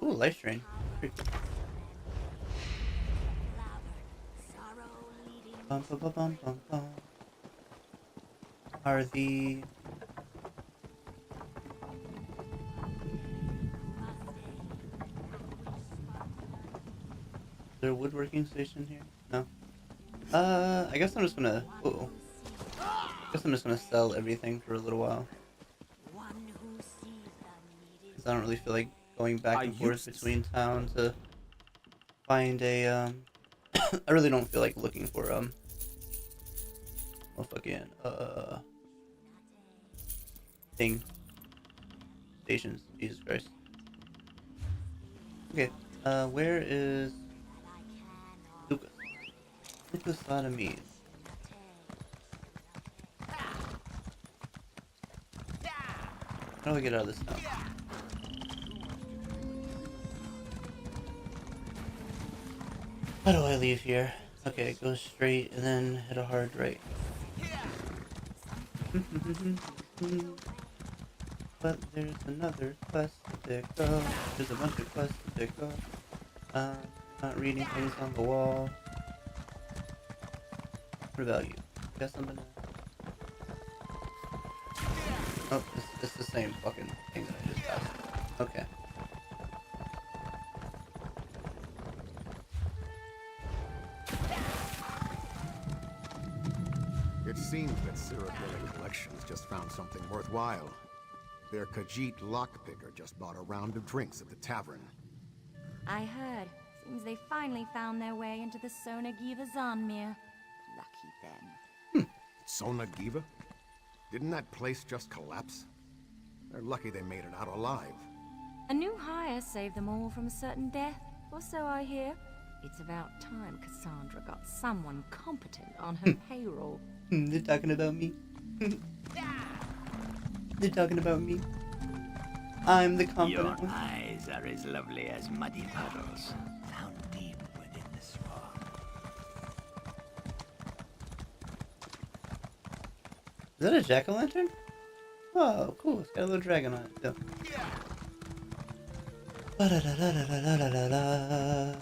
Ooh, life drain. Bum, bum, bum, bum, bum, bum. Are the... Is there a woodworking station here? No. I guess I'm just gonna... Uh-oh. I guess I'm just gonna sell everything for a little while. Because I don't really feel like going back and forth between town to find a, I really don't feel like looking for, well, fucking, thing. Stations. Jesus Christ. Okay, where is Lucas? Lucas Sodomies. How do I get out of this now? How do I leave here? Okay, go straight and then hit a hard right. But there's another quest to pick up. There's a bunch of quests to pick up. Not reading things on the wall. What about you? Got something? Oh, it's the same fucking thing that I just asked. Okay. It seems that Cyrodiilic Collections just found something worthwhile. Their Khajiit lockpicker just bought a round of drinks at the tavern. I heard. Seems they finally found their way into the Sonagiva Zanmir. Lucky them. Sonagiva? Didn't that place just collapse? They're lucky they made it out alive. A new hire saved them all from a certain death, or so I hear. It's about time Cassandra got someone competent on her payroll. They're talking about me. They're talking about me. I'm the competent one. Your eyes are as lovely as muddy puddles, found deep within the swamp. Is that a jack-o'-lantern? Oh, cool. It's got a little dragon on it, too. Ba-da-da-da-da-da-da-da-da.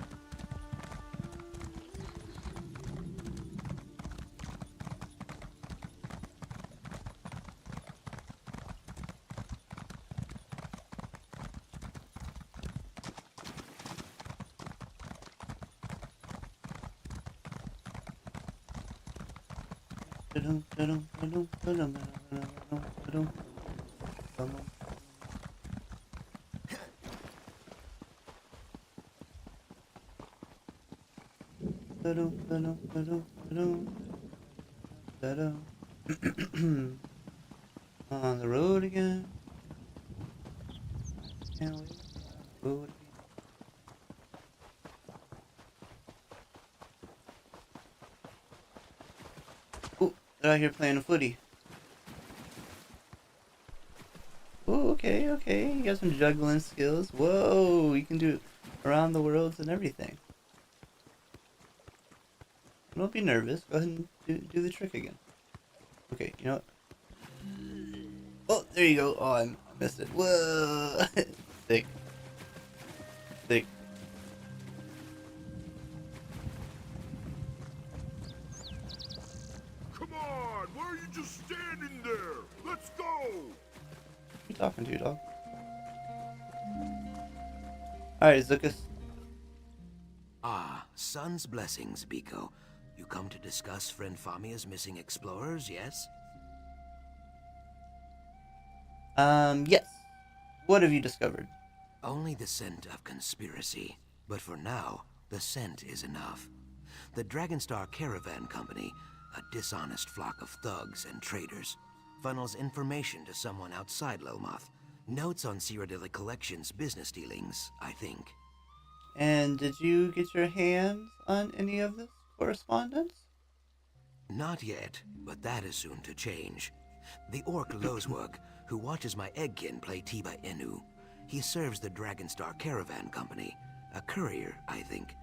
On the road again. Can't wait. Road again. Oh, they're out here playing a footy. Oh, okay, okay. You got some juggling skills. Whoa, you can do around the worlds and everything. Don't be nervous. Go ahead and do the trick again. Okay, you know what? Oh, there you go. Oh, I missed it. Whoa! Thick. Thick. Come on! Why are you just standing there? Let's go! Who you talking to, dog? Alright, Zuckus. Ah, Sun's blessings, Biko. You come to discuss friend Famia's missing explorers, yes? Yes. What have you discovered? Only the scent of conspiracy. But for now, the scent is enough. The 𝆏Star Caravan Company, a dishonest flock of thugs and traitors, funnels information to someone outside Lilmoth. Notes on 𝆏Starting Collection's business dealings, I think. And did you get your hands on any of this correspondence? Not yet, but that is soon to change. The orc 𝆏Starting, who watches my eggkin play Tiba Inu. He serves the 𝆏Star Caravan Company, a courier, I think.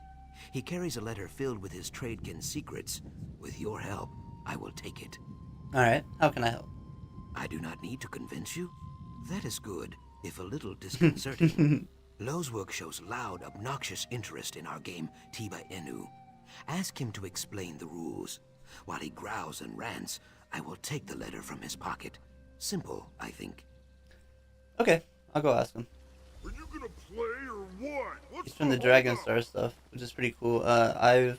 He carries a letter filled with his tradekin's secrets. With your help, I will take it. Alright, how can I help? I do not need to convince you? That is good, if a little disconcerting. 𝆏Starting shows loud, obnoxious interest in our game, Tiba Inu. Ask him to explain the rules. While he growls and rants, I will take the letter from his pocket. Simple, I think. Okay, I'll go ask him. Are you gonna play or what? What's He's from the 𝆏Star stuff, which is pretty cool. Oh,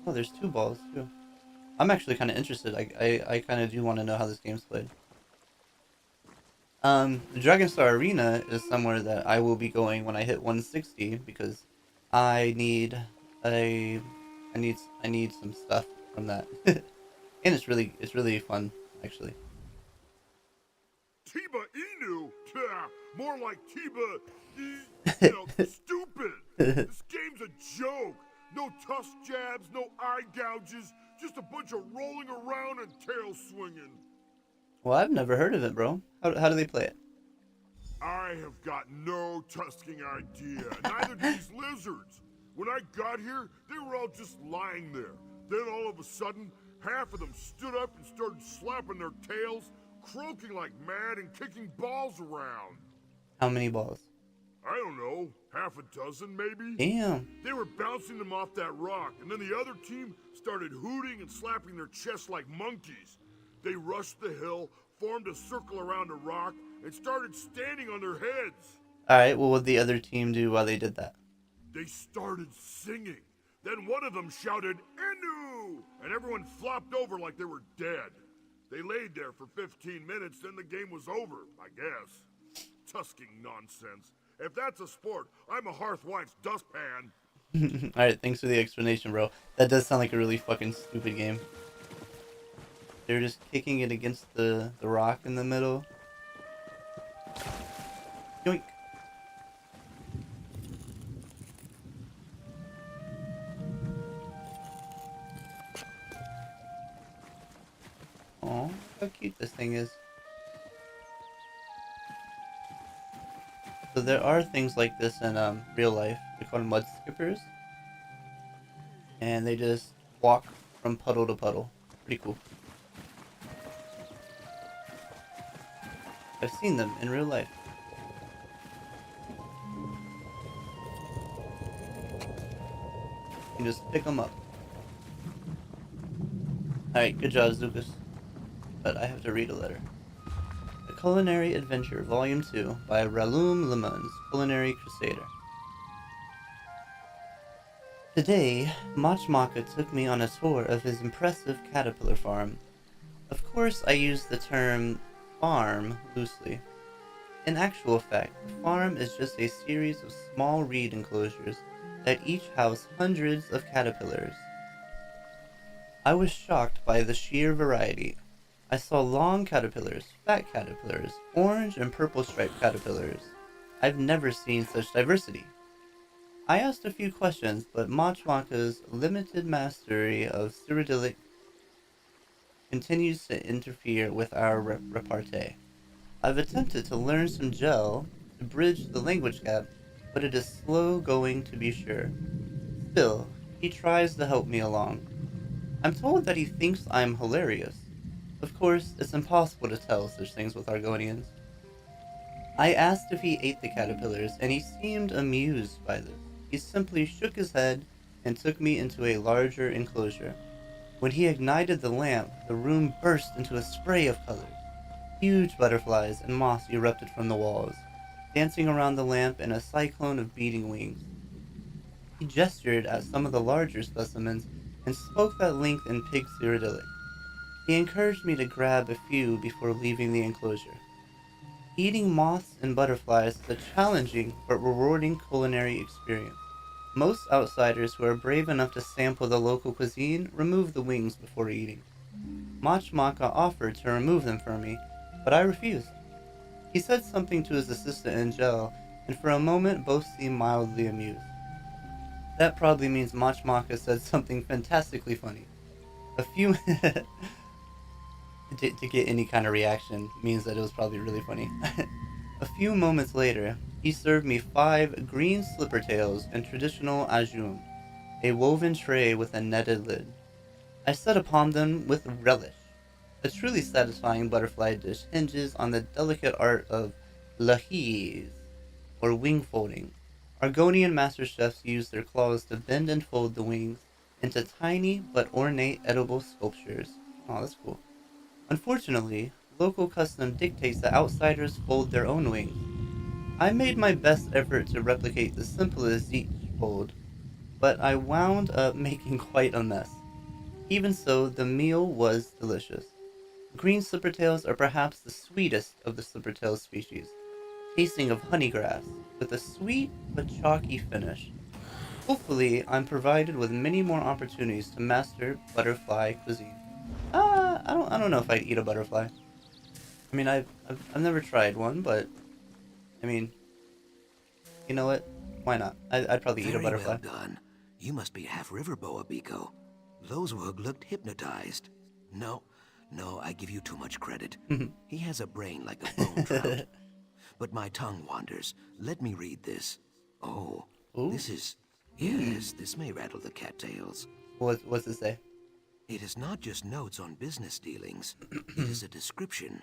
there's 2 balls, too. I'm actually kind of interested. I kind of do want to know how this game's played. The 𝆏Star Arena is somewhere that I will be going when I hit 160 because I need some stuff from that. And it's really fun, actually. Tiba Inu? More like Tiba, stupid. This game's a joke. No tusk jabs, no eye gouges, just a bunch of rolling around and tail swinging. Well, I've never heard of it, bro. How do they play it? I have got no tusking idea. Neither do these lizards. When I got here, they were all just lying there. Then all of a sudden, half of them stood up and started slapping their tails, croaking like mad and kicking balls around. How many balls? I don't know, half a dozen maybe? Damn. They were bouncing them off that rock, and then the other team started hooting and slapping their chests like monkeys. They rushed the hill, formed a circle around a rock, and started standing on their heads. Alright, well, what did the other team do while they did that? They started singing. Then one of them shouted, "Enu!" and everyone flopped over like they were dead. They laid there for 15 minutes, then the game was over, I guess. Tusking nonsense. If that's a sport, I'm a hearthwife's dustpan. Alright, thanks for the explanation, bro. That does sound like a really fucking stupid game. They're just kicking it against the rock in the middle. Yoink. Aw, how cute this thing is. So there are things like this in real life. They're called mud skippers. And they just walk from puddle to puddle. Pretty cool. I've seen them in real life. You can just pick them up. Alright, good job, Zuckus. But I have to read a letter. A Culinary Adventure, Volume 2, by Ralum Lemons, Culinary Crusader. Today, Machmaka took me on a tour of his impressive caterpillar farm. Of course, I use the term farm loosely. In actual fact, the farm is just a series of small reed enclosures that each house hundreds of caterpillars. I was shocked by the sheer variety. I saw long caterpillars, fat caterpillars, orange and purple striped caterpillars. I've never seen such diversity. I asked a few questions, but Machmaka's limited mastery of Cyrodiilic continues to interfere with our repartee. I've attempted to learn some gel to bridge the language gap, but it is slow going to be sure. Still, he tries to help me along. I'm told that he thinks I'm hilarious. Of course, it's impossible to tell such things with Argonians. I asked if he ate the caterpillars, and he seemed amused by this. He simply shook his head and took me into a larger enclosure. When he ignited the lamp, the room burst into a spray of colors. Huge butterflies and moths erupted from the walls, dancing around the lamp in a cyclone of beating wings. He gestured at some of the larger specimens and spoke at length in Pig Cyrodiilic. He encouraged me to grab a few before leaving the enclosure. Eating moths and butterflies is a challenging but rewarding culinary experience. Most outsiders who are brave enough to sample the local cuisine remove the wings before eating. Machmaka offered to remove them for me, but I refused. He said something to his assistant in gel, and for a moment both seemed mildly amused. That probably means Machmaka said something fantastically funny. A few to get any kind of reaction means that it was probably really funny. A few moments later, he served me 5 green slipper tails and traditional ajum, a woven tray with a netted lid. I set upon them with relish. A truly satisfying butterfly dish hinges on the delicate art of 𝓆S, or wing folding. Argonian master chefs use their claws to bend and fold the wings into tiny but ornate edible sculptures. Oh, that's cool. Unfortunately, local custom dictates that outsiders fold their own wings. I made my best effort to replicate the simplest Zeech fold, but I wound up making quite a mess. Even so, the meal was delicious. Green slippertails are perhaps the sweetest of the slippertail species, tasting of honeygrass, with a sweet but chalky finish. Hopefully, I'm provided with many more opportunities to master butterfly cuisine. I don't know if I'd eat a butterfly. I mean, I've never tried one, but I mean, you know what? Why not? I'd probably eat a butterfly. Very well done. You must be half river boa, Biko. Loswug looked hypnotized. No, I give you too much credit. He has a brain like a bone trout. But my tongue wanders. Let me read this. Oh, Ooh. This is... Yes, this may rattle the cattails. What's it say? It is not just notes on business dealings. It is a description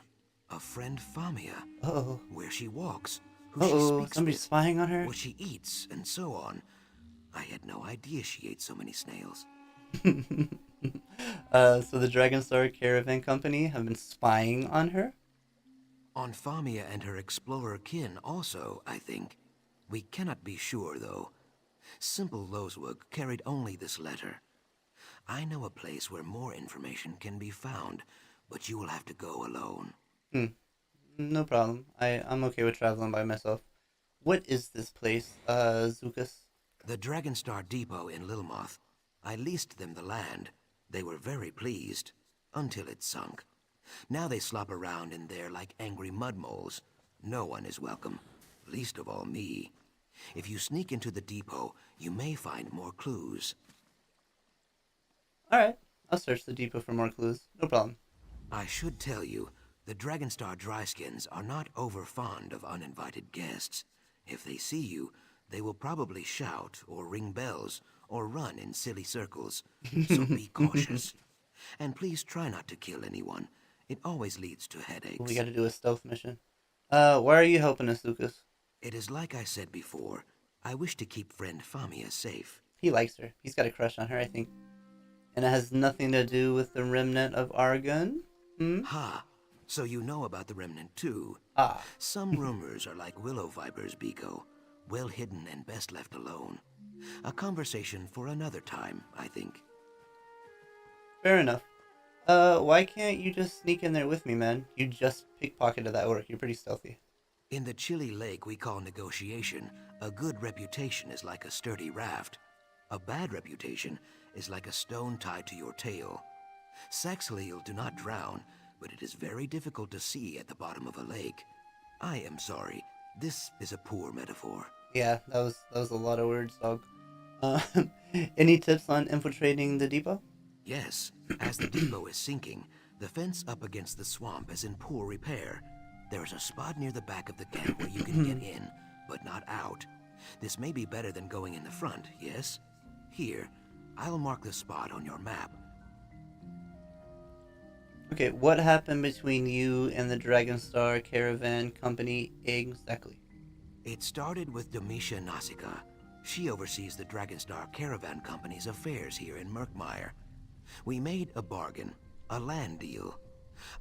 of friend Famia. Uh-oh. Where she walks, who she speaks somebody's with, spying on her? what she eats, and so on. I had no idea she ate so many snails. So the Dragonstar Caravan Company have been spying on her? On Famia and her explorer kin also, I think. We cannot be sure, though. Simple Loswug carried only this letter. I know a place where more information can be found, but you will have to go alone. No problem. I'm okay with traveling by myself. What is this place, Zukas? The Dragonstar Depot in Lilmoth. I leased them the land. They were very pleased, until it sunk. Now they slop around in there like angry mudmoles. No one is welcome, least of all me. If you sneak into the depot, you may find more clues. Alright, I'll search the depot for more clues. No problem. I should tell you, the Dragonstar Dryskins are not over fond of uninvited guests. If they see you, they will probably shout or ring bells or run in silly circles. So be cautious. And please try not to kill anyone. It always leads to headaches. We gotta do a stealth mission. Why are you helping us, Lucas? It is like I said before. I wish to keep friend Famia safe. He likes her. He's got a crush on her, I think. And it has nothing to do with the remnant of Argon? Ha! So you know about the remnant too. Some rumors are like willow vipers, Biko. Well hidden and best left alone. A conversation for another time, I think. Fair enough. Why can't you just sneak in there with me, man? You just pickpocketed that orc. You're pretty stealthy. In the chilly lake we call negotiation, a good reputation is like a sturdy raft. A bad reputation is like a stone tied to your tail. Saxhleel do not drown, but it is very difficult to see at the bottom of a lake. I am sorry, this is a poor metaphor. Yeah, that was a lot of words, dog. Any tips on infiltrating the depot? Yes, as the depot is sinking, the fence up against the swamp is in poor repair. There is a spot near the back of the camp where you can get in, but not out. This may be better than going in the front, yes? Here, I'll mark the spot on your map. Okay, what happened between you and the Dragonstar Caravan Company exactly? It started with Demisha Nausicaa. She oversees the Dragonstar Caravan Company's affairs here in Murkmire. We made a bargain, a land deal.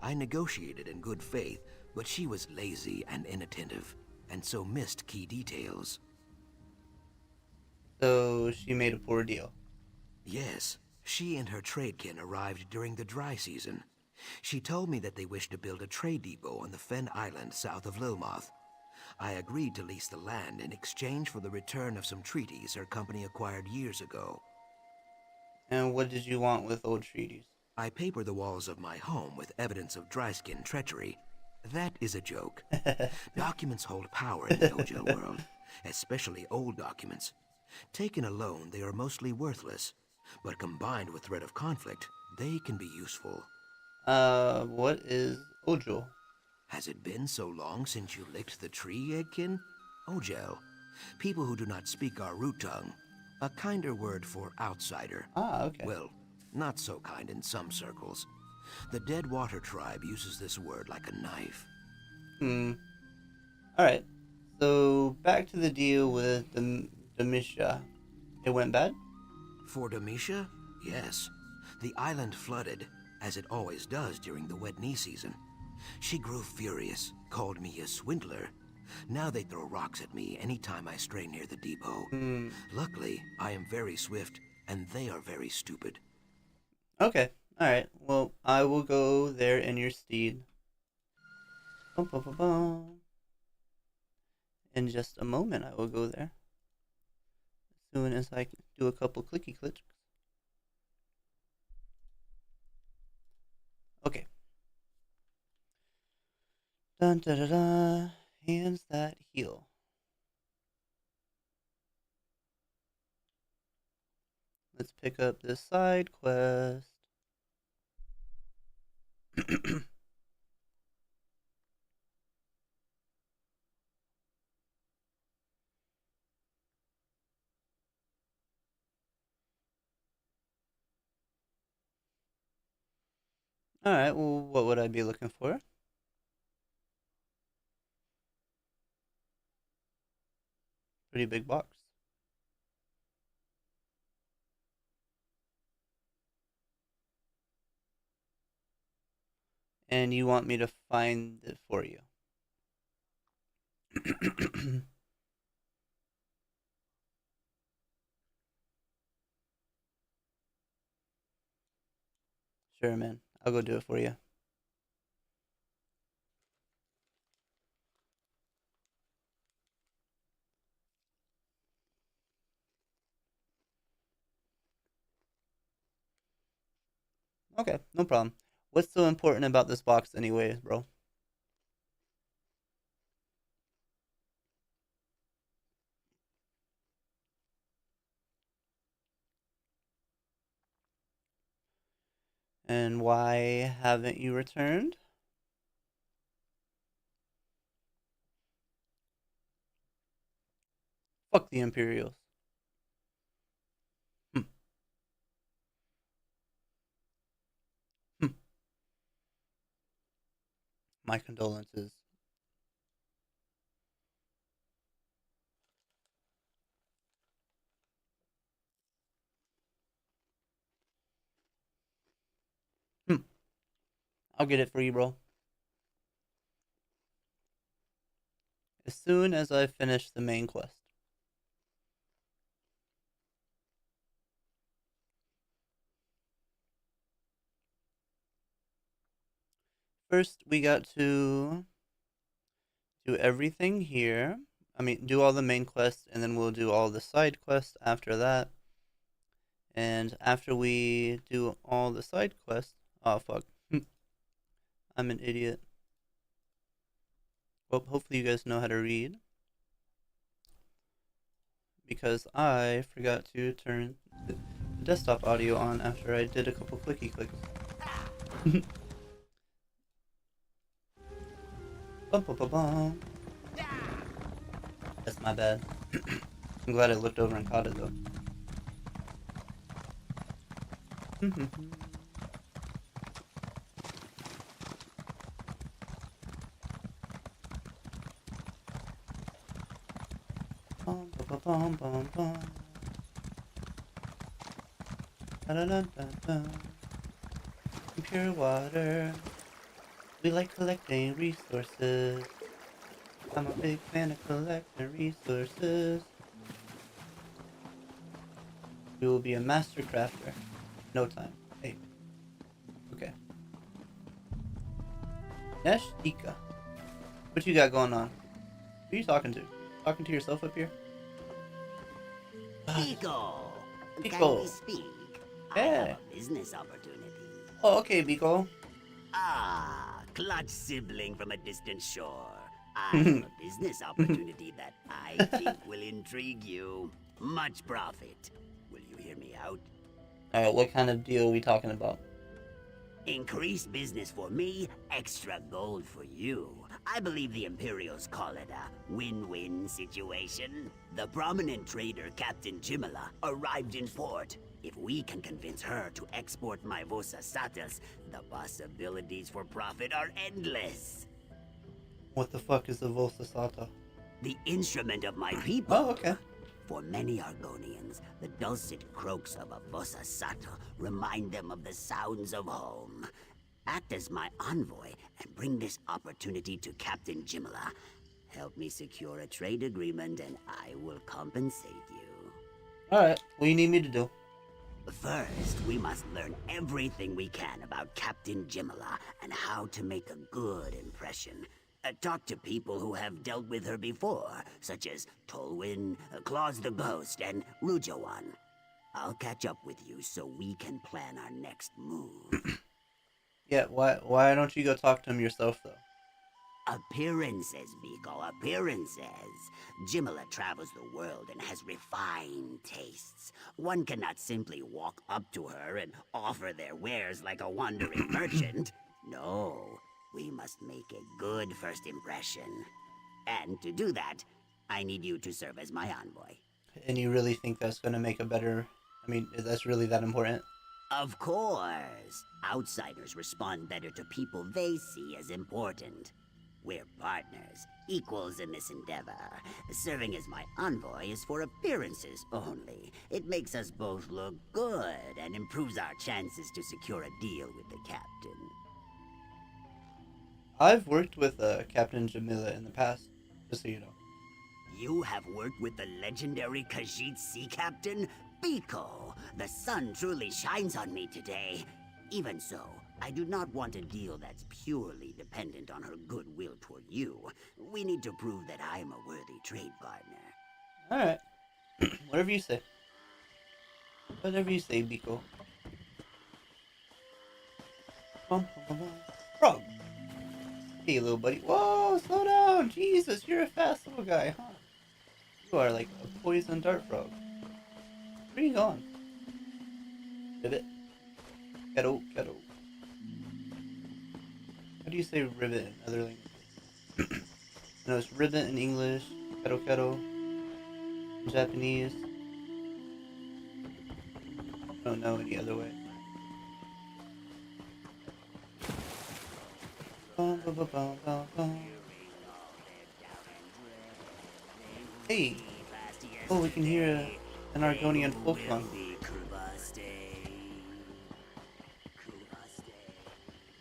I negotiated in good faith, but she was lazy and inattentive, and so missed key details. So she made a poor deal. Yes, she and her tradekin arrived during the dry season. She told me that they wished to build a trade depot on the Fen Island south of Lilmoth. I agreed to lease the land in exchange for the return of some treaties her company acquired years ago. And what did you want with old treaties? I paper the walls of my home with evidence of dryskin treachery. That is a joke. Documents hold power in the Ojel world, especially old documents. Taken alone, they are mostly worthless, but combined with threat of conflict, they can be useful. What is Ojel? Has it been so long since you licked the tree, Eggkin? Ojel. People who do not speak our root tongue. A kinder word for outsider. Ah, okay. Well, not so kind in some circles. The Dead Water tribe uses this word like a knife. Alright. So, back to the deal with Demisha. It went bad? For Demisha? Yes. The island flooded, as it always does during the wet knee season. She grew furious, called me a swindler. Now they throw rocks at me anytime I stray near the depot. Luckily, I am very swift, and they are very stupid. Okay, alright. Well, I will go there in your steed. Bum, bum, bum, bum. In just a moment, I will go there. As soon as I can do a couple clicky clicks. Okay. Dun da da da. Hands that heal. Let's pick up this side quest. Alright, well, what would I be looking for? Pretty big box. And you want me to find it for you? Sure, man. I'll go do it for you. Okay, no problem. What's so important about this box anyways, bro? And why haven't you returned? Fuck the Imperials. My condolences. I'll get it for you, bro. As soon as I finish the main quest. First, we got to do everything here. I mean, do all the main quests, and then we'll do all the side quests after that. And after we do all the side quests... Oh, fuck. I'm an idiot. Well, hopefully you guys know how to read. Because I forgot to turn the desktop audio on after I did a couple clicky clicks. Bum, bum, bum, bum. That's my bad. I'm glad I looked over and caught it though. Bum, bum, bum, bum, bum. Da, da, da, da, da. Pure water. We like collecting resources. I'm a big fan of collecting resources. We will be a master crafter. No time. Hey. Okay. Neshtika. What you got going on? Who are you talking to? Talking to yourself up here? Biko! Biko. Can we speak? I Yeah. have a business opportunity. Oh, okay, Biko. Ah, clutch sibling from a distant shore. I have a business opportunity that I think will intrigue you. Much profit. Will you hear me out? Alright, what kind of deal are we talking about? Increased business for me, extra gold for you. I believe the Imperials call it a win-win situation. The prominent trader Captain Jimala arrived in port. If we can convince her to export my 𝓆Starting, the possibilities for profit are endless. What the fuck is the 𝓆Starting? The instrument of my people. Oh, okay. For many Argonians, the dulcet croaks of a 𝓆Starting remind them of the sounds of home. Act as my envoy and bring this opportunity to Captain Jimala. Help me secure a trade agreement and I will compensate you. Alright, what do you need me to do? First, we must learn everything we can about Captain Jimala and how to make a good impression. Talk to people who have dealt with her before, such as Tolwyn, Claus the Ghost, and Rujawan. I'll catch up with you so we can plan our next move. Yeah, why don't you go talk to him yourself though? Appearances, Biko, appearances. Jimala travels the world and has refined tastes. One cannot simply walk up to her and offer their wares like a wandering merchant. No, we must make a good first impression. And to do that, I need you to serve as my envoy. And you really think that's gonna make a better... I mean, is that really that important? Of course. Outsiders respond better to people they see as important. We're partners, equals in this endeavor. Serving as my envoy is for appearances only. It makes us both look good and improves our chances to secure a deal with the captain. I've worked with Captain Jamila in the past, just so you know. You have worked with the legendary Khajiit Sea Captain? Biko, the sun truly shines on me today. Even so, I do not want a deal that's purely dependent on her goodwill toward you. We need to prove that I am a worthy trade partner. Alright. Whatever you say. Whatever you say, Biko. Frog! Hey, little buddy. Whoa, slow down! Jesus, you're a fast little guy, huh? You are like a poison dart frog. Where are you going? Ribbit. Kettle. How do you say ribbit in other languages? No, it's ribbit in English, kettle in Japanese. I don't know any other way. Bum, bum, bum, bum, bum, bum. Hey! Oh, we can hear an Argonian folk song.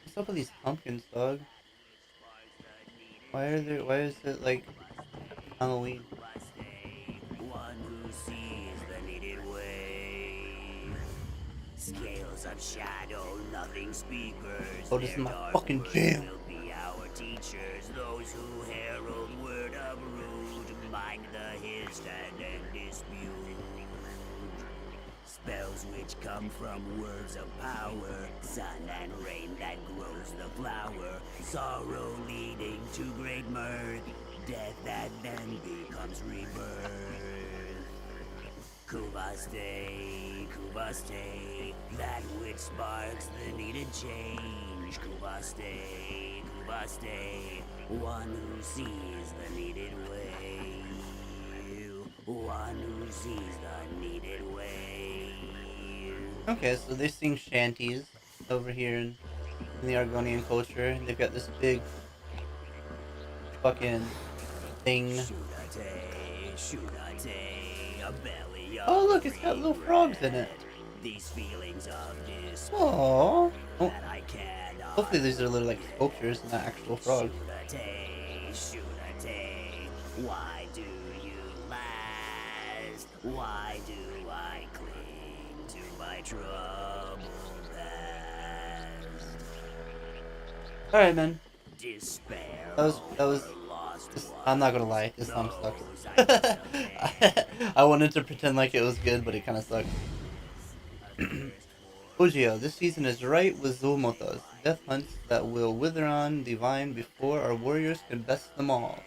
What's up with these pumpkins, dog? Why is it like Halloween? One who sees the needed way. Scales of shadow nothing speakers. Oh, this is Their my dark fucking words jam. will be our teachers, those who herald word of root, mind the hist and dispute. Spells which come from words of power, sun and rain that grows the flower, sorrow leading to great mirth, death that then becomes rebirth. Kuvaste, that which sparks the needed change. Kuvaste, one who sees the needed way. One who sees the needed way. Okay, so they sing shanties over here in the Argonian culture. They've got this big fucking thing. Oh look, it's got little frogs in it. These feelings of despair Aww. Oh. that I cannot. Hopefully these are little like sculptures, not actual frogs. Why do you last? Why do I cling to my troubled past? Alright, man. Despair. That was this, I'm not gonna lie, this song sucks. I wanted to pretend like it was good, but it kinda sucks. Ujio, this season is right with Zulmothos, death hunts that will wither on the vine before our warriors can best them all.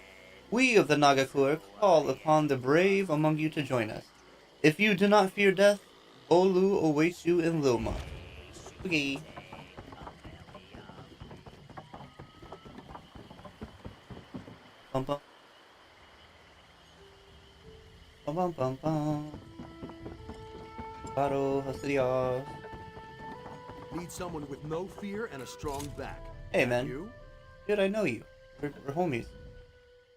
We of the Nagakure call upon the brave among you to join us. If you do not fear death, Bolu awaits you in Lilma. Okay. Bum bum. Bum bum bum bum. Baro Hasidios. Need someone with no fear and a strong back. Hey, That man. You? Dude, I know you. We're homies.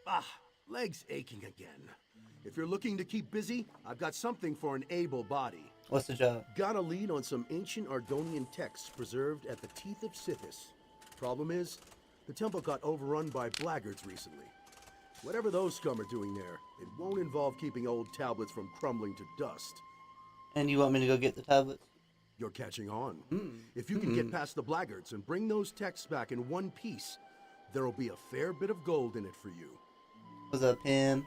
Ah, legs aching again. If you're looking to keep busy, I've got something for an able body. What's the job? Got a lead on some ancient Argonian texts preserved at the teeth of Sithis. Problem is, the temple got overrun by blackguards recently. Whatever those scum are doing there, it won't involve keeping old tablets from crumbling to dust. And you want me to go get the tablets? You're catching on. If you can get past the blackguards and bring those texts back in one piece, there'll be a fair bit of gold in it for you. What's up, Pim?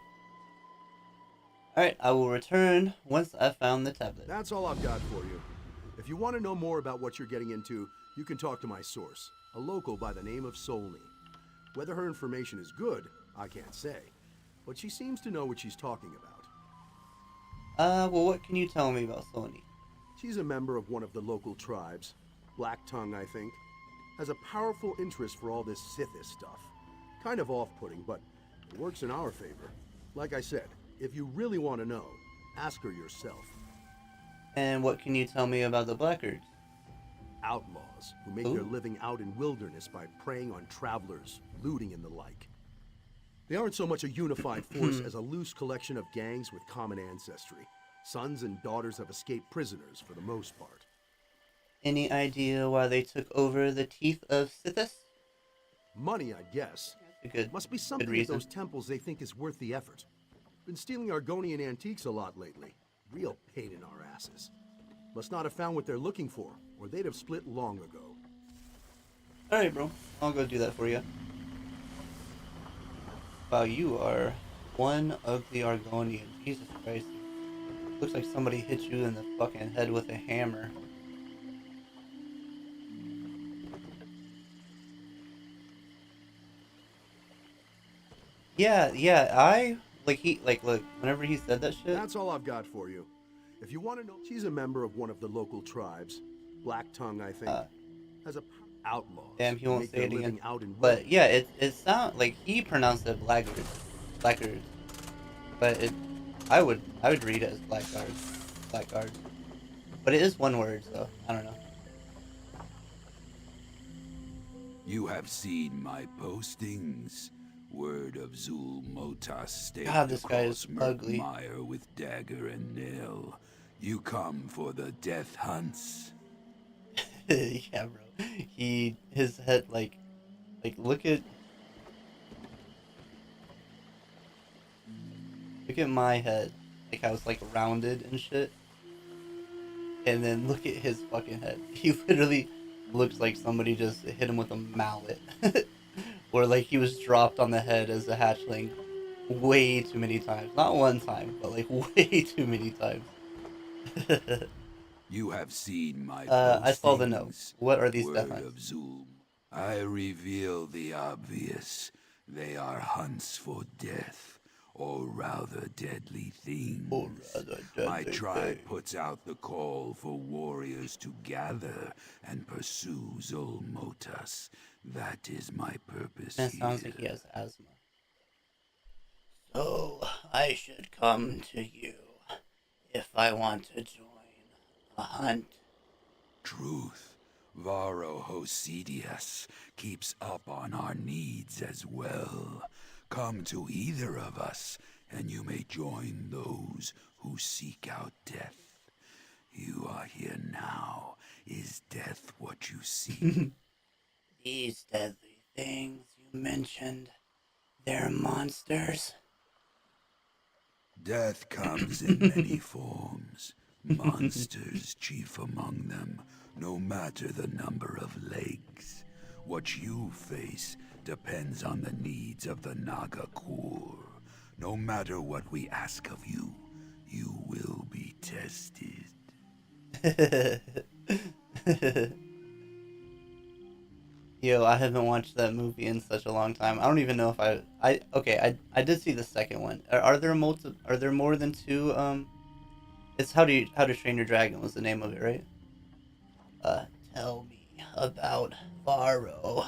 Alright, I will return once I found the tablet. That's all I've got for you. If you want to know more about what you're getting into, you can talk to my source, a local by the name of Solny. Whether her information is good, I can't say, but she seems to know what she's talking about. Well, what can you tell me about Sony? She's a member of one of the local tribes, Black Tongue, I think. Has a powerful interest for all this Sithis stuff. Kind of off-putting, but it works in our favor. Like I said, if you really want to know, ask her yourself. And what can you tell me about the blackguards? Outlaws who make their living out in wilderness by preying on travelers, looting and the like. They aren't so much a unified force as a loose collection of gangs with common ancestry. Sons and daughters of escaped prisoners for the most part. Any idea why they took over the teeth of Sithis? Money, I guess. Good. Must be something at those temples they think is worth the effort. Been stealing Argonian antiques a lot lately. Real pain in our asses. Must not have found what they're looking for, or they'd have split long ago. Alright, bro. I'll go do that for you. Wow, you are one ugly Argonian. Jesus Christ. Looks like somebody hit you in the fucking head with a hammer. Yeah, look, whenever he said that shit. That's all I've got for you. If you want to know, she's a member of one of the local tribes. Black Tongue, I think. Has a outlaw. Damn, he won't say it again. But yeah, it sounds like he pronounced it blackguards. But I would read it as blackguards. But it is one word, so I don't know. You have seen my postings. Word of Zulmothos stayed God, this guy across is ugly. Murkmire with dagger and nail. You come for the death hunts. Yeah, bro. His head, like look at my head, like how it's like rounded and shit. And then look at his fucking head. He literally looks like somebody just hit him with a mallet. Or like he was dropped on the head as a hatchling way too many times. Not one time, but like way too many times. You have seen my I saw the note. postings. What are these death Word hunts? of Zulm. I reveal the obvious. They are hunts for death, or rather deadly things. My tribe puts out the call for warriors to gather and pursue Zulmotas. That is my purpose That here. sounds like he has asthma. So, I should come to you if I want to join a hunt. Truth. Varro Hosidius keeps up on our needs as well. Come to either of us, and you may join those who seek out death. You are here now. Is death what you seek? These deadly things you mentioned, they're monsters. Death comes in many forms. Monsters chief among them, no matter the number of legs. What you face depends on the needs of the Naga Core. No matter what we ask of you, you will be tested. Yo, I haven't watched that movie in such a long time. I don't even know if I did see the second one. Are there more than two? It's How to Train Your Dragon was the name of it, right? Tell me about Varro.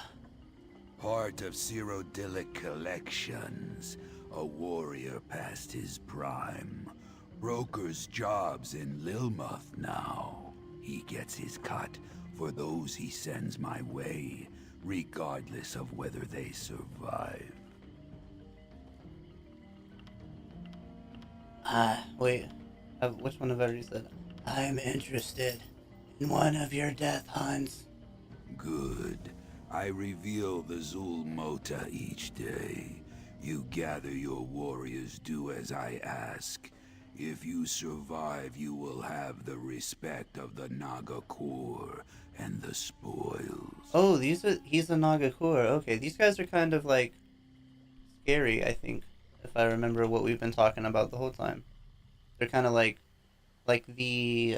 Part of Cyrodiilic collections. A warrior past his prime. Broker's jobs in Lilmoth now. He gets his cut for those he sends my way, regardless of whether they survive. Wait. Which one have I already said? I'm interested in one of your death hunts. Good. I reveal the Zulmota each day. You gather your warriors, do as I ask. If you survive, you will have the respect of the Naga Core and the spoils. Oh, he's a Naga Core. Okay, these guys are kind of like scary, I think, if I remember what we've been talking about the whole time. They're kind of like the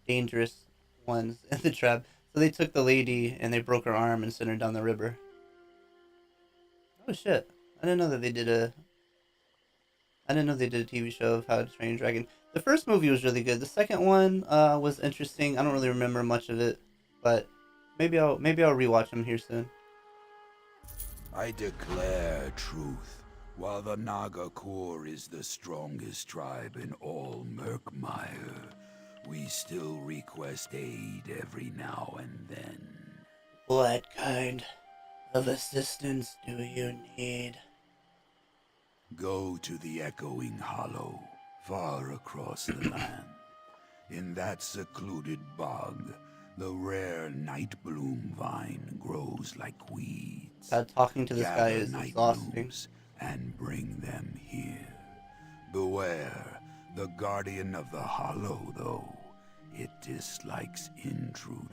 dangerous ones in the trap. So they took the lady and they broke her arm and sent her down the river. Oh shit! I didn't know that they did a TV show of How to Train Your Dragon. The first movie was really good. The second one was interesting. I don't really remember much of it, but maybe I'll rewatch them here soon. I declare truth. While the Naga Core is the strongest tribe in all Murkmire, we still request aid every now and then. What kind of assistance do you need? Go to the Echoing Hollow, far across the land. In that secluded bog, the rare night bloom vine grows like weeds. Talking to this guy Gather is night exhausting. blooms and bring them here. Beware, the guardian of the hollow, though. It dislikes intruders.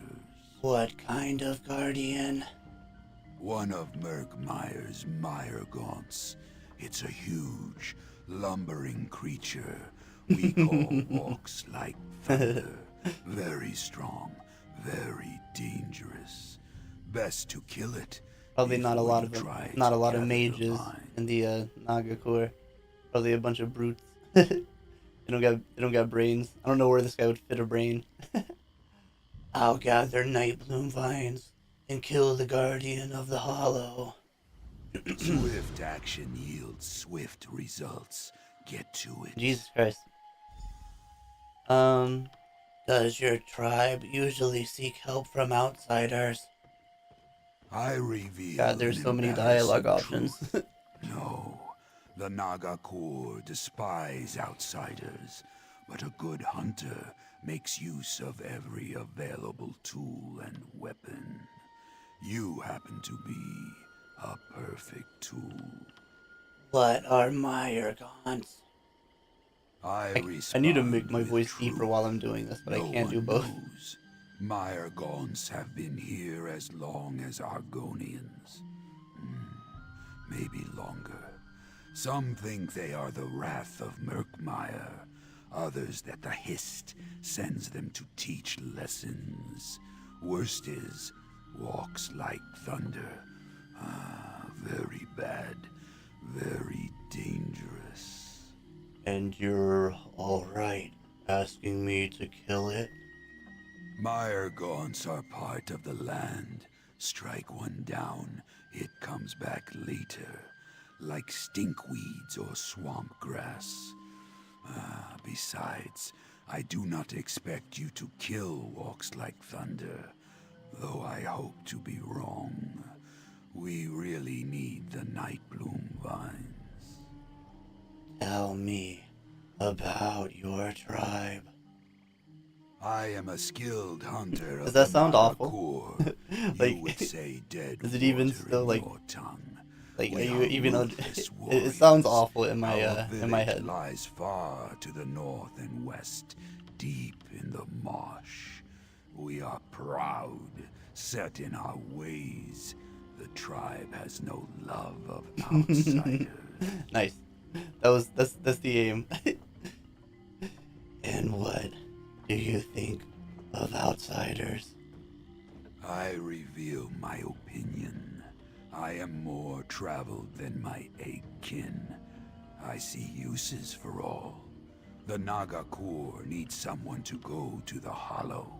What kind of guardian? One of Murkmire's mire gaunts. It's a huge, lumbering creature we call walks like thunder. Very strong, very dangerous. Best to kill it. Probably not a lot of them, not a lot of mages in the Naga Core. Probably a bunch of brutes. They don't got brains. I don't know where this guy would fit a brain. I'll gather night bloom vines and kill the guardian of the hollow. Swift action yields swift results. Get to it. Jesus Christ. Does your tribe usually seek help from outsiders? I reveal. God, there's so many dialogue options. No. The Naga Core despise outsiders, but a good hunter makes use of every available tool and weapon. You happen to be a perfect tool. What are mire gaunts? I need to make my voice deeper while I'm doing this, but I can't do both. My Argons have been here as long as Argonians. Maybe longer. Some think they are the wrath of Murkmire. Others that the Hist sends them to teach lessons. Worst is, walks like thunder. Very bad. Very dangerous. And you're alright asking me to kill it? My Argons are part of the land. Strike one down, it comes back later. Like stinkweeds or swamp grass. Besides, I do not expect you to kill Walks Like Thunder, though I hope to be wrong. We really need the Nightbloom vines. Tell me about your tribe. I am a skilled hunter of Does that the sound awful? Like, you would say dead is it even water still in like your tongue. like We are you are even ruthless it sounds warriors. awful in my Our in my village head. lies far to the north and west, deep in the marsh. We are proud, set in our ways. The tribe has no love of outsiders. Nice. That's the aim. And what do you think of outsiders? I reveal my opinion. I am more traveled than my egg kin. I see uses for all. The Naga Corps needs someone to go to the Hollow.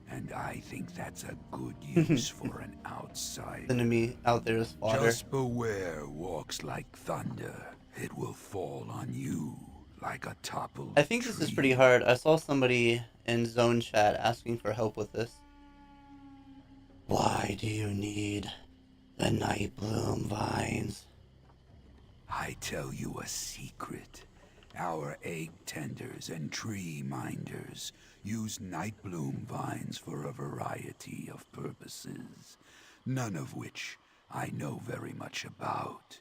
And I think that's a good use for an outsider. Enemy out there is fodder. Just beware Walks Like Thunder. It will fall on you like a toppled I think this is pretty hard. I saw somebody in zone chat asking for help with this. Why do you need the Nightbloom vines? I tell you a secret. Our egg tenders and tree minders use Nightbloom vines for a variety of purposes, none of which I know very much about.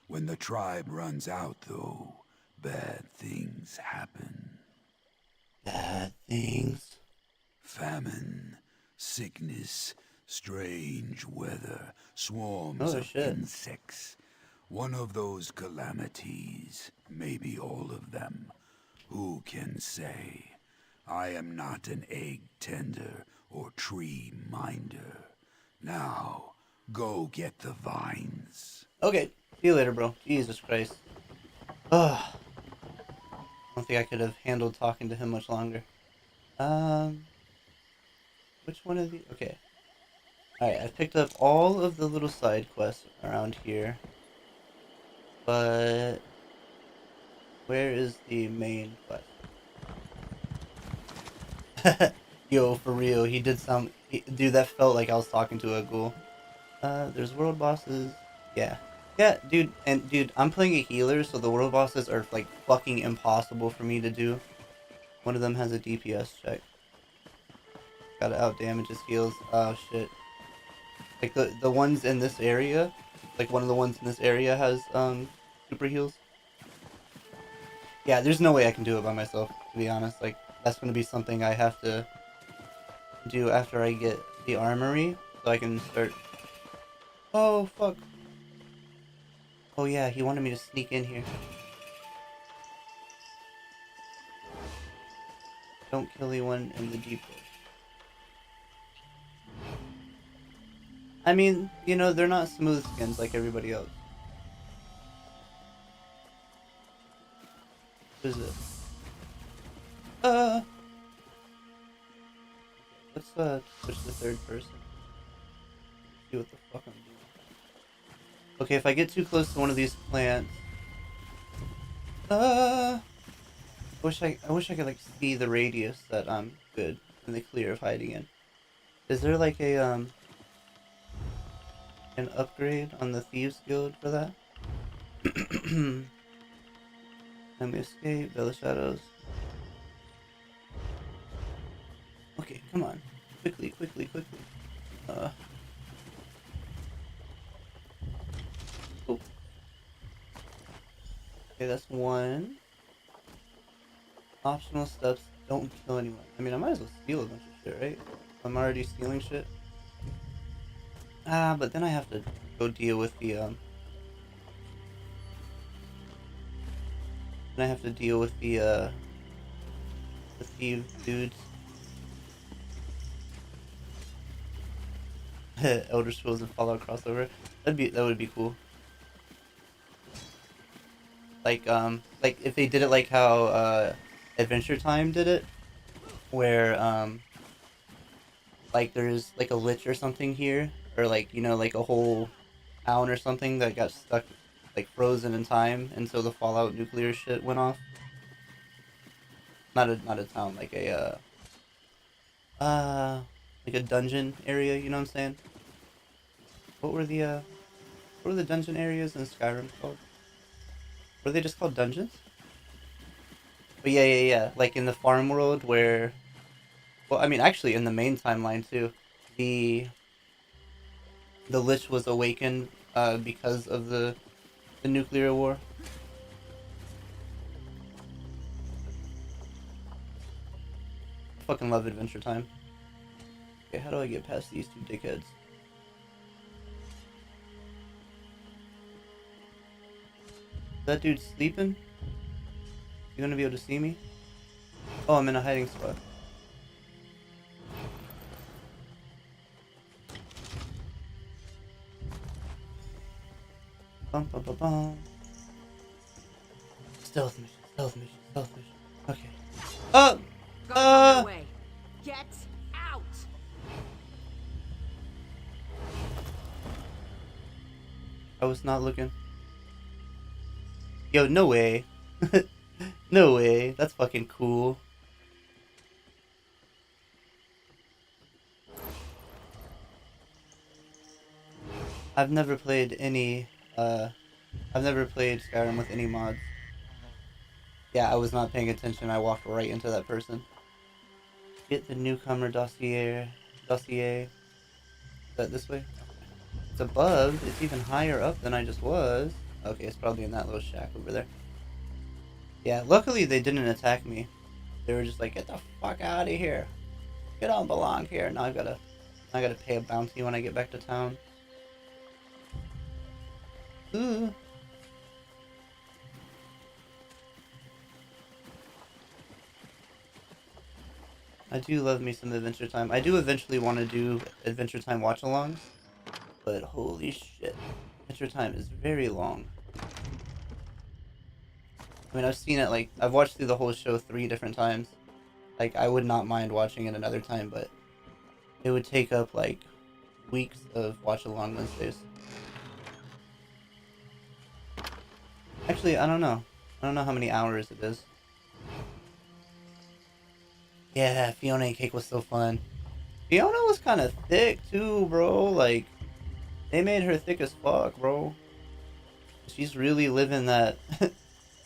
When the tribe runs out, though, bad things happen. Bad things? Famine, sickness, strange weather, swarms Oh, of shit. insects. One of those calamities, maybe all of them. Who can say? I am not an egg tender or tree minder. Now, go get the vines. Okay, see you later, bro. Jesus Christ. Ugh. I don't think I could have handled talking to him much longer. Which one of the... Okay. Alright, I picked up all of the little side quests around here. But... where is the main quest? Yo, for real, he did some... Dude, that felt like I was talking to a ghoul. There's world bosses. Yeah. Yeah, dude, and dude, I'm playing a healer, so the world bosses are, like, fucking impossible for me to do. One of them has a DPS check. Gotta outdamage his heals. Oh, shit. Like, the ones in this area, like, one of the ones in this area has, super heals. Yeah, there's no way I can do it by myself, to be honest. Like, that's gonna be something I have to do after I get the armory, so I can start... Oh, fuck. Oh yeah, he wanted me to sneak in here. Don't kill anyone in the deep bush. I mean, you know, they're not smooth skins like everybody else. What is this? Let's switch to third person. See what the fuck I'm doing. Okay, if I get too close to one of these plants, I wish I could like see the radius that I'm good and the clear of hiding in. Is there like a an upgrade on the Thieves Guild for that? Let me escape, Veil of Shadows. Okay, come on. Quickly. Oh. Okay, that's one. Optional steps, don't kill anyone. I mean, I might as well steal a bunch of shit, right? I'm already stealing shit. Ah, but then I have to go deal with the, then I have to deal with the thief dudes. Elder Scrolls and Fallout crossover. That would be cool. Like if they did it like how Adventure Time did it, where like there's like a lich or something here, or like, you know, like a whole town or something that got stuck, like frozen in time, and so the Fallout nuclear shit went off. Not a town, like a dungeon area, you know what I'm saying? What were the dungeon areas in Skyrim called? Were they just called dungeons? But yeah. Like in the farm world where, well, I mean, actually in the main timeline too, the Lich was awakened because of the nuclear war. I fucking love Adventure Time. Okay, how do I get past these two dickheads? That dude's sleeping? You gonna be able to see me? Oh, I'm in a hiding spot. Bum bum bum bum. Stealth mission. Okay. Way. Get out! I was not looking. Yo, no way. No way. That's fucking cool. I've never played Skyrim with any mods. Yeah, I was not paying attention. I walked right into that person. Get the newcomer dossier. Is that this way? It's above. It's even higher up than I just was. Okay, it's probably in that little shack over there. Yeah, luckily they didn't attack me. They were just like, get the fuck out of here. You don't belong here. Now I gotta pay a bounty when I get back to town. Ooh. I do love me some Adventure Time. I do eventually want to do Adventure Time watch-alongs, but holy shit, Adventure Time is very long. I mean, I've seen it, like, I've watched through the whole show 3 different times. Like, I would not mind watching it another time, but it would take up, like, weeks of watch-along Wednesdays. Actually, I don't know. I don't know how many hours it is. Yeah, Fiona and Cake was so fun. Fiona was kind of thick, too, bro. Like, they made her thick as fuck, bro. She's really living that...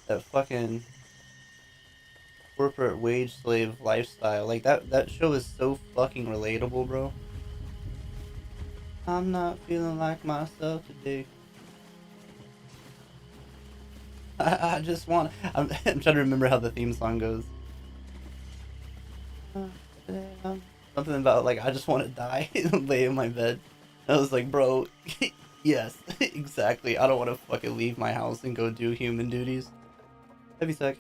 that fucking corporate wage slave lifestyle. Like, that show is so fucking relatable, bro. I'm not feeling like myself today. I just want... I'm trying to remember how the theme song goes. Something about, like, I just want to die and lay in my bed. I was like, bro, yes, exactly. I don't want to fucking leave my house and go do human duties. Heavy sack.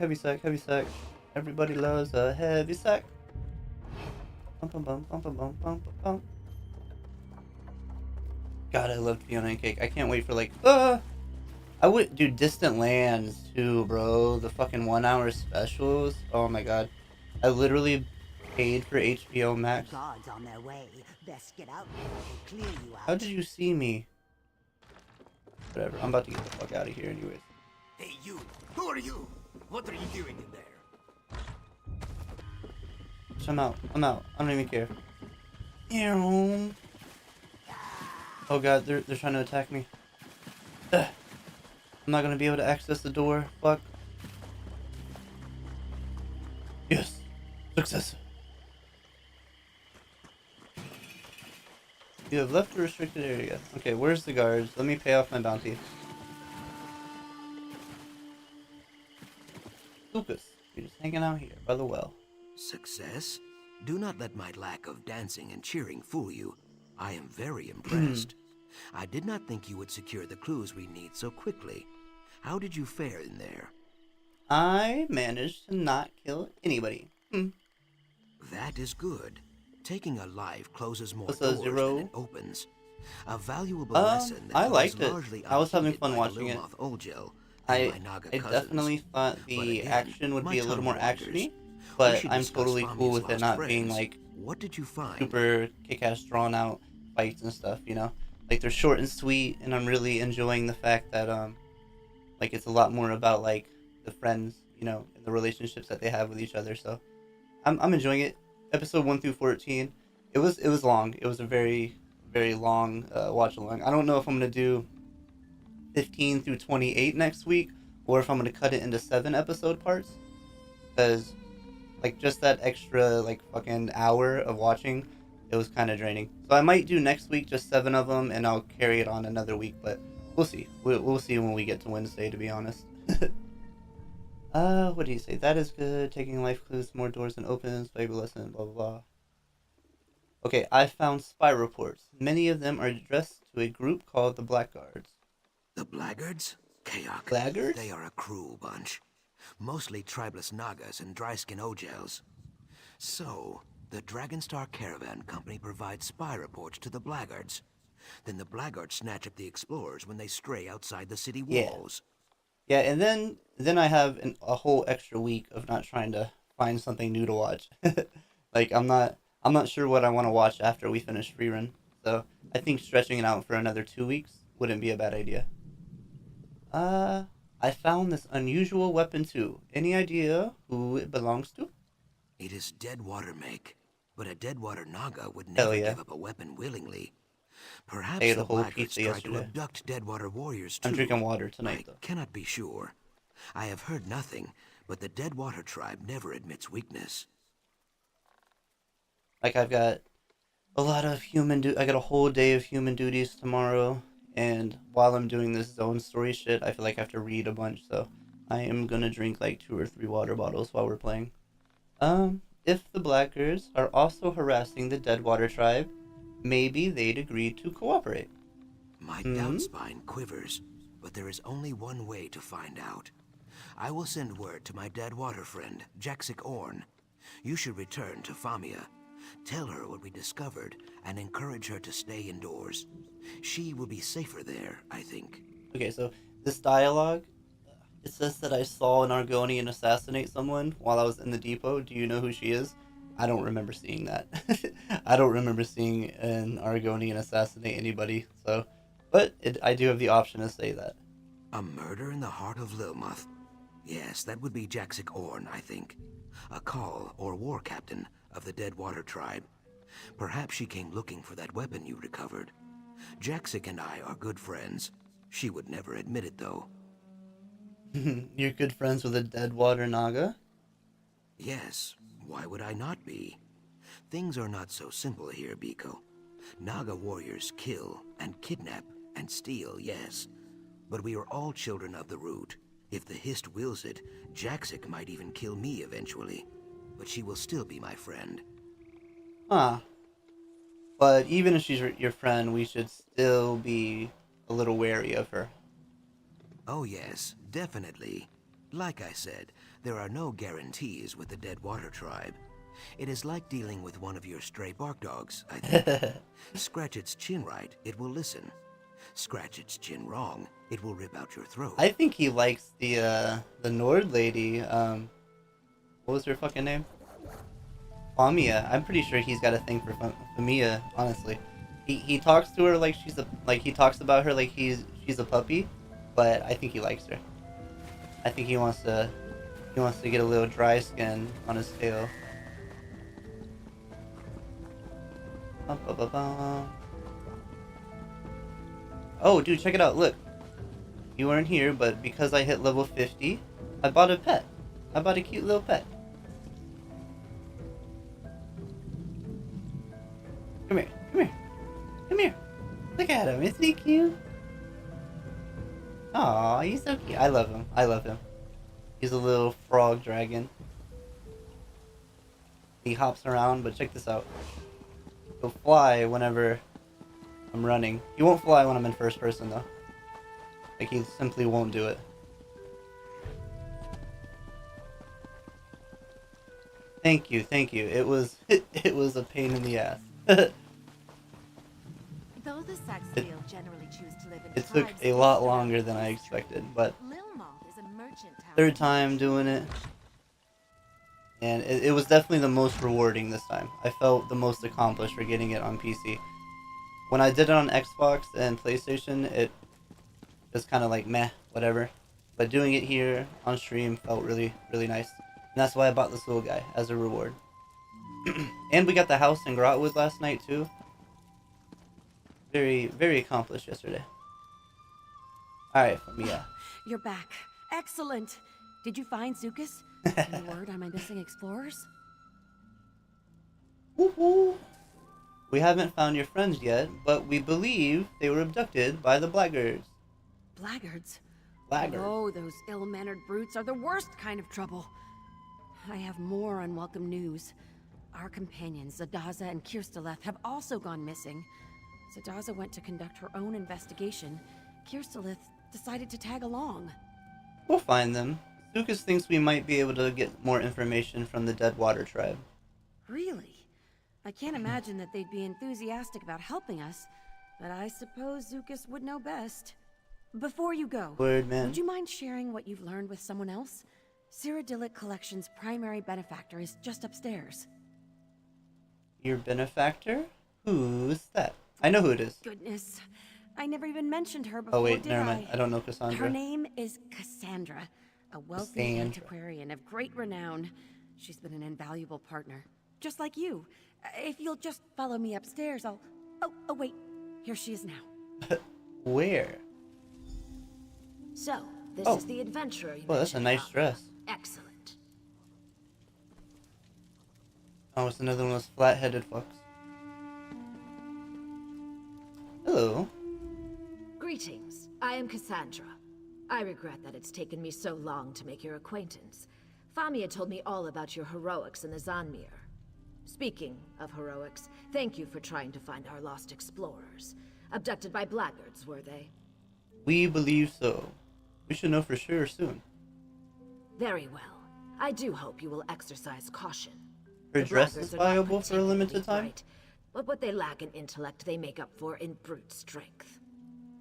Everybody loves a heavy sack. God, I love Fiona and Cake. I can't wait for, like, I would do Distant Lands too, bro. The fucking 1-hour specials. Oh my god. I literally paid for HBO Max. Guards on their way. Best get out and clear you out. How did you see me? Whatever. I'm about to get the fuck out of here anyways. Hey, you! Who are you? What are you doing in there? I'm out. I don't even care. Oh god, they're trying to attack me. Ugh. I'm not gonna be able to access the door. Fuck. Yes. Success. You have left the restricted area. Okay, where's the guards? Let me pay off my bounty. Lucas. hanging out here by the well. Success? Do not let my lack of dancing and cheering fool you. I am very impressed. I did not think you would secure the clues we need so quickly. How did you fare in there? I managed to not kill anybody. That is good. Taking a life closes more What's doors a than zero? it opens. A valuable lesson that I was liked it. largely I was having unheeded fun by watching it. Lilmoth Olgel I and my Naga cousins. definitely thought But the again, action would my be a little tongue more wanders. actiony, We but should I'm discuss totally cool Famia's with it lost not being friends. like What did you find? super kick-ass drawn out fights and stuff, you know? Like they're short and sweet, and I'm really enjoying the fact that like it's a lot more about like the friends, you know, and the relationships that they have with each other. So I'm enjoying it. Episode 1 through 14. It was long. It was a very long watch along. I don't know if I'm gonna do 15 through 28 next week, or if I'm gonna cut it into 7 episode parts, because like just that extra like fucking hour of watching, it was kind of draining. So I might do next week just 7 of them, and I'll carry it on another week. But we'll see. We'll see when we get to Wednesday, to be honest. What do you say? That is good. Taking life clues, more doors than opens. Baby lesson. Blah blah blah. Okay, I found spy reports. Many of them are addressed to a group called the Blackguards. The Blackguards? Kayak. Blackguards? They are a cruel bunch. Mostly tribeless Nagas and dry-skin Ojels. So, the Dragonstar Caravan Company provides spy reports to the Blackguards. Then the Blackguards snatch up the explorers when they stray outside the city walls. Yeah, and then I have a whole extra week of not trying to find something new to watch. Like I'm not sure what I want to watch after we finish Freerun. So I think stretching it out for another 2 weeks wouldn't be a bad idea. I found this unusual weapon too. Any idea who it belongs to? It is Deadwater make, but a Deadwater Naga would Hell never yeah. give up a weapon willingly. Perhaps I ate a the whole Blackguards pizza tried to yesterday. abduct Deadwater warriors too. I'm drinking water tonight I though. cannot be sure. I have heard nothing, but the Deadwater tribe never admits weakness. Like I've got a lot of I got a whole day of human duties tomorrow, and while I'm doing this zone story shit, I feel like I have to read a bunch, so I am gonna drink like 2 or 3 water bottles while we're playing. If the Blackguards are also harassing the Deadwater tribe, maybe they'd agree to cooperate. My doubt spine quivers, but there is only one way to find out. I will send word to my Deadwater friend, Jaxic Orn. You should return to Famia. Tell her what we discovered, and encourage her to stay indoors. She will be safer there, I think. Okay, so this dialogue, it says that I saw an Argonian assassinate someone while I was in the depot. Do you know who she is? I don't remember seeing that. I don't remember seeing an Argonian assassinate anybody, so... But I do have the option to say that. A murder in the heart of Lilmoth. Yes, that would be Jaxic Orn, I think. A call or war captain of the Deadwater tribe. Perhaps she came looking for that weapon you recovered. Jaxic and I are good friends. She would never admit it, though. You're good friends with a Deadwater Naga? Yes, why would I not be? Things are not so simple here, Biko. Naga warriors kill and kidnap and steal, yes. But we are all children of the root. If the Hist wills it, Jaxic might even kill me eventually. But she will still be my friend. Huh. But even if she's your friend, we should still be a little wary of her. Oh yes, definitely. Like I said, there are no guarantees with the Deadwater tribe. It is like dealing with one of your stray bark dogs, I think. Scratch its chin right, it will listen. Scratch its chin wrong, it will rip out your throat. I think he likes the Nord lady. What was her fucking name? Famia. I'm pretty sure he's got a thing for Famia. Honestly, he talks to her like he talks about her like she's a puppy, but I think he likes her. I think he wants to get a little dry skin on his tail. Oh, dude, check it out. Look. You weren't here, but because I hit level 50, I bought a pet. I bought a cute little pet. Come here, come here, come here. Look at him, isn't he cute? Aw, he's so cute. I love him. I love him. He's a little frog dragon. He hops around, but check this out. He'll fly whenever I'm running. He won't fly when I'm in first person though. Like he simply won't do it. Thank you, thank you. It was it was a pain in the ass. Though the Saxfield generally choose to live in It took a lot longer than I expected, but third time doing it, and it was definitely the most rewarding this time. I felt the most accomplished for getting it on PC. When I did it on Xbox and PlayStation, it was kind of like meh, whatever. But doing it here on stream felt really, really nice. And that's why I bought this little guy as a reward. And we got the house in Grotwood last night too. Very, very accomplished yesterday. Alright, Mia. You're back. Excellent. Did you find Zukas? Any word on my missing explorers? Woohoo! We haven't found your friends yet, but we believe they were abducted by the blackguards. Blackguards? Blackguards. Oh, those ill-mannered brutes are the worst kind of trouble. I have more unwelcome news. Our companions, Zadaza and Kirsteleth, have also gone missing. Zadaza went to conduct her own investigation. Kirsteleth decided to tag along. We'll find them. Zukas thinks we might be able to get more information from the Deadwater tribe. Really? I can't imagine that they'd be enthusiastic about helping us, but I suppose Zukas would know best. Before you go, Word, man. would you mind sharing what you've learned with someone else? Cyrodiilic Collection's primary benefactor is just upstairs. Your benefactor? Who's that? I know who it is. Goodness, I never even mentioned her before, Oh wait, did never mind. I don't know Cassandra. Her name is Cassandra, a wealthy antiquarian of great renown. She's been an invaluable partner, just like you. If you'll just follow me upstairs, I'll... Oh wait, here she is now. Where? So, this is the adventurer you Oh, that's a mentioned, nice huh? dress. Excellent. Oh, it's another one of those flat-headed fucks. Hello. Greetings. I am Cassandra. I regret that it's taken me so long to make your acquaintance. Famia told me all about your heroics in the Zanmir. Speaking of heroics, thank you for trying to find our lost explorers. Abducted by blackguards, were they? We believe so. We should know for sure soon. Very well. I do hope you will exercise caution. Her The dress blackguards is are not viable for a particularly limited time? bright, but what they lack in intellect they make up for in brute strength.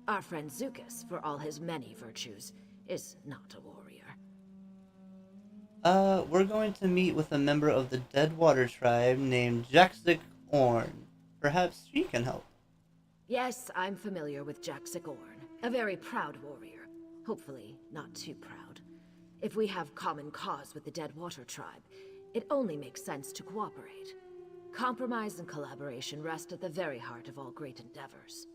Our friend Zukas, for all his many virtues, is not a warrior. We're going to meet with a member of the Deadwater tribe named Jaxic Orn. Perhaps she can help. Yes, I'm familiar with Jaxic Orn, a very proud warrior. Hopefully, not too proud. If we have common cause with the Deadwater tribe, it only makes sense to cooperate. Compromise and collaboration rest at the very heart of all great endeavors.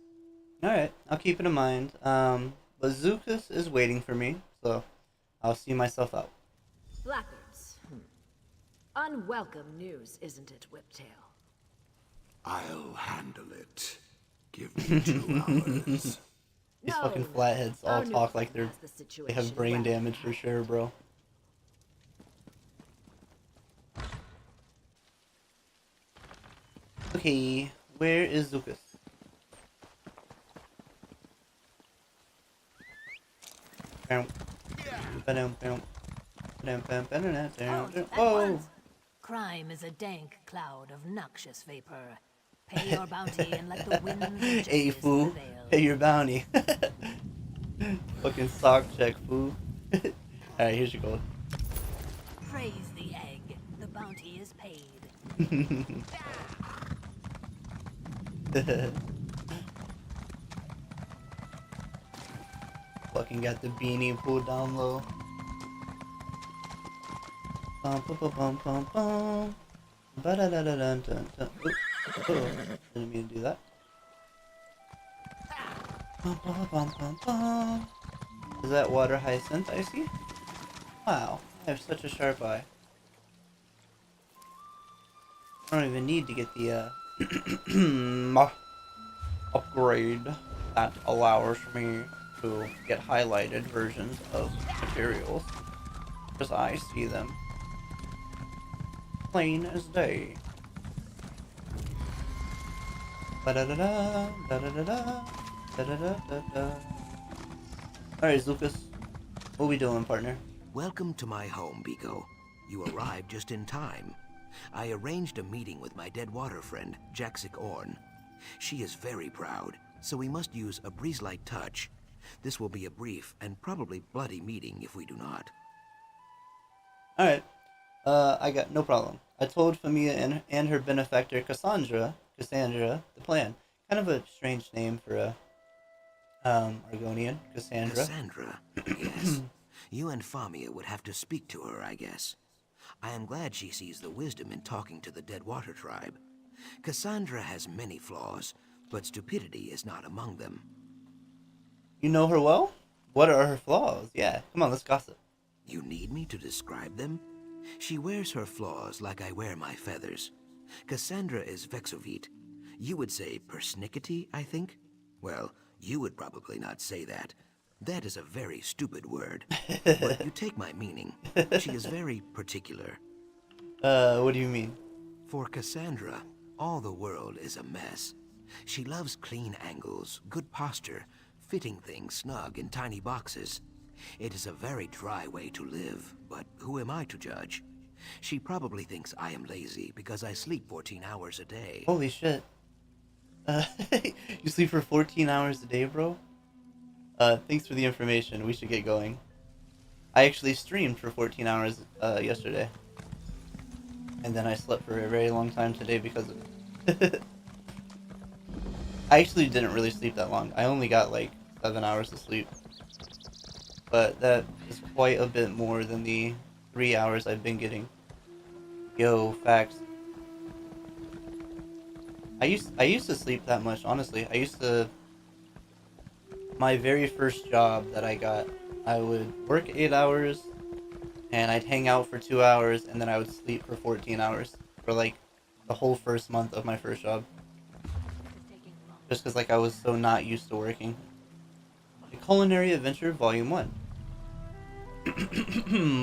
Alright, I'll keep it in mind. But Zukas is waiting for me, so I'll see myself out. Blackguards. Unwelcome news, isn't it, Whiptail? I'll handle it. Give me 2 hours. These fucking flatheads all Our new talk like friend they has the have situation brain well damage for sure, bro. Okay, where is Zukas? Whoa! Crime is a dank cloud of noxious vapor. Pay your bounty and let the winds of justice Hey, fool. prevail. Pay your bounty. Fucking sock check, fool. Alright, here's your gold. Praise the egg. The bounty is paid. Fucking got the beanie pulled down low. Bum bum bum bum bum bum. Ba da da da dun dun dun. Oh, didn't mean to do that. Bum bum bum bum bum. Is that water hyacinth I see? Wow, I have such a sharp eye. I don't even need to get the upgrade that allows me to get highlighted versions of materials, because I see them. plain as day. Ba-da-da-da, da-da-da-da, da-da-da-da-da. Alright, Lucas. What we doing, partner? Welcome to my home, Biko. You arrived just in time. I arranged a meeting with my dead water friend, Jaxic Orn. She is very proud, so we must use a breeze-like touch. This will be a brief and probably bloody meeting if we do not. Alright. I got no problem. I told Famia and her benefactor Cassandra, the plan. Kind of a strange name for a Argonian, Cassandra. Cassandra, yes. You and Famia would have to speak to her, I guess. I am glad she sees the wisdom in talking to the Deadwater tribe. Cassandra has many flaws, but stupidity is not among them. You know her well? What are her flaws? Yeah, come on, let's gossip. You need me to describe them? She wears her flaws like I wear my feathers. Cassandra is vexovite. You would say persnickety, I think? Well, you would probably not say that. That is a very stupid word. But you take my meaning. She is very particular. What do you mean? For Cassandra, all the world is a mess. She loves clean angles, good posture, fitting things snug in tiny boxes. It is a very dry way to live, but who am I to judge? She probably thinks I am lazy because I sleep 14 hours a day. Holy shit. You sleep for 14 hours a day, bro? Thanks for the information. We should get going. I actually streamed for 14 hours yesterday. And then I slept for a very long time today because of it. I actually didn't really sleep that long. I only got like 7 hours of sleep. But that is quite a bit more than the 3 hours I've been getting. Yo, facts. I used to sleep that much, honestly. My very first job that I got, I would work 8 hours, and I'd hang out for 2 hours, and then I would sleep for 14 hours for like the whole first month of my first job. Just because like I was so not used to working. The Culinary Adventure Volume 1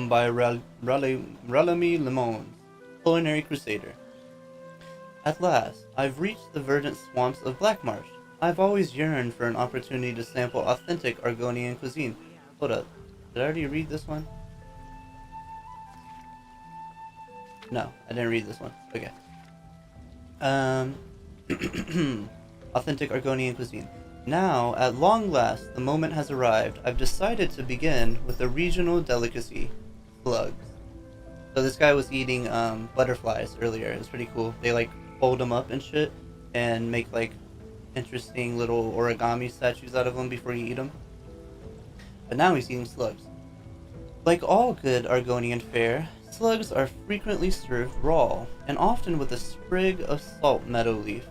by Ralami Lemons, Culinary Crusader. At last, I've reached the verdant swamps of Black Marsh. I've always yearned for an opportunity to sample authentic Argonian cuisine. Hold up, did I already read this one? No, I didn't read this one. Okay. Authentic Argonian cuisine. Now, at long last, the moment has arrived. I've decided to begin with a regional delicacy, slugs. So this guy was eating butterflies earlier. It was pretty cool. They like fold them up and shit and make like interesting little origami statues out of them before you eat them. But now he's eating slugs. Like all good Argonian fare, slugs are frequently served raw, and often with a sprig of salt meadow leaf.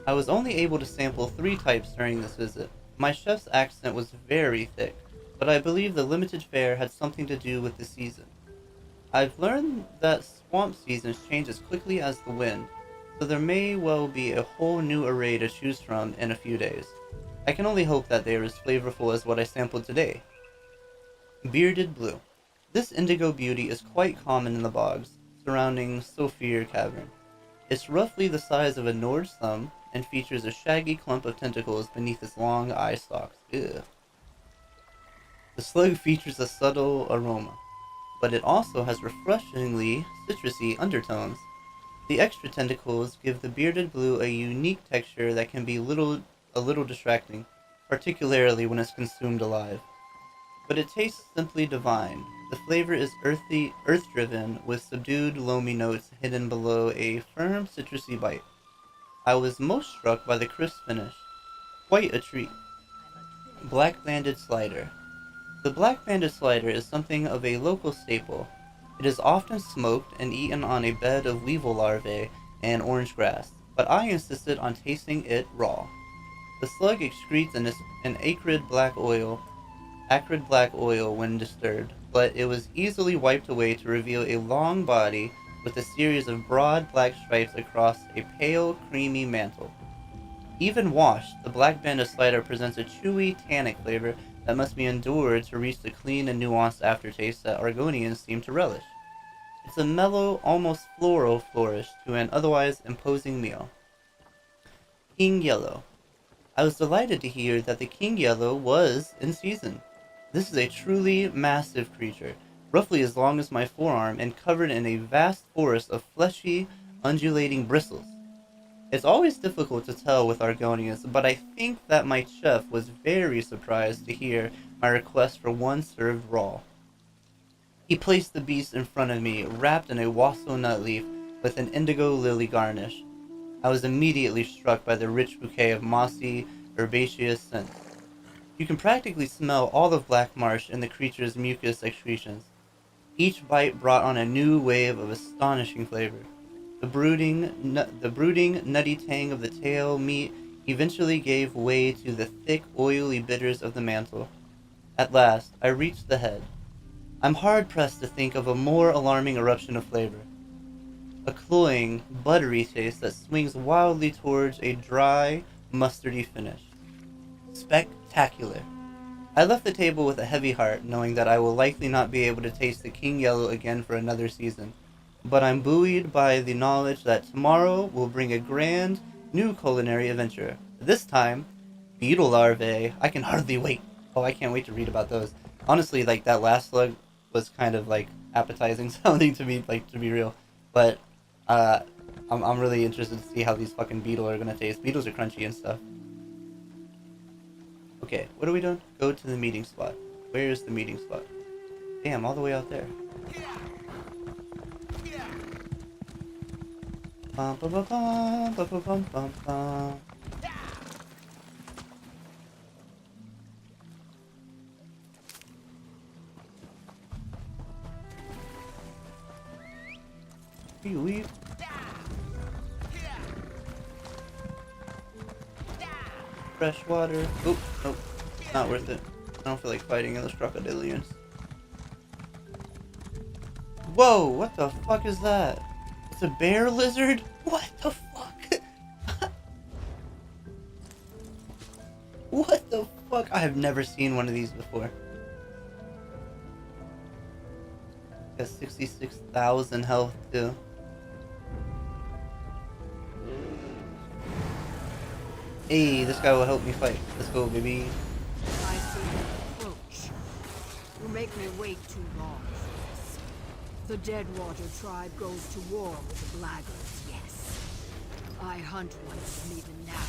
I was only able to sample 3 types during this visit. My chef's accent was very thick, but I believe the limited fare had something to do with the season. I've learned that swamp seasons change as quickly as the wind, so there may well be a whole new array to choose from in a few days. I can only hope that they are as flavorful as what I sampled today. Bearded Blue. This indigo beauty is quite common in the bogs surrounding Sophir Cavern. It's roughly the size of a Nord's thumb and features a shaggy clump of tentacles beneath its long eye stalks. Ugh. The slug features a subtle aroma, but it also has refreshingly citrusy undertones. The extra tentacles give the bearded blue a unique texture that can be a little distracting, particularly when it's consumed alive. But it tastes simply divine. The flavor is earth-driven, with subdued, loamy notes hidden below a firm, citrusy bite. I was most struck by the crisp finish. Quite a treat. Black-banded slider. The black-banded slider is something of a local staple. It is often smoked and eaten on a bed of weevil larvae and orange grass, but I insisted on tasting it raw. The slug excretes an acrid black oil when disturbed, but it was easily wiped away to reveal a long body with a series of broad black stripes across a pale, creamy mantle. Even washed, the black-banded slider presents a chewy, tannic flavor that must be endured to reach the clean and nuanced aftertaste that Argonians seem to relish. It's a mellow, almost floral flourish to an otherwise imposing meal. King Yellow. I was delighted to hear that the King Yellow was in season. This is a truly massive creature, roughly as long as my forearm and covered in a vast forest of fleshy, undulating bristles. It's always difficult to tell with Argonians, but I think that my chef was very surprised to hear my request for one served raw. He placed the beast in front of me, wrapped in a wassail nut leaf with an indigo lily garnish. I was immediately struck by the rich bouquet of mossy, herbaceous scents. You can practically smell all of Black Marsh in the creature's mucus excretions. Each bite brought on a new wave of astonishing flavor. The brooding, nutty tang of the tail meat eventually gave way to the thick, oily bitters of the mantle. At last, I reached the head. I'm hard-pressed to think of a more alarming eruption of flavor. A cloying, buttery taste that swings wildly towards a dry, mustardy finish. Spectacular. I left the table with a heavy heart, knowing that I will likely not be able to taste the King Yellow again for another season. But I'm buoyed by the knowledge that tomorrow will bring a grand, new culinary adventure. This time, beetle larvae. I can hardly wait. Oh, I can't wait to read about those. Honestly, like, that last slug was kind of, like, appetizing sounding to me, like, to be real. But, I'm really interested to see how these fucking beetles are gonna taste. Beetles are crunchy and stuff. Okay, what are we doing? Go to the meeting spot. Where's the meeting spot? Damn, all the way out there. Bum, bum, bum, bum, bum, bum, bum, bum, bum. Weep. Fresh water. Oop, nope. Not worth it. I don't feel like fighting those crocodilians. Whoa, what the fuck is that? It's a bear lizard? What the fuck? What the fuck? I have never seen one of these before. Got 66,000 health too. Hey, this guy will help me fight. Let's go, baby. I see you approach. You make me wait too long for this. The Deadwater tribe goes to war with the Blackguards, yes. I hunt one of them even now.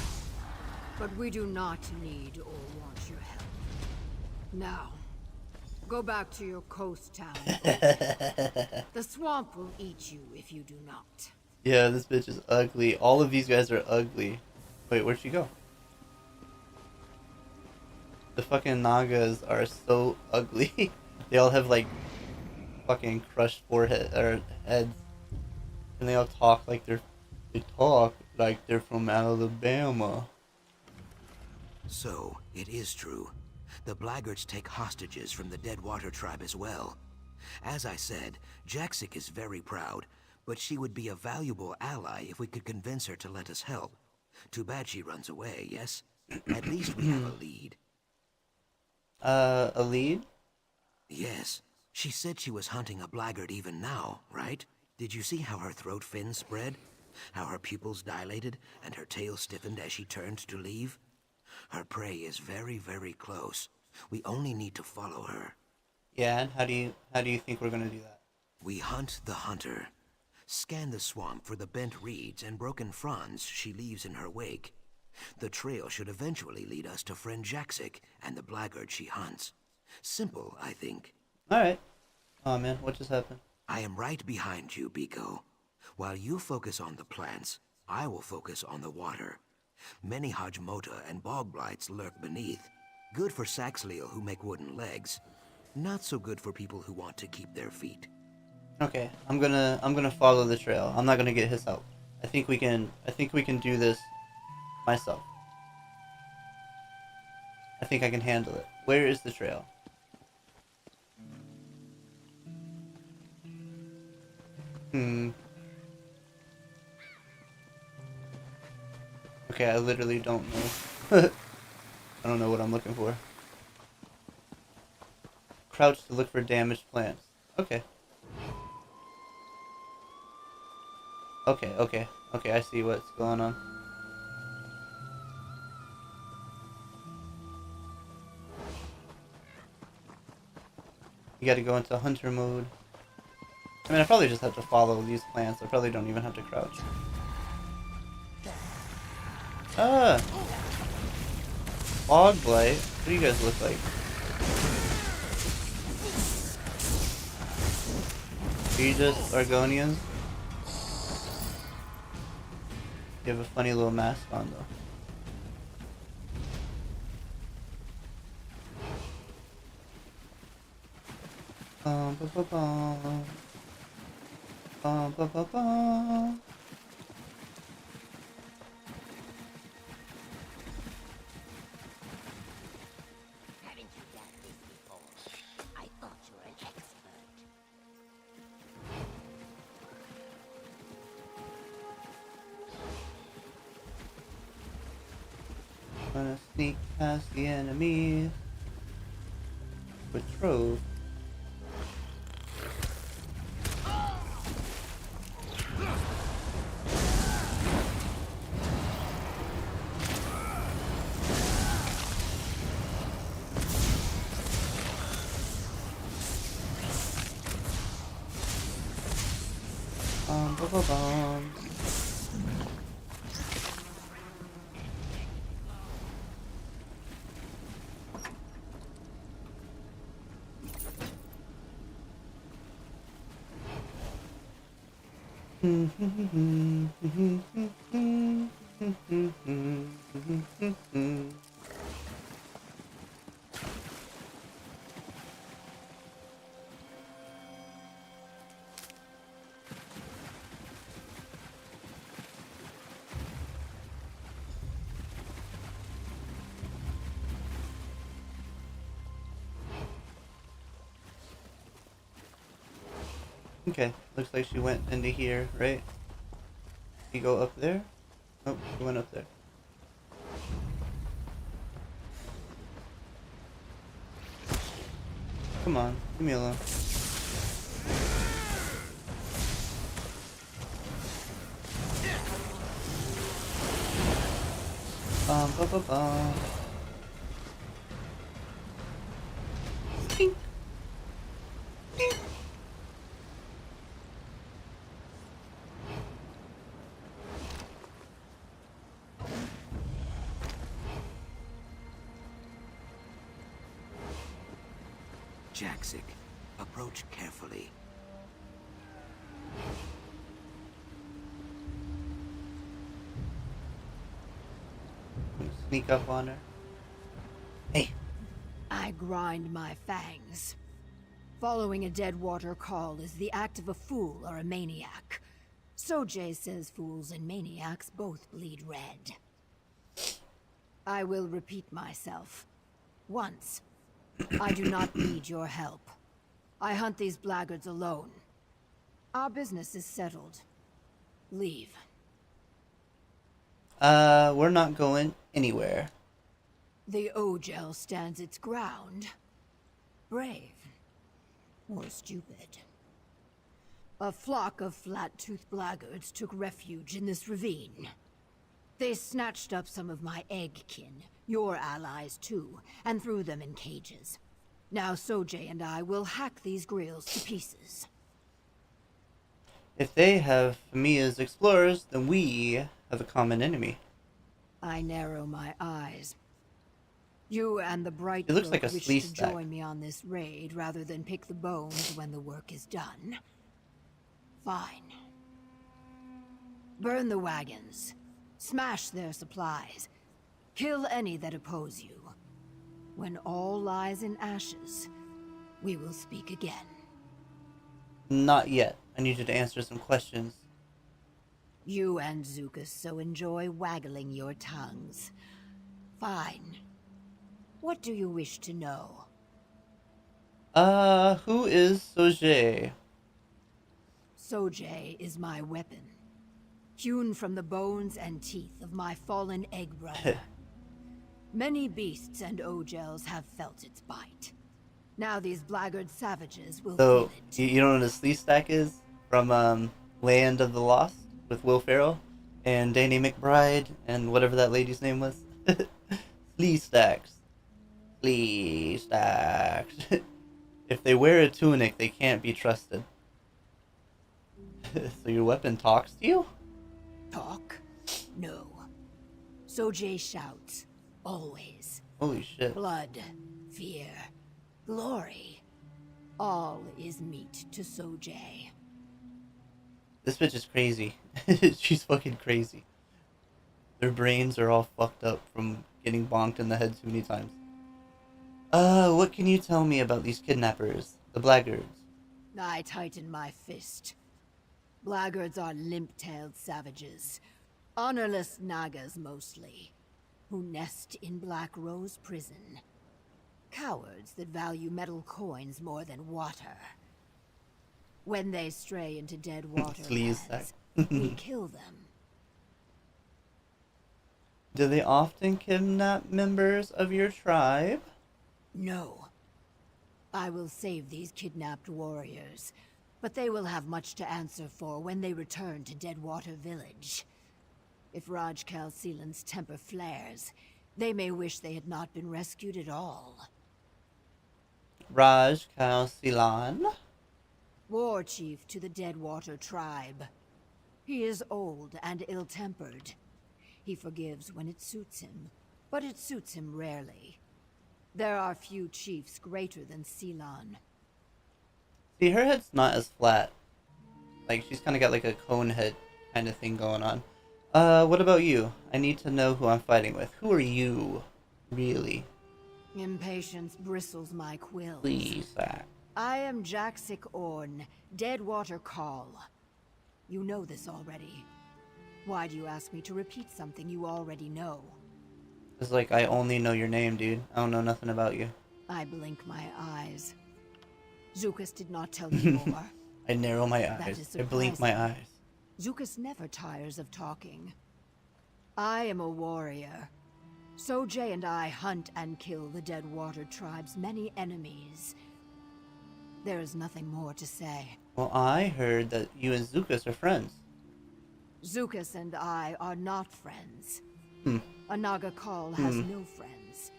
But we do not need or want your help. Now, go back to your coast town. The swamp will eat you if you do not. Yeah, this bitch is ugly. All of these guys are ugly. Wait, where'd she go? The fucking Nagas are so ugly. They all have like fucking crushed forehead or heads, and they all talk like they talk like they're from Alabama. So, it is true. The Blackguards take hostages from the Deadwater tribe as well. As I said, Jaxic is very proud, but she would be a valuable ally if we could convince her to let us help. Too bad she runs away, yes? At least we have a lead. A lead? Yes. She said she was hunting a blackguard even now, right? Did you see how her throat fins spread? How her pupils dilated and her tail stiffened as she turned to leave? Her prey is very, very close. We only need to follow her. Yeah, and how do you think we're gonna do that? We hunt the hunter. Scan the swamp for the bent reeds and broken fronds she leaves in her wake. The trail should eventually lead us to friend Jaxic and the blackguard she hunts. Simple, I think. Alright. Oh man, what just happened? I am right behind you, Biko. While you focus on the plants, I will focus on the water. Many Hajmota and bog blights lurk beneath. Good for Saxleel who make wooden legs. Not so good for people who want to keep their feet. Okay, I'm gonna follow the trail. I'm not gonna get his help. I think we can do this myself. I think I can handle it. Where is the trail? Okay, I literally don't know. I don't know what I'm looking for. Crouch to look for damaged plants. Okay. Okay, okay, okay, I see what's going on. You gotta go into hunter mode. I mean, I probably just have to follow these plants. I probably don't even have to crouch. Ah! Fog blight? What do you guys look like? Are you just Argonians? You have a funny little mask on though. Ba ba ba. Ba ba ba ba. Haven't you done this before? I thought you were an expert. Gonna sneak past the enemy with trove. Bum, bum, bum. Okay, looks like she went into here, right? You go up there? Nope, she went up there. Come on, leave me alone. Bum, bum, bum, bum. Ding. Ding. Jaxic, approach carefully. Sneak up on her. Hey. I grind my fangs. Following a dead water call is the act of a fool or a maniac. Sojay says fools and maniacs both bleed red. I will repeat myself. Once. I do not need your help. I hunt these blackguards alone. Our business is settled. Leave. We're not going anywhere. The Ogel stands its ground. Brave. Or stupid. A flock of flat-toothed blackguards took refuge in this ravine. They snatched up some of my egg kin, your allies too, and threw them in cages. Now Sojay and I will hack these grills to pieces. If they have me as explorers, then we have a common enemy. I narrow my eyes. You and the bright It looks like a wish slee to stack. join me on this raid rather than pick the bones when the work is done. Fine. Burn the wagons. Smash their supplies. Kill any that oppose you. When all lies in ashes, we will speak again. Not yet. I need you to answer some questions. You and Zukas so enjoy waggling your tongues. Fine. What do you wish to know? Who is Sojay? Sojay is my weapon. Hewn from the bones and teeth of my fallen egg brother. Many beasts and Ogels have felt its bite. Now these blackguard savages will So, feel it. you don't know what a slee stack is? From, Land of the Lost? with Will Ferrell and Danny McBride and whatever that lady's name was. 𝓆Starting. 𝓆Starting. If they wear a tunic, they can't be trusted. So your weapon talks to you? Talk? No. Sojay shouts. Always. Holy shit. Blood, fear, glory. All is meat to Sojay. This bitch is crazy. She's fucking crazy. Their brains are all fucked up from getting bonked in the head too many times. What can you tell me about these kidnappers? The blackguards? I tighten my fist. Blackguards are limp-tailed savages. Honorless Nagas mostly. Who nest in Black Rose Prison. Cowards that value metal coins more than water. When they stray into dead water lands, we kill them. Do they often kidnap members of your tribe? No. I will save these kidnapped warriors, but they will have much to answer for when they return to Deadwater Village. If Rajkal Sealan's temper flares, they may wish they had not been rescued at all. Rajkal Sealan? War chief to the Deadwater tribe. He is old and ill-tempered. He forgives when it suits him, but it suits him rarely. There are few chiefs greater than Sealan. See, her head's not as flat. Like, she's kind of got like a cone head kind of thing going on. What about you? I need to know who I'm fighting with. Who are you, really? Impatience bristles my quills. Please, I am Jaksik Orn, Deadwater Call. You know this already. Why do you ask me to repeat something you already know? It's like, I only know your name, dude. I don't know nothing about you. I blink my eyes. Zukas did not tell you more. I narrow my eyes. I blink my eyes. Zukas never tires of talking. I am a warrior. Sojay and I hunt and kill the Deadwater tribe's many enemies. There is nothing more to say. Well, I heard that you and Zukas are friends. Zukas and I are not friends. Hmm. A Naga Call has no friends.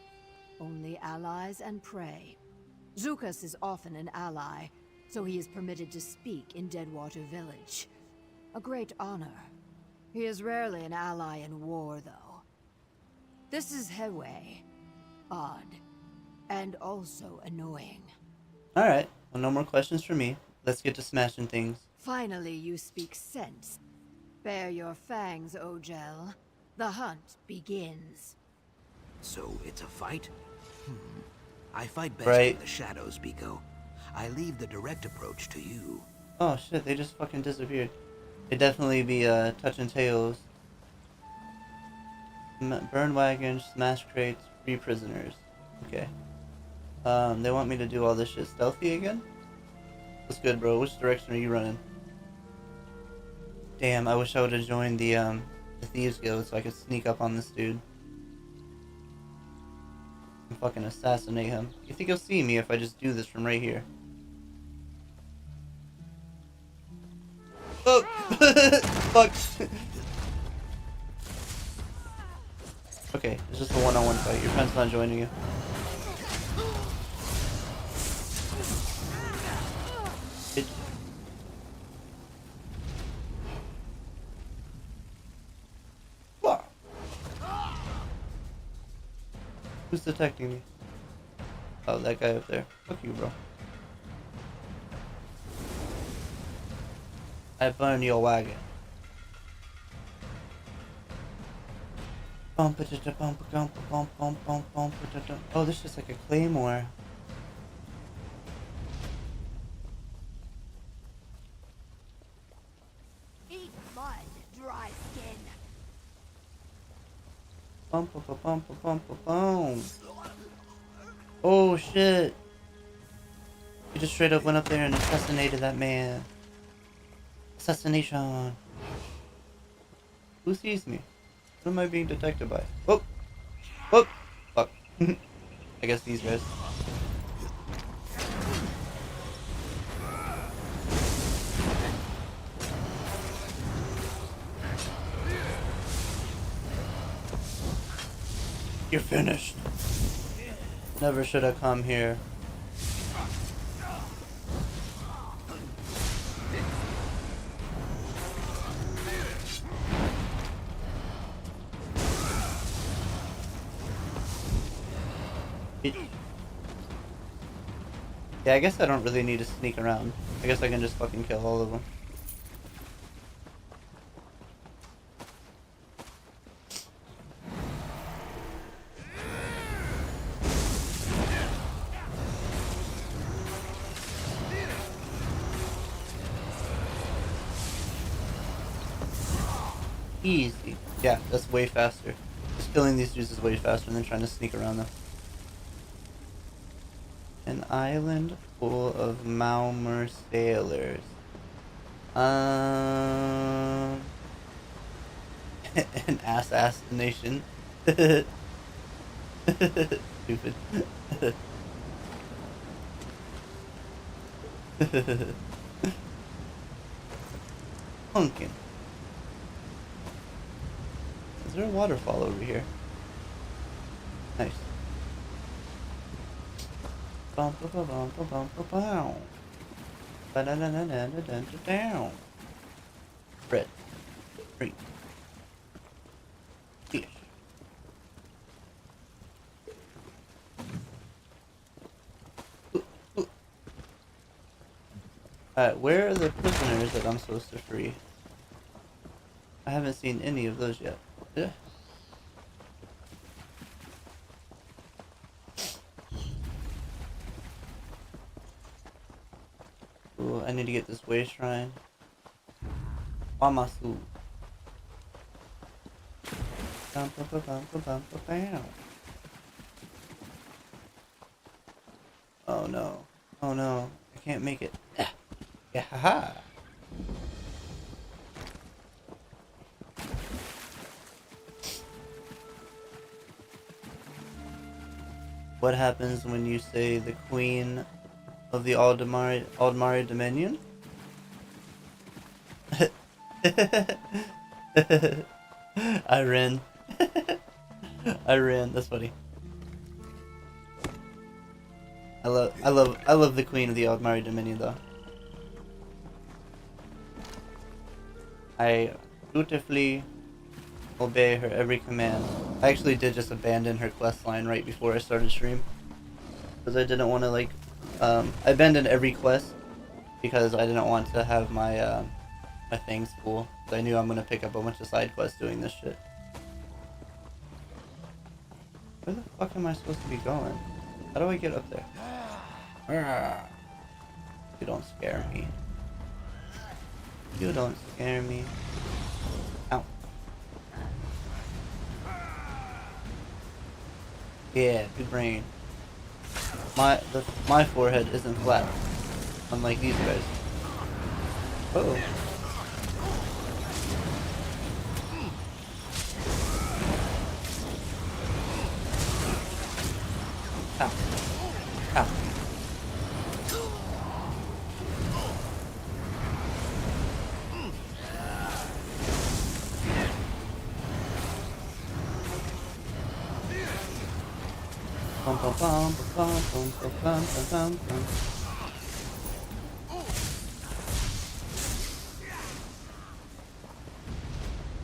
Only allies and prey. Zukas is often an ally, so he is permitted to speak in Deadwater Village. A great honor. He is rarely an ally in war, though. This is Hewe. Odd. And also annoying. Alright, well, no more questions for me. Let's get to smashing things. Finally, you speak sense. Bare your fangs, Ojel. The hunt begins. So it's a fight? I fight best in the shadows, Biko. I leave the direct approach to you. Oh shit, they just fucking disappeared. It'd definitely be touching tails. Burn wagons, smash crates, free prisoners. Okay. They want me to do all this shit stealthy again? What's good, bro? Which direction are you running? Damn, I wish I would have joined the Thieves Guild so I could sneak up on this dude. And fucking assassinate him. You think he'll see me if I just do this from right here? Oh! Fuck! Okay, it's just a one-on-one fight. Your friend's not joining you. Bitch. Who's detecting me? Oh, that guy up there. Fuck you, bro. I burn your wagon. Oh, this is just like a claymore. Eat mud, dry skin. Oh shit! You just straight up went up there and assassinated that man. Assassination. Who sees me? What am I being detected by? Whoop! Whoop! Fuck. I guess these guys. You're finished. Never should have come here. Yeah, I guess I don't really need to sneak around. I guess I can just fucking kill all of them. Easy. Yeah, that's way faster. Just killing these dudes is way faster than trying to sneak around them. An island full of Murkmire sailors. An assassination. Stupid. Pumpkin. Is there a waterfall over here? Nice. Bum ba ba bum ba bum ba bow. Ba da da da da da da down. Bread. Free. Fish. Alright, where are the prisoners that I'm supposed to free? I haven't seen any of those yet. Yeah. Ooh, I need to get this way shrine. Wamasu. Oh no. Oh no. I can't make it. Yeah, haha. What happens when you say the queen of the Aldmari Dominion? I ran. I ran. That's funny. I love the queen of the Aldmari Dominion though. I dutifully obey her every command. I actually did just abandon her quest line right before I started stream. Because I didn't want to like, I abandoned every quest because I didn't want to have my, my things full. I knew I'm going to pick up a bunch of side quests doing this shit. Where the fuck am I supposed to be going? How do I get up there? You don't scare me. You don't scare me. Ow. Yeah, good brain. My forehead isn't flat, unlike these guys. Uh-oh. Ow. Ow. Bum, bum, bum, bum, bum, bum, bum, bum, bum.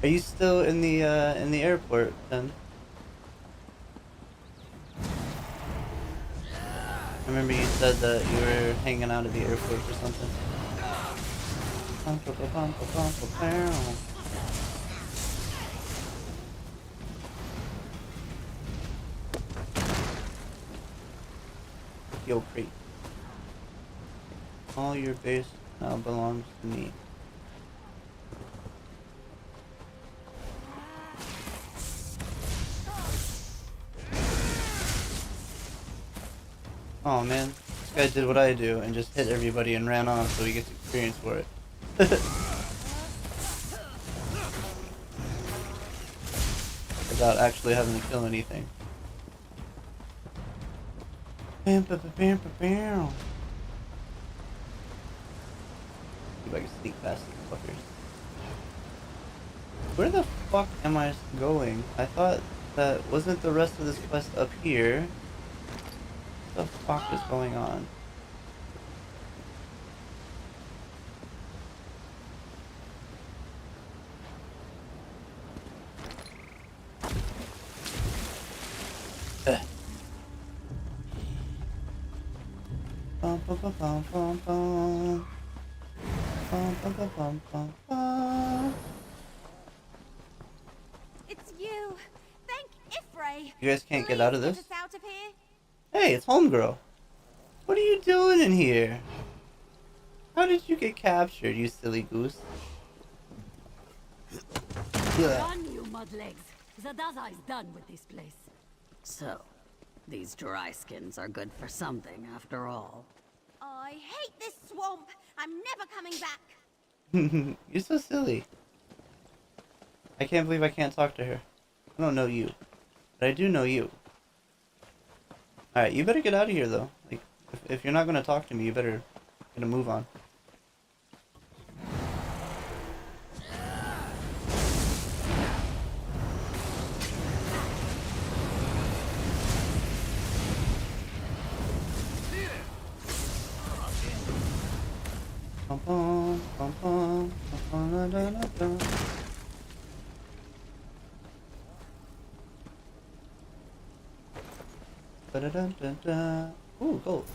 Are you still in the airport then? I remember you said that you were hanging out at the airport or something. Bum, bum, bum, bum, bum, bum, bum. Yo, crate. All your base now belongs to me. Oh man, this guy did what I do and just hit everybody and ran off so he gets experience for it. Without actually having to kill anything. Bam, bam, bam, bam, bam. See if I can sneak past these fuckers. Where the fuck am I going? I thought That wasn't the rest of this quest up here. What the fuck is going on? Bum, bum, bum, bum, bum, bum. Bum, bum, bum, bum, bum, bum. It's you. Thank Ifray. You guys can't get out of this? Please get us out of here. Hey, it's Homegirl. What are you doing in here? How did you get captured, you silly goose? Run, you mudlegs. Zadaza is done with this place. So, these dry skins are good for something after all. I hate this swamp. I'm never coming back. You're so silly. I can't believe I can't talk to her. I don't know you. But I do know you. Alright, you better get out of here though. Like, if you're not gonna talk to me, you better get a move on. Bum, bum, bum, bum, bum, bum, da, da, da, da. Ba-da-da-da-da. Ooh, gold.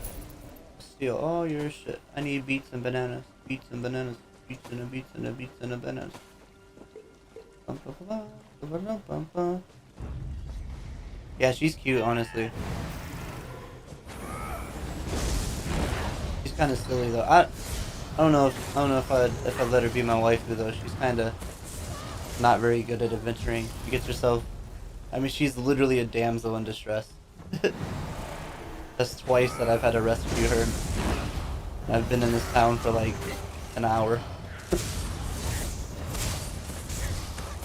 Steal all your shit. I need beets and bananas. Beets and bananas. Beets and a beets and a beets and a bananas. Bum, bum, bum, bum, bum, bum, bum. Yeah, she's cute, honestly. She's kind of silly though. I don't know if I'd let her be my waifu though. She's kind of not very good at adventuring. You get yourself. I mean, she's literally a damsel in distress. That's twice that I've had to rescue her. And I've been in this town for like an hour.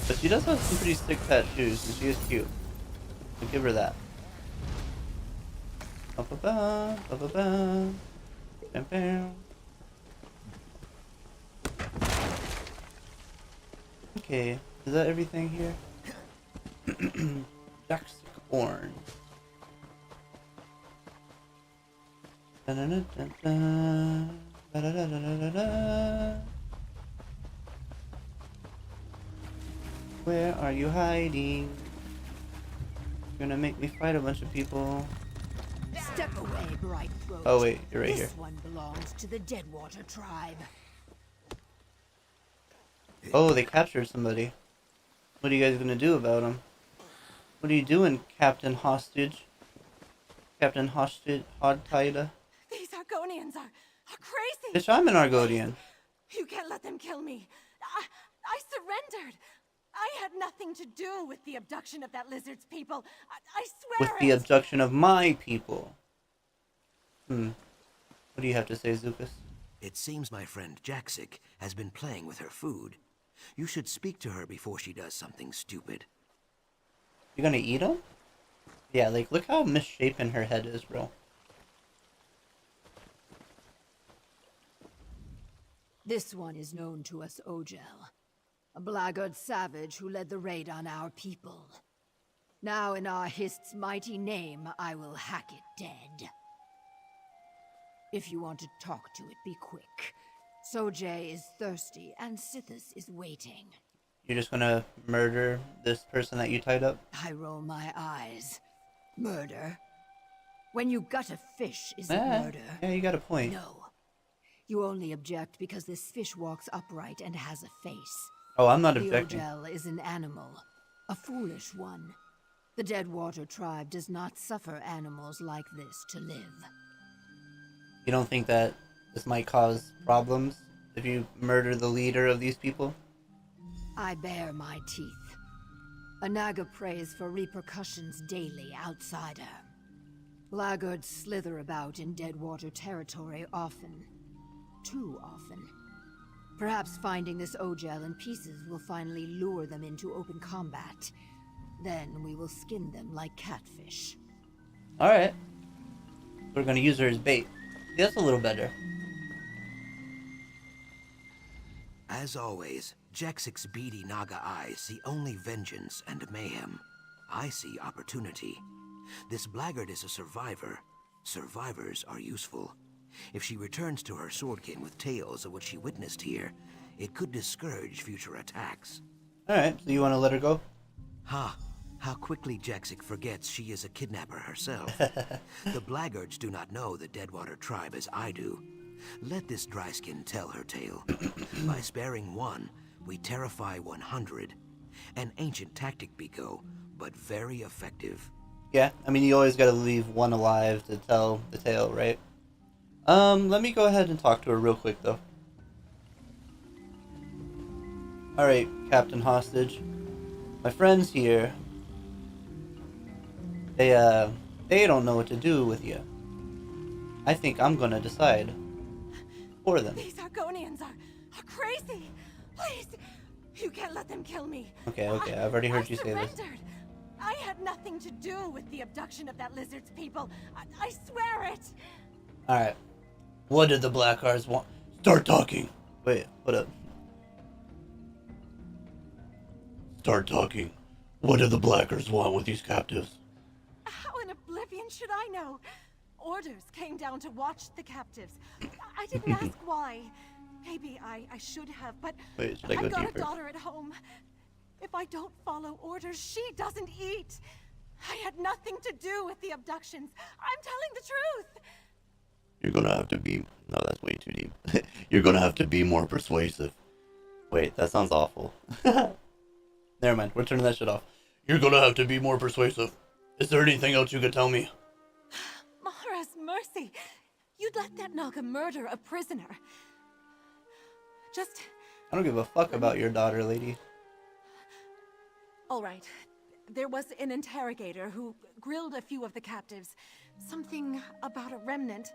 But she does have some pretty sick tattoos, and she is cute. I'll give her that. Ba-ba-ba, ba-ba-ba, bam-bam. Okay, is that everything here? Jack's horn. Where are you hiding? You're gonna make me fight a bunch of people. Step away, bright throat. Oh wait, you're right here. This one belongs to the Deadwater tribe. Oh, they captured somebody. What are you guys gonna do about them? What are you doing, Captain Hostage? Captain Hostage, Hodtida? These Argonians are crazy. Bitch, I'm an Argonian. You can't let them kill me. I surrendered. I had nothing to do with the abduction of that lizard's people. I swear With the abduction of my people. What do you have to say, Zukas? It seems my friend Jaxic has been playing with her food. You should speak to her before she does something stupid. You're gonna eat them? Yeah, like, look how misshapen her head is, bro. This one is known to us Ogel, a blackguard savage who led the raid on our people. Now in our Hist's mighty name, I will hack it dead. If you want to talk to it, be quick. Sojay is thirsty, and Sithis is waiting. You're just gonna murder this person that you tied up? I roll my eyes. Murder? When you gut a fish, is it murder? Yeah, you got a point. No. You only object because this fish walks upright and has a face. Oh, I'm not objecting. The Ogel is an animal. A foolish one. The Deadwater tribe does not suffer animals like this to live. You don't think that this might cause problems if you murder the leader of these people? I bare my teeth. A Naga prays for repercussions daily outside her. Laggards slither about in Deadwater territory often. Too often. Perhaps finding this Ogel in pieces will finally lure them into open combat. Then we will skin them like catfish. Alright. We're gonna use her as bait. That's a little better. As always, Jaxic's beady Naga eyes see only vengeance and mayhem. I see opportunity. This blackguard is a survivor. Survivors are useful. If she returns to her swordkin with tales of what she witnessed here, it could discourage future attacks. Alright, so you want to let her go? Ha! How quickly Jaxic forgets she is a kidnapper herself. The blackguards do not know the Deadwater tribe as I do. Let this dryskin tell her tale. By sparing one, we terrify 100. An ancient tactic, Biko, but very effective. Yeah, I mean, you always gotta leave one alive to tell the tale, right? Let me go ahead and talk to her real quick, though. Alright, Captain Hostage. My friends here, they don't know what to do with you. I think I'm gonna decide for them. These Argonians are crazy. Please, you can't let them kill me. Okay, I've already heard you say this. I had nothing to do with the abduction of that lizard's people. I swear it. Alright. What did the Blackguards want? Start talking. Wait, what up? Start talking. What do the Blackguards want with these captives? How in oblivion should I know? Orders came down to watch the captives. I didn't ask why. Maybe I should have, but wait, should I go I've got deeper? a daughter at home. If I don't follow orders, she doesn't eat. I had nothing to do with the abductions. I'm telling the truth. You're gonna have to be... No, that's way too deep. You're gonna have to be more persuasive. Wait, that sounds awful. Never mind, we're turning that shit off. You're gonna have to be more persuasive. Is there anything else you could tell me? Mara's mercy. You'd let that Naga murder a prisoner. Just... I don't give a fuck about your daughter, lady. All right. There was an interrogator who grilled a few of the captives. Something about a remnant.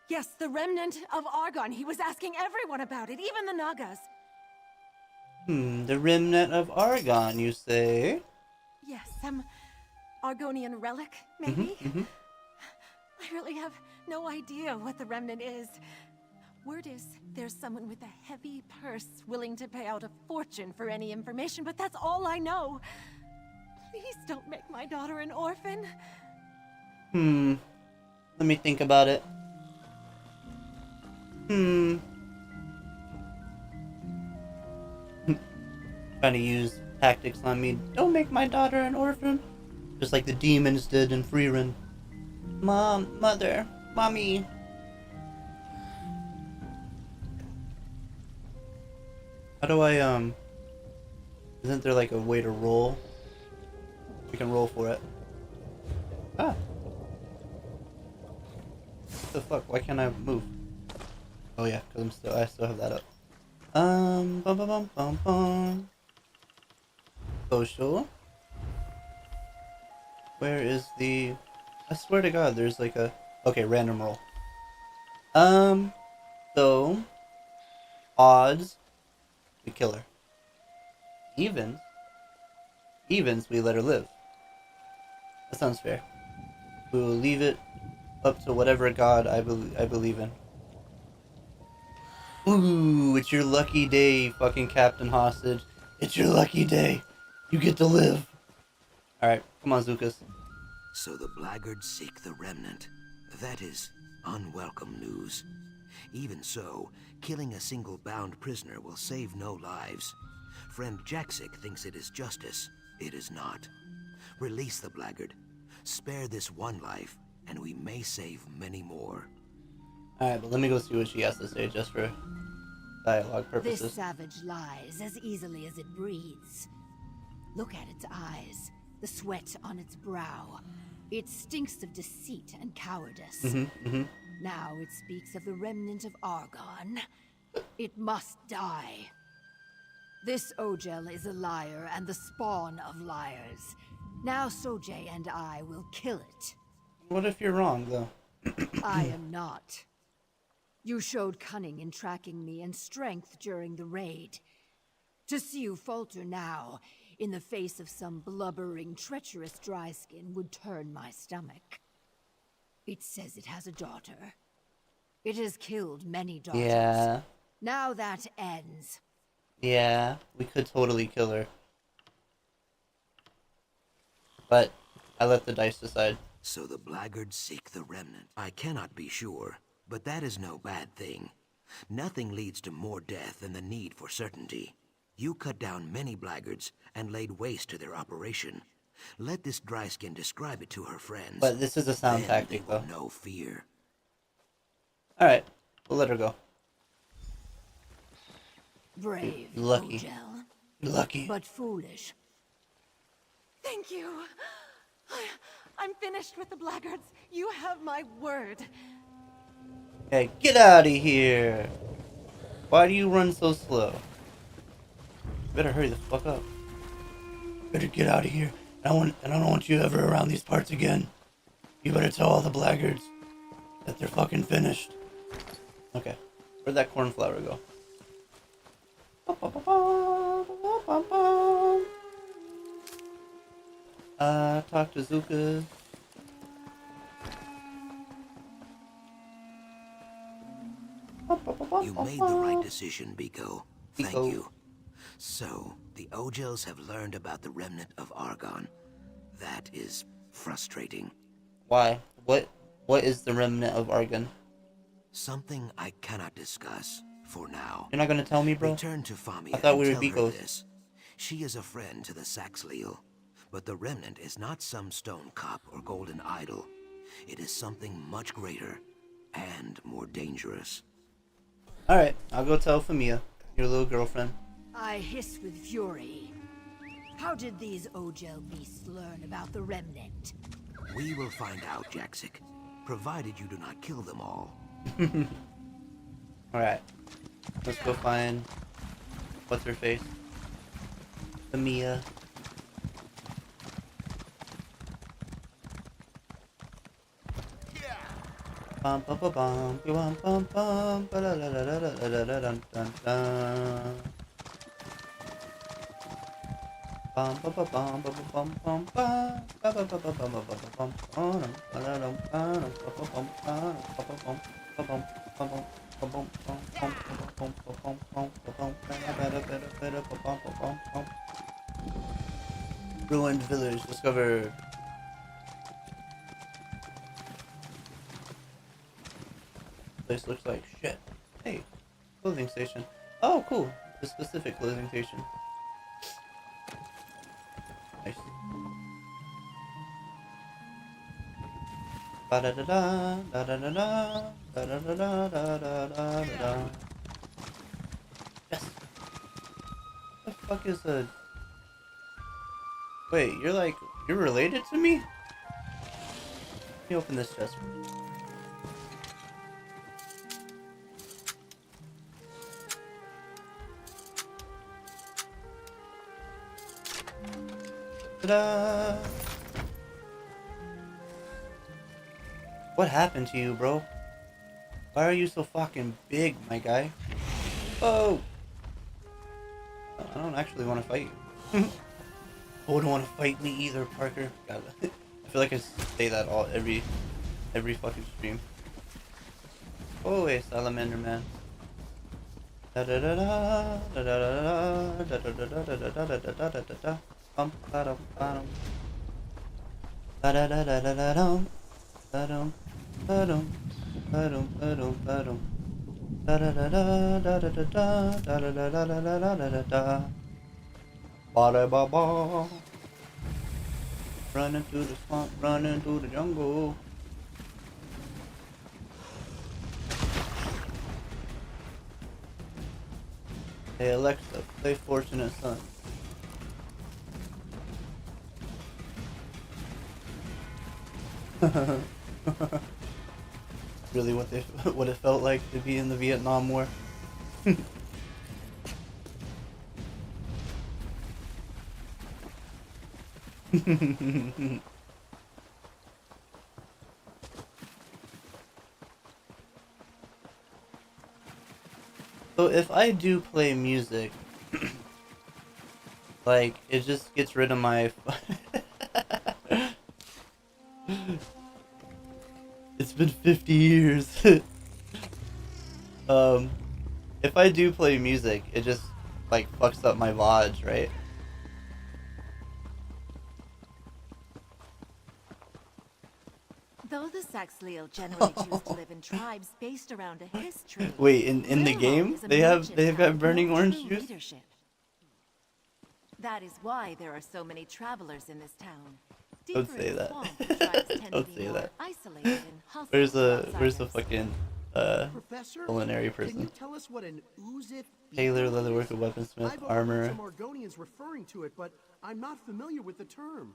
Yes, the remnant of Argon. He was asking everyone about it, even the Nagas. The remnant of Argon, you say? Yes, some Argonian relic, maybe? I really have no idea what the remnant is. Word is, there's someone with a heavy purse willing to pay out a fortune for any information, but that's all I know. Please don't make my daughter an orphan. Let me think about it. Trying to use tactics on me. Don't make my daughter an orphan. Just like the demons did in Freerun. Mom, mother, mommy. How do I, isn't there like a way to roll? We can roll for it. Ah. What the fuck? Why can't I move? Oh yeah, because I still have that up. Bum bum bum bum bum. Social. Where is the... I swear to God, there's like a... Okay, random roll. So... Odds, we kill her. Evens, we let her live. That sounds fair. We will leave it up to whatever god I believe in. Ooh, it's your lucky day, fucking Captain Hostage. It's your lucky day. You get to live. Alright, come on, Zukas. So the blackguards seek the remnant. That is unwelcome news. Even so, killing a single bound prisoner will save no lives. Friend Jaxic thinks it is justice. It is not. Release the blackguard. Spare this one life, and we may save many more. Alright, but let me go see what she has to say just for dialogue purposes. This savage lies as easily as it breathes. Look at its eyes, the sweat on its brow. It stinks of deceit and cowardice. Now it speaks of the remnant of Argon. It must die. This Ogel is a liar and the spawn of liars. Now Sojay and I will kill it. What if you're wrong, though? I am not. You showed cunning in tracking me and strength during the raid. To see you falter now, in the face of some blubbering, treacherous dryskin, would turn my stomach. It says it has a daughter. It has killed many daughters. Yeah. Now that ends. Yeah, we could totally kill her. But I let the dice decide. So the blackguards seek the remnant. I cannot be sure, but that is no bad thing. Nothing leads to more death than the need for certainty. You cut down many blackguards and laid waste to their operation. Let this dryskin describe it to her friends. But this is a sound Then tactic, they will though. know fear. Alright, we'll let her go. Brave, Lucky. Ogel. Lucky. But foolish. Thank you. I'm finished with the blackguards. You have my word. Hey, get out of here! Why do you run so slow? Better hurry the fuck up. Better get out of here. I don't want you ever around these parts again. You better tell all the blackguards that they're fucking finished. Okay, where'd that cornflower go? Talk to Zuka. You made the right decision, Biko. Thank you. So, the Ogels have learned about the remnant of Argon. That is frustrating. Why? What is the remnant of Argon? Something I cannot discuss for now. You're not gonna tell me, bro? Return to Famia. I thought and we were tell her Bikos. this. She is a friend to the Saxleal, but the remnant is not some stone cup or golden idol. It is something much greater and more dangerous. Alright, I'll go tell Famia, your little girlfriend. I hiss with fury. How did these Ogel beasts learn about the remnant? We will find out, Jaxic, provided you do not kill them all. Alright, let's go find what's her face? Famia. Bum bum bum bum bum bum bum ba la la la la la la la dun dun dun. Bum bum bum bum bum bum bum bum ba ba ba ba ba ba ba bum bum ba la dum bum bum bum bum bum bum bum. Ruined village discovered. Place looks like shit. Hey, clothing station. Oh, cool. The specific clothing station. Nice. Ba da da da da da da da da da da da da da da. Yes. What the fuck is a? Wait, you're related to me? Let me open this chest. Ta-da! What happened to you, bro? Why are you so fucking big, my guy? Oh! I don't actually want to fight you. Oh, don't want to fight me either, Parker. God, I feel like I say that every fucking stream. Oh, a salamander man. Da da da da da da da da da da da da da da da da da. Bum ba dum ba dum. Ba da da da da da dum. Ba dum ba dum ba dum ba dum ba dum. Da da da da da da da da da da da da da da da da da. Ba da ba ba. Running through the swamp, running through the jungle. Hey Alexa, play Fortunate Son. Really what it felt like to be in the Vietnam War. So if I do play music, like, it just gets rid of my... It's been 50 years. If I do play music, it just, like, fucks up my VODs, right? Though the Saxhleel generally choose to live in tribes based around a history. Wait, in the game they've got burning orange juice. Leadership. That is why there are so many travelers in this town. Don't say that. Don't say that. Isolated and Where's the fucking Professor, culinary Can you person? tell us what an oozit Tailor, leatherworker, weaponsmith, I've armor. Some Argonians referring to it, but I'm not familiar with the term.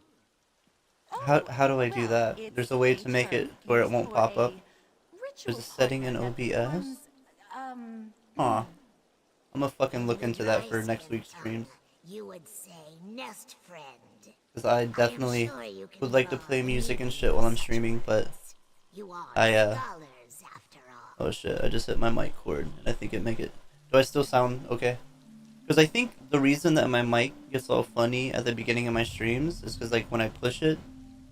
How do I do that? There's a way to make it where it won't pop up. There's a setting in OBS. Aw. I'm gonna fucking look into that for next week's streams. You would say nest friend. Because I definitely would like to play music and shit while I'm streaming, but oh shit, I just hit my mic cord and I think it make it. Do I still sound okay? Because I think the reason that my mic gets all funny at the beginning of my streams is because like when I push it,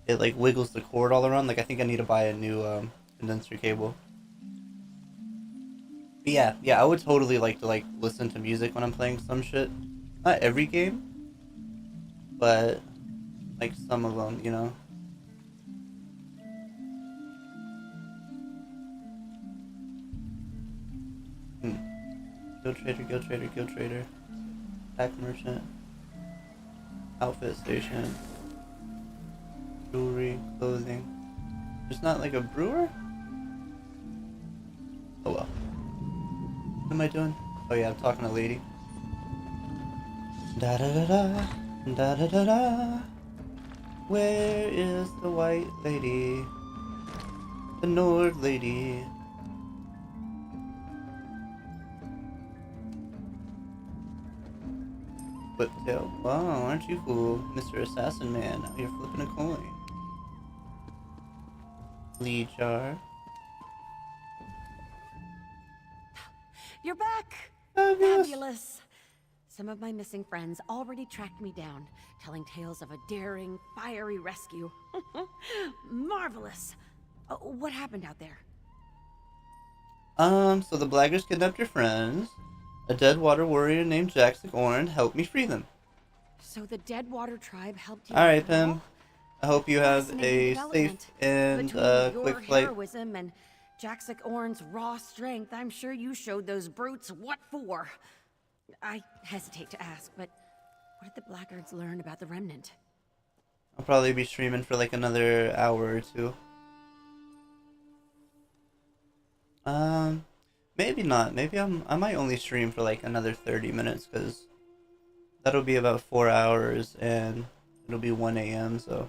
it like wiggles the cord all around. Like I think I need to buy a new condenser cable. But yeah, I would totally like to like listen to music when I'm playing some shit. Not every game, but like some of them, you know. Go trader, go trader, go trader. Pack merchant. Outfit station. Jewelry, clothing. There's not like a brewer? Oh well. What am I doing? Oh yeah, I'm talking to a lady. Da da da da. Da da da da. Where is the white lady? The Nord lady. Whiptail. Wow, aren't you cool, Mr. Assassin Man? Now you're flipping a coin. Lead jar. You're back! Fabulous. Fabulous! Some of my missing friends already tracked me down, telling tales of a daring, fiery rescue. Marvelous! What happened out there? So the Blaggers kidnapped your friends. A dead water warrior named Jaxic Orin helped me free them. So the Deadwater tribe helped you. Alright, Pim. I hope you have Fascinating a safe development. and Between your quick flight. heroism and Jaxic Orin's raw strength, I'm sure you showed those brutes what for. I hesitate to ask, but what did the Blackguards learn about the Remnant? I'll probably be streaming for like another hour or two. Maybe not. Maybe I might only stream for like another 30 minutes because that'll be about 4 hours and it'll be 1 a.m. So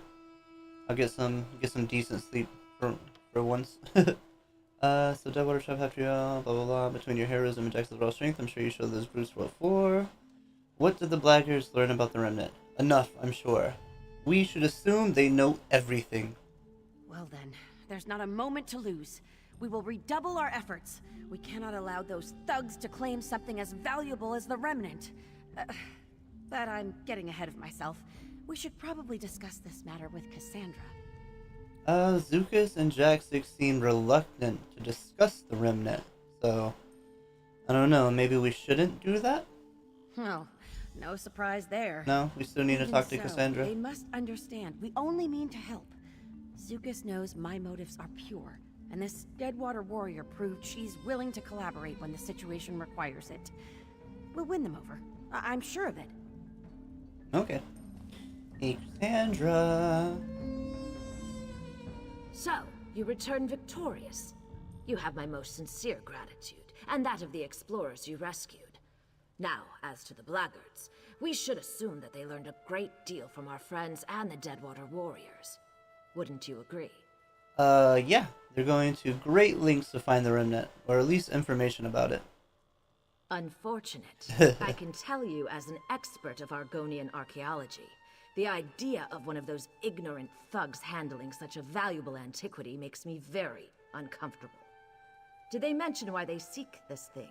I'll get some decent sleep for once. So Deadwater Tribe after you, blah blah blah. Between your heroism and Jax's raw strength, I'm sure you showed those brutes what for. What did the Blaggers learn about the Remnant? Enough, I'm sure. We should assume they know everything. Well then, there's not a moment to lose. We will redouble our efforts. We cannot allow those thugs to claim something as valuable as the Remnant. But I'm getting ahead of myself. We should probably discuss this matter with Cassandra. Zukas and Jaxic seem reluctant to discuss the Remnant, so I don't know, maybe we shouldn't do that? Oh, no surprise there. No, we still need to Even talk to so, Cassandra. They must understand, we only mean to help. Zukas knows my motives are pure, and this Deadwater warrior proved she's willing to collaborate when the situation requires it. We'll win them over. I'm sure of it. Okay. Hey, Cassandra. So, you return victorious. You have my most sincere gratitude, and that of the explorers you rescued. Now, as to the Blackguards, we should assume that they learned a great deal from our friends and the Deadwater warriors. Wouldn't you agree? Yeah. They're going to great lengths to find the Remnant, or at least information about it. Unfortunate. I can tell you as an expert of Argonian archaeology, the idea of one of those ignorant thugs handling such a valuable antiquity makes me very uncomfortable. Did they mention why they seek this thing?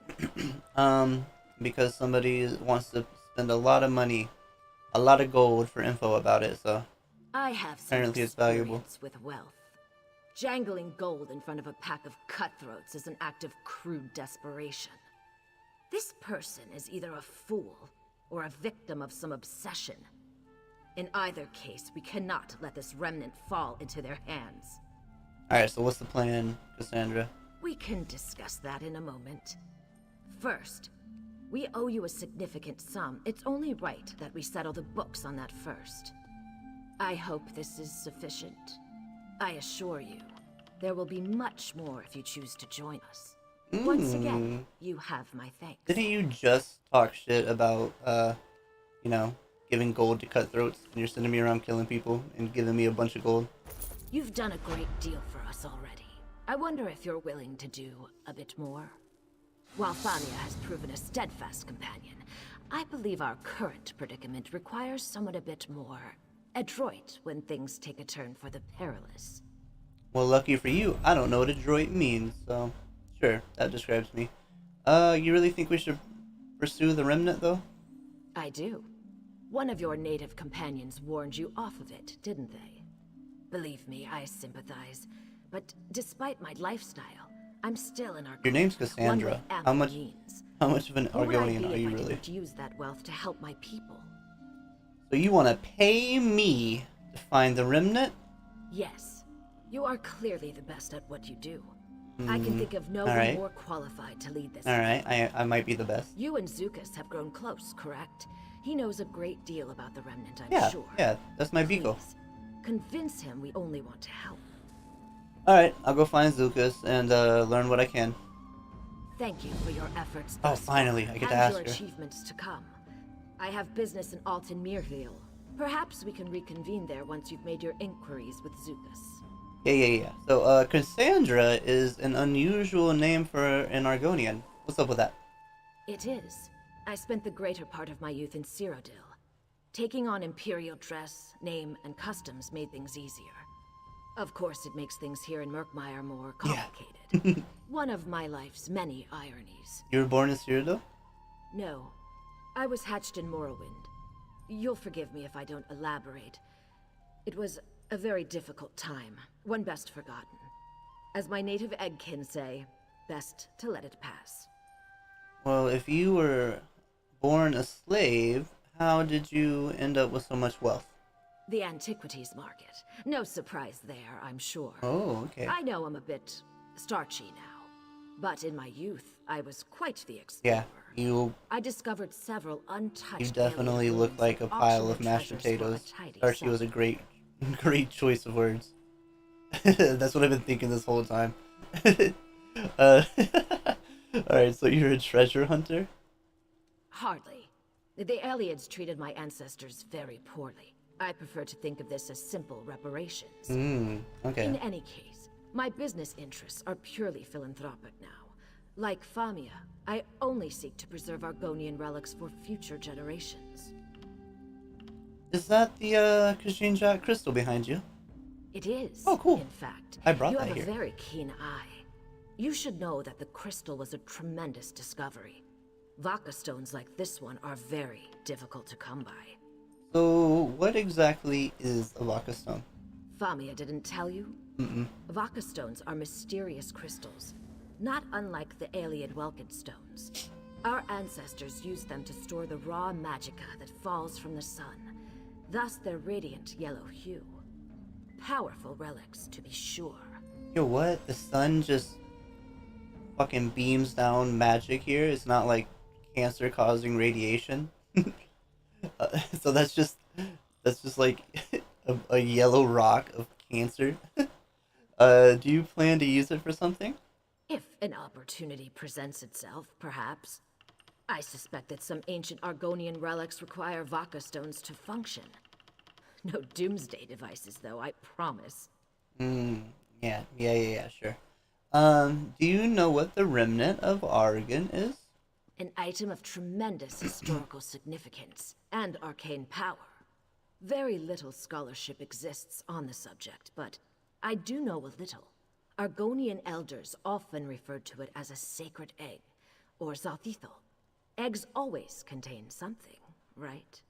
Because somebody wants to spend a lot of money, a lot of gold for info about it, so I have some apparently it's valuable. experience with wealth. Jangling gold in front of a pack of cutthroats is an act of crude desperation. This person is either a fool or a victim of some obsession. In either case, we cannot let this remnant fall into their hands. Alright, so what's the plan, Cassandra? We can discuss that in a moment. First, we owe you a significant sum. It's only right that we settle the books on that first. I hope this is sufficient. I assure you, there will be much more if you choose to join us. Once again, you have my thanks. Didn't you just talk shit about, you know, giving gold to cutthroats, and you're sending me around killing people and giving me a bunch of gold? You've done a great deal for us already. I wonder if you're willing to do a bit more. While Famia has proven a steadfast companion, I believe our current predicament requires someone a bit more adroit when things take a turn for the perilous. Well, lucky for you, I don't know what adroit means, so sure, that describes me. You really think we should pursue the remnant, though? I do. One of your native companions warned you off of it, didn't they? Believe me, I sympathize. But despite my lifestyle, I'm still an Argonian. Your name's Cassandra. How much of an Argonian are you really? I didn't use that wealth to help my people. So you want to pay me to find the remnant? Yes. You are clearly the best at what you do. I can think of no one more qualified to lead this. Alright, I might be the best. You and Zukas have grown close, correct? He knows a great deal about the remnant, I'm sure. Yeah, that's my beagle. Convince him we only want to help. Alright, I'll go find Zukas and learn what I can. Thank you for your efforts. Oh, finally, I get to ask her. And your achievements to come. I have business in Alton Mirville. Perhaps we can reconvene there once you've made your inquiries with Zukas. Yeah. So, Cassandra is an unusual name for an Argonian. What's up with that? It is. I spent the greater part of my youth in Cyrodiil. Taking on imperial dress, name, and customs made things easier. Of course, it makes things here in Murkmire more complicated. One of my life's many ironies. You were born in Cyrodiil? No. I was hatched in Morrowind. You'll forgive me if I don't elaborate. It was a very difficult time, one best forgotten. As my native eggkin say, best to let it pass. Well, if you were born a slave, how did you end up with so much wealth? The antiquities market. No surprise there, I'm sure. Oh, okay. I know I'm a bit starchy now, but in my youth, I was quite the explorer. Yeah, I discovered several untouched. You definitely look like a pile of mashed potatoes. Starchy was a great choice of words. That's what I've been thinking this whole time. Alright, so you're a treasure hunter? Hardly. The Eliads treated my ancestors very poorly. I prefer to think of this as simple reparations. Okay. In any case, my business interests are purely philanthropic now. Like Famia, I only seek to preserve Argonian relics for future generations. Is that the Kajinjak crystal behind you? It is. Oh, cool. In fact, I brought you that have here. a very keen eye. You should know that the crystal was a tremendous discovery. Vaka stones like this one are very difficult to come by. So, what exactly is a Vaka stone? Famia didn't tell you? Mm-mm. Vaka stones are mysterious crystals, not unlike the Aliad Welkid stones. Our ancestors used them to store the raw magicka that falls from the sun, thus their radiant yellow hue. Powerful relics, to be sure. Yo, what? The sun just fucking beams down magic here? It's not like cancer-causing radiation? So that's just like a yellow rock of cancer? Do you plan to use it for something? If an opportunity presents itself, perhaps. I suspect that some ancient Argonian relics require Vaka stones to function. No doomsday devices, though, I promise. Yeah, sure. Do you know what the remnant of Argon is? An item of tremendous historical significance and arcane power. Very little scholarship exists on the subject, but I do know a little. Argonian elders often referred to it as a sacred egg, or 𝆏Starting. Eggs always contain something, right?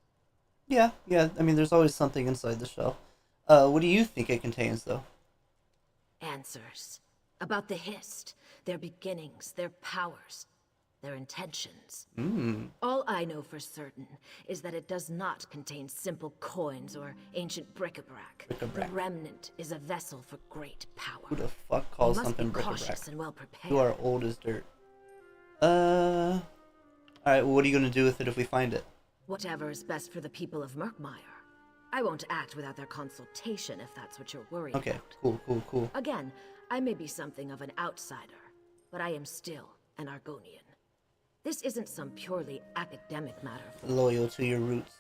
Yeah, I mean, there's always something inside the shell. What do you think it contains, though? Answers. About the 𝓏st, their beginnings, their powers. their intentions. Hmm. All I know for certain is that it does not contain simple coins or ancient bric-a-brac. The remnant is a vessel for great power. Who the fuck calls You must something be bric-a-brac? cautious and well prepared. You are old as dirt. Alright, well, what are you gonna do with it if we find it? Whatever is best for the people of Murkmire. I won't act without their consultation if that's what you're worried Okay, about. cool. Again, I may be something of an outsider, but I am still an Argonian. This isn't some purely academic matter for me. Loyal to your roots.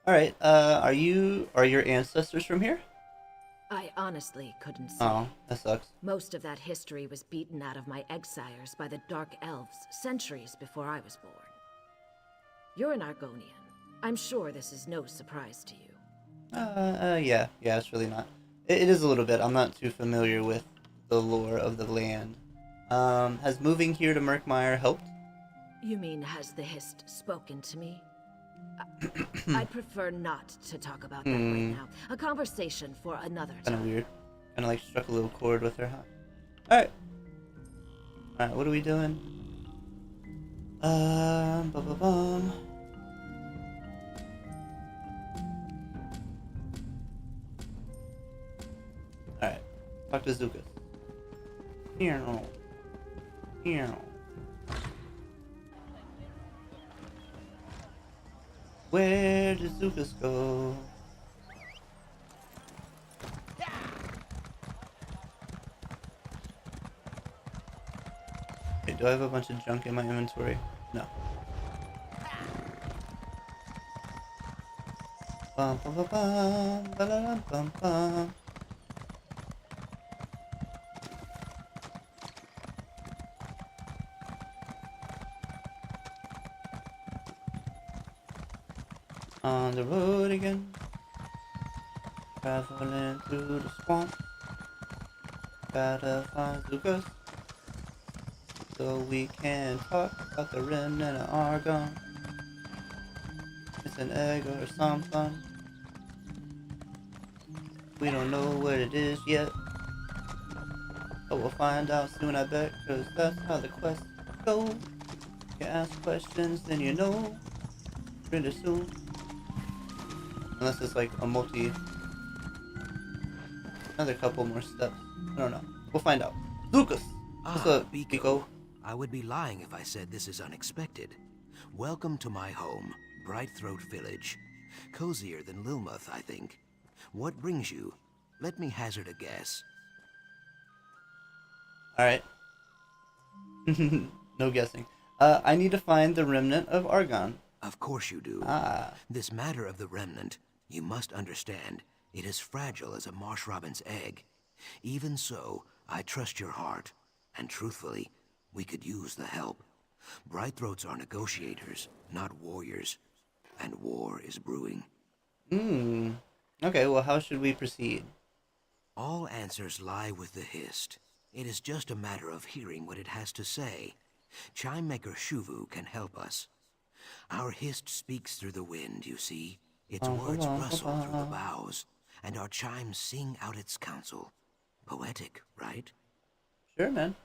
Alright, are your ancestors from here? I honestly couldn't say. Oh, that sucks. Most of that history was beaten out of my exiles by the Dark Elves centuries before I was born. You're an Argonian. I'm sure this is no surprise to you. Yeah, it's really not. It is a little bit. I'm not too familiar with the lore of the land. Has moving here to Murkmire helped? You mean, has the Hist spoken to me? I'd prefer not to talk about that right now. A conversation for another time. Kinda weird. Kinda like struck a little chord with her, huh? Alright, what are we doing? Alright, talk to Zukas. Here. Where does Zukas go? Okay, do I have a bunch of junk in my inventory? No. Bum, bum, bum, bum, ba-da-dum, bum, bum. On the road again, traveling through the swamp. Gotta find Zukas so we can talk about the remnant of Argon. It's an egg or something. We don't know what it is yet, but we'll find out soon, I bet, cause that's how the quest goes. You ask questions, then you know pretty soon. Unless it's like a another couple more steps. I don't know. We'll find out. Lucas! What's up, Biko? I would be lying if I said this is unexpected. Welcome to my home, Brightthroat Village. Cozier than Lilmuth, I think. What brings you? Let me hazard a guess. Alright. No guessing. I need to find the remnant of Argon. Of course you do. This matter of the remnant, you must understand, it is fragile as a marsh robin's egg. Even so, I trust your heart, and truthfully, we could use the help. Brightthroats are negotiators, not warriors, and war is brewing. Okay, well, how should we proceed? All answers lie with the Hist. It is just a matter of hearing what it has to say. Chimemaker Shuvu can help us. Our Hist speaks through the wind, you see. Its words rustle through the boughs, and our chimes sing out its counsel. Poetic, right? Sure, man.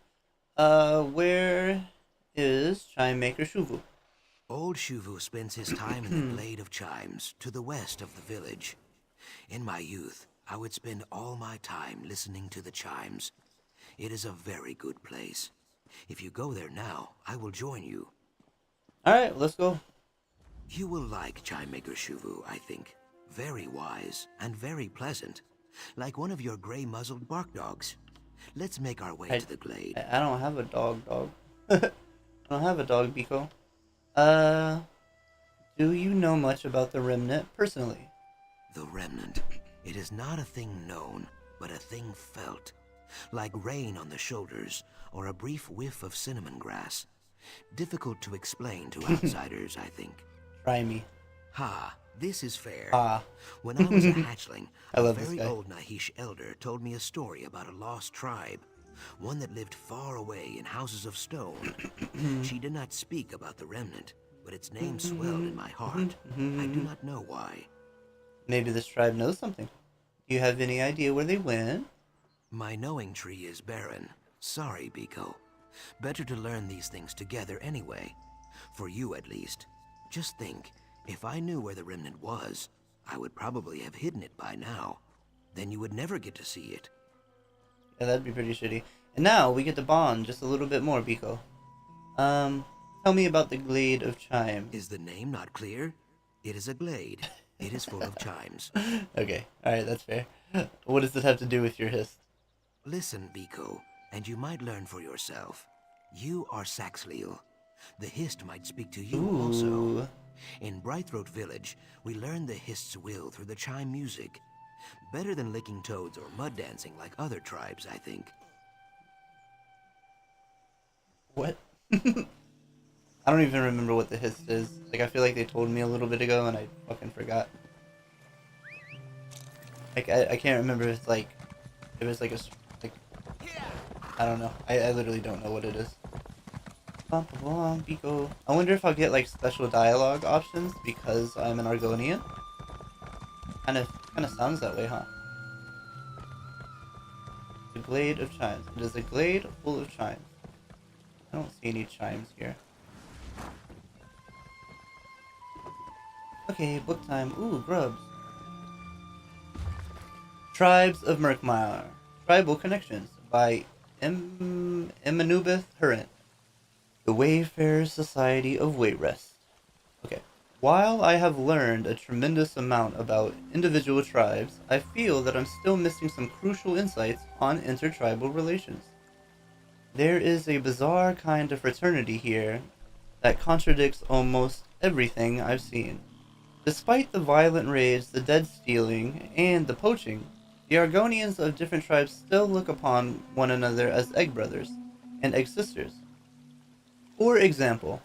Where is Chimemaker Shuvu? Old Shuvu spends his time in the Glade of Chimes, to the west of the village. In my youth, I would spend all my time listening to the chimes. It is a very good place. If you go there now, I will join you. Alright, let's go. You will like Chimemaker Shuvu, I think. Very wise and very pleasant. Like one of your gray-muzzled bark dogs. Let's make our way to the glade. I don't have a dog. I don't have a dog, Biko. Do you know much about the remnant personally? The remnant. It is not a thing known, but a thing felt. Like rain on the shoulders, or a brief whiff of cinnamon grass. Difficult to explain to outsiders, I think. Try me. Ha, this is fair. Ah. When I was a hatchling, a very old 𝓏Starting elder told me a story about a lost tribe. One that lived far away in houses of stone. She did not speak about the remnant, but its name swelled in my heart. I do not know why. Maybe this tribe knows something. Do you have any idea where they went? My knowing tree is barren. Sorry, Biko. Better to learn these things together anyway. For you, at least. Just think, if I knew where the remnant was, I would probably have hidden it by now. Then you would never get to see it. Yeah, that'd be pretty shitty. And now we get to bond just a little bit more, Biko. Tell me about the Glade of Chimes. Is the name not clear? It is a glade. It is full of chimes. Okay, alright, that's fair. What does it have to do with your hist? Listen, Biko, and you might learn for yourself. You are Saxhleel. The hist might speak to you also. In Brightthroat Village, we learn the hist's will through the chime music. Better than licking toads or mud dancing like other tribes, I think. What? I don't even remember what the hist is. Like, I feel like they told me a little bit ago and I fucking forgot. Like, I can't remember if it's like, it was like a, like, I don't know. I literally don't know what it is. Biko. I wonder if I'll get like special dialogue options because I'm an Argonian. Kind of sounds that way, huh? The Glade of Chimes. It is a glade full of chimes. I don't see any chimes here. Okay, book time. Ooh, grubs. Tribes of Murkmire. Tribal Connections by ENvtuber. The Wayfarers Society of Wayrest. Okay. While I have learned a tremendous amount about individual tribes, I feel that I'm still missing some crucial insights on intertribal relations. There is a bizarre kind of fraternity here that contradicts almost everything I've seen. Despite the violent raids, the dead stealing, and the poaching, the Argonians of different tribes still look upon one another as egg brothers and egg sisters. For example,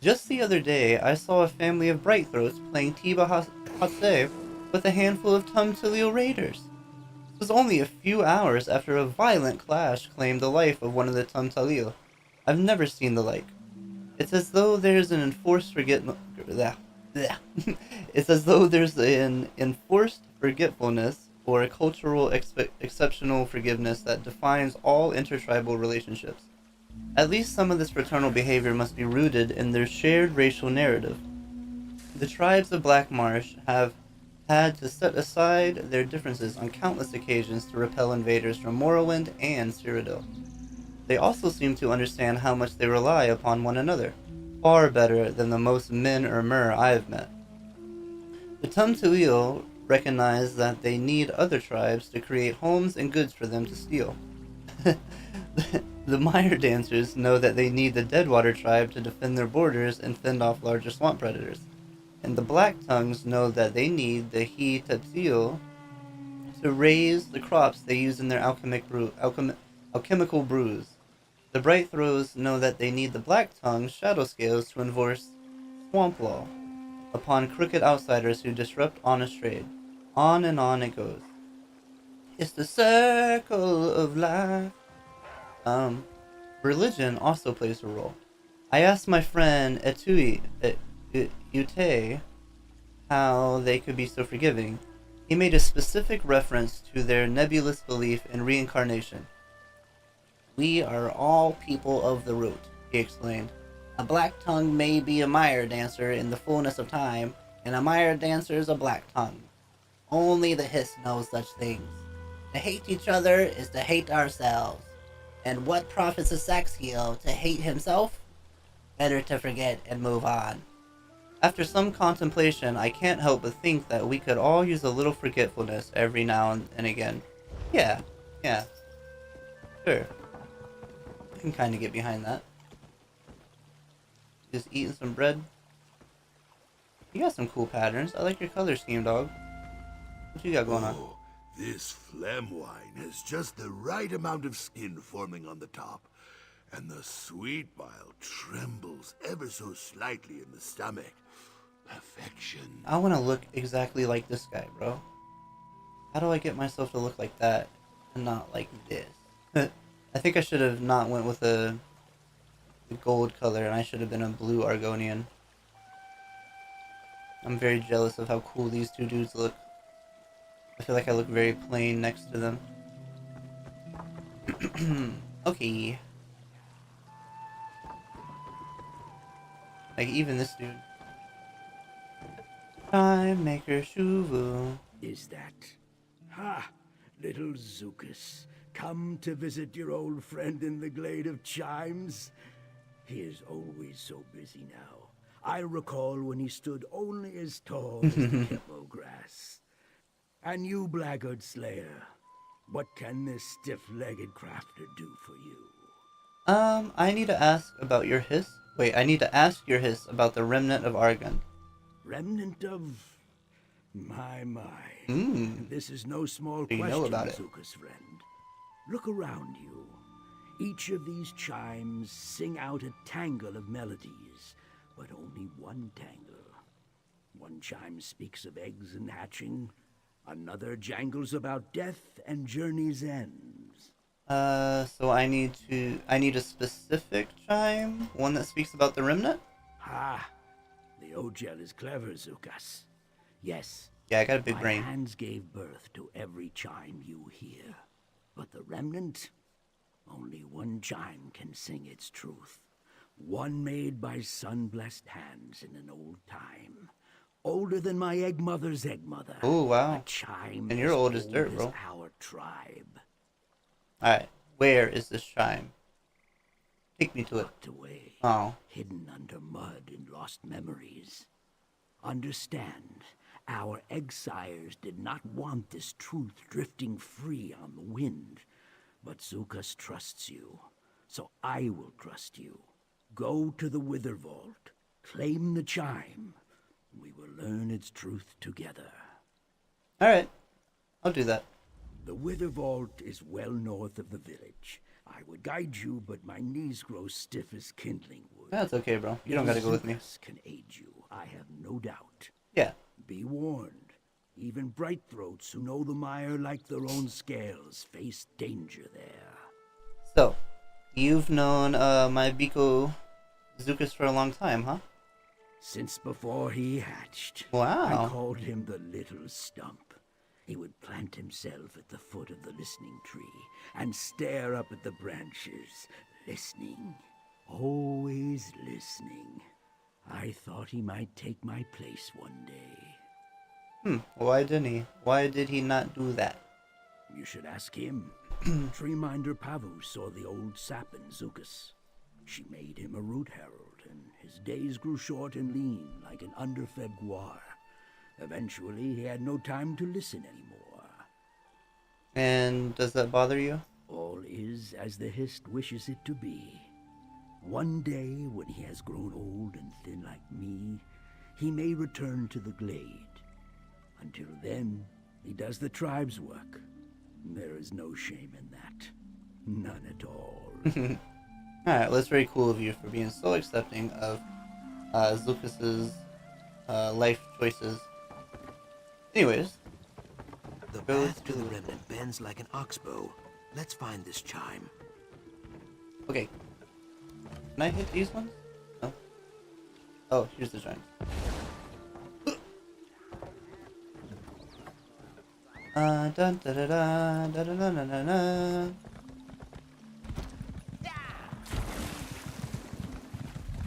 just the other day I saw a family of Brightthroats playing 𝆏Starting with a handful of Tumtalil raiders. This was only a few hours after a violent clash claimed the life of one of the Tumtalil. I've never seen the like. It's as though there's an enforced It's as though there's an enforced forgetfulness or a cultural exceptional forgiveness that defines all intertribal relationships. At least some of this fraternal behavior must be rooted in their shared racial narrative. The tribes of Black Marsh have had to set aside their differences on countless occasions to repel invaders from Morrowind and Cyrodiil. They also seem to understand how much they rely upon one another, far better than the most Min or Mer I have met. The Tumtalil recognize that they need other tribes to create homes and goods for them to steal. The Mire Dancers know that they need the Deadwater tribe to defend their borders and fend off larger swamp predators. And the Black Tongues know that they need the 𝆏Starting to raise the crops they use in their alchemical brews. The Brightthroats know that they need the Black Tongue's shadow scales to enforce swamp law upon crooked outsiders who disrupt honest trade. On and on it goes. It's the circle of life. Religion also plays a role. I asked my friend Ute how they could be so forgiving. He made a specific reference to their nebulous belief in reincarnation. We are all people of the root, he explained. A Black Tongue may be a Mire Dancer in the fullness of time, and a Mire Dancer is a Black Tongue. Only the Hist knows such things. To hate each other is to hate ourselves. And what profits a Saxhleel to hate himself? Better to forget and move on. After some contemplation, I can't help but think that we could all use a little forgetfulness every now and again. Yeah. Sure. I can kind of get behind that. Just eating some bread. You got some cool patterns. I like your color scheme, dog. What you got going on? This phlegm wine has just the right amount of skin forming on the top, and the sweet bile trembles ever so slightly in the stomach. Perfection. I want to look exactly like this guy, bro. How do I get myself to look like that and not like this? I think I should have not went with the gold color, and I should have been a blue Argonian. I'm very jealous of how cool these two dudes look. I feel like I look very plain next to them. Okay. Like, even this dude. Time maker Shuvu. Is that? Ha! Little Zukas, come to visit your old friend in the Glade of Chimes? He is always so busy now. I recall when he stood only as tall as the hippo grass. And you, blackguard slayer, what can this stiff-legged crafter do for you? I need to ask about your hiss. Wait, I need to ask your hiss about the remnant of Argon. Remnant of... My. This is no small You question, know about it. Zuka's friend. Look around you. Each of these chimes sing out a tangle of melodies, but only one tangle. One chime speaks of eggs and hatching. Another jangles about death and journey's ends. So I need a specific chime? One that speaks about the remnant? Ha! The Ogel is clever, Zukas. Yes. Yeah, I got a big my brain. hands gave birth to every chime you hear. But the remnant? Only one chime can sing its truth. One made by sun-blessed hands in an old time. Older than my egg mother's egg mother. Oh, wow. A chime And you're old as dirt, bro. Our tribe. Alright, where is this chime? Take me to it. Tucked away. Oh. Hidden under mud in lost memories. Understand, our exiles did not want this truth drifting free on the wind. But Zukas trusts you, so I will trust you. Go to the Wither Vault, claim the chime. We will learn its truth together. Alright, I'll do that. The Wither Vault is well north of the village. I would guide you, but my knees grow stiff as kindling wood. That's okay, bro. You don't gotta go with me. Zukas can aid you, I have no doubt. Yeah. Be warned. Even bright throats who know the mire like their own scales face danger there. So, you've known my Biko Zukas for a long time, huh? Since before he hatched. Wow. I called him the Little Stump. He would plant himself at the foot of the listening tree and stare up at the branches, listening. Always listening. I thought he might take my place one day. Why didn't he? Why did he not do that? You should ask him. Treeminder Pavu saw the old sap in Zukas. She made him a root herald, and his days grew short and lean like an underfed guar. Eventually, he had no time to listen anymore. And does that bother you? All is as the Hist wishes it to be. One day, when he has grown old and thin like me, he may return to the glade. Until then, he does the tribe's work. There is no shame in that. None at all. Alright, well, that's very cool of you for being so accepting of Zukas's life choices. Anyways. The path to the remnant bends like an oxbow. Let's find this chime. Okay. Can I hit these ones? No. Oh, here's the chime. Dun da da da da da da da da da.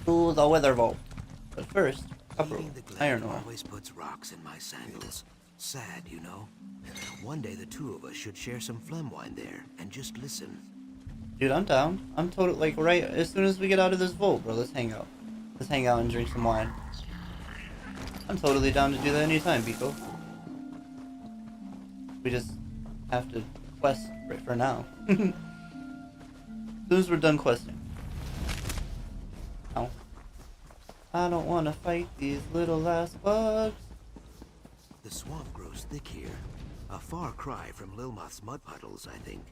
To the Wither Vault. But first, copper iron ore. Always puts rocks in my sandals. Sad, you know. One day the two of us should share some phlegm wine there and just listen. Dude, I'm down. I'm totally, like, right as soon as we get out of this vault, bro, let's hang out. Let's hang out and drink some wine. I'm totally down to do that anytime, Biko. We just have to quest for now. As soon as we're done questing. Ow. I don't want to fight these little ass bugs. The swamp grows thick here. A far cry from Lilmoth's mud puddles, I think.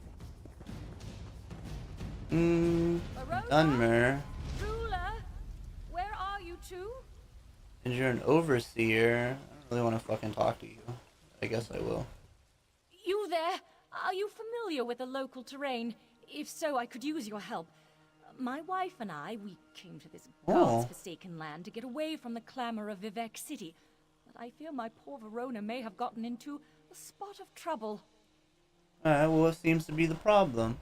Dunmer. Ruler, where are you two? And you're an overseer. I don't really want to fucking talk to you. I guess I will. You there? Are you familiar with the local terrain? If so, I could use your help. My wife and I, we came to this god's-forsaken land to get away from the clamor of Vivek City. But I fear my poor Verona may have gotten into a spot of trouble. Alright, well, what seems to be the problem?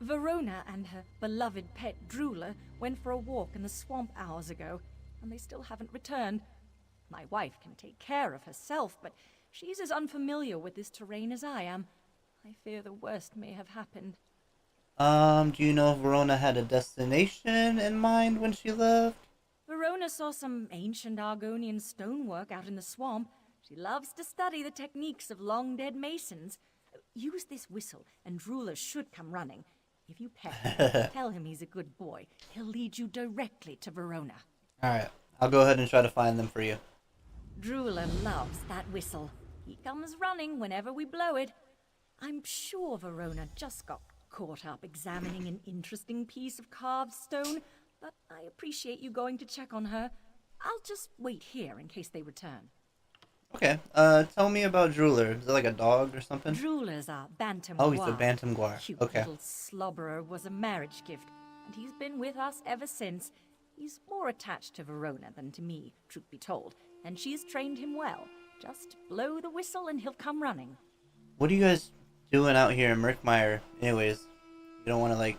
Verona and her beloved pet Drooler went for a walk in the swamp hours ago. and they still haven't returned. My wife can take care of herself, but she's as unfamiliar with this terrain as I am. I fear the worst may have happened. Do you know if Verona had a destination in mind when she left? Verona saw some ancient Argonian stonework out in the swamp. She loves to study the techniques of long-dead masons. Use this whistle, and Drula should come running. If you pet him, tell him he's a good boy. He'll lead you directly to Verona. Alright, I'll go ahead and try to find them for you. Drula loves that whistle. He comes running whenever we blow it. I'm sure Verona just got caught up examining an interesting piece of carved stone, but I appreciate you going to check on her. I'll just wait here in case they return. Okay, tell me about Drooler. Is it like a dog or something? Drooler's a bantam Oh, guar. he's a bantam guar. Cute Okay. little slobberer was a marriage gift, and he's been with us ever since. He's more attached to Verona than to me, truth be told, and she's trained him well. Just blow the whistle and he'll come running. What are you guys doing out here in Murkmire? Anyways, you don't want to like...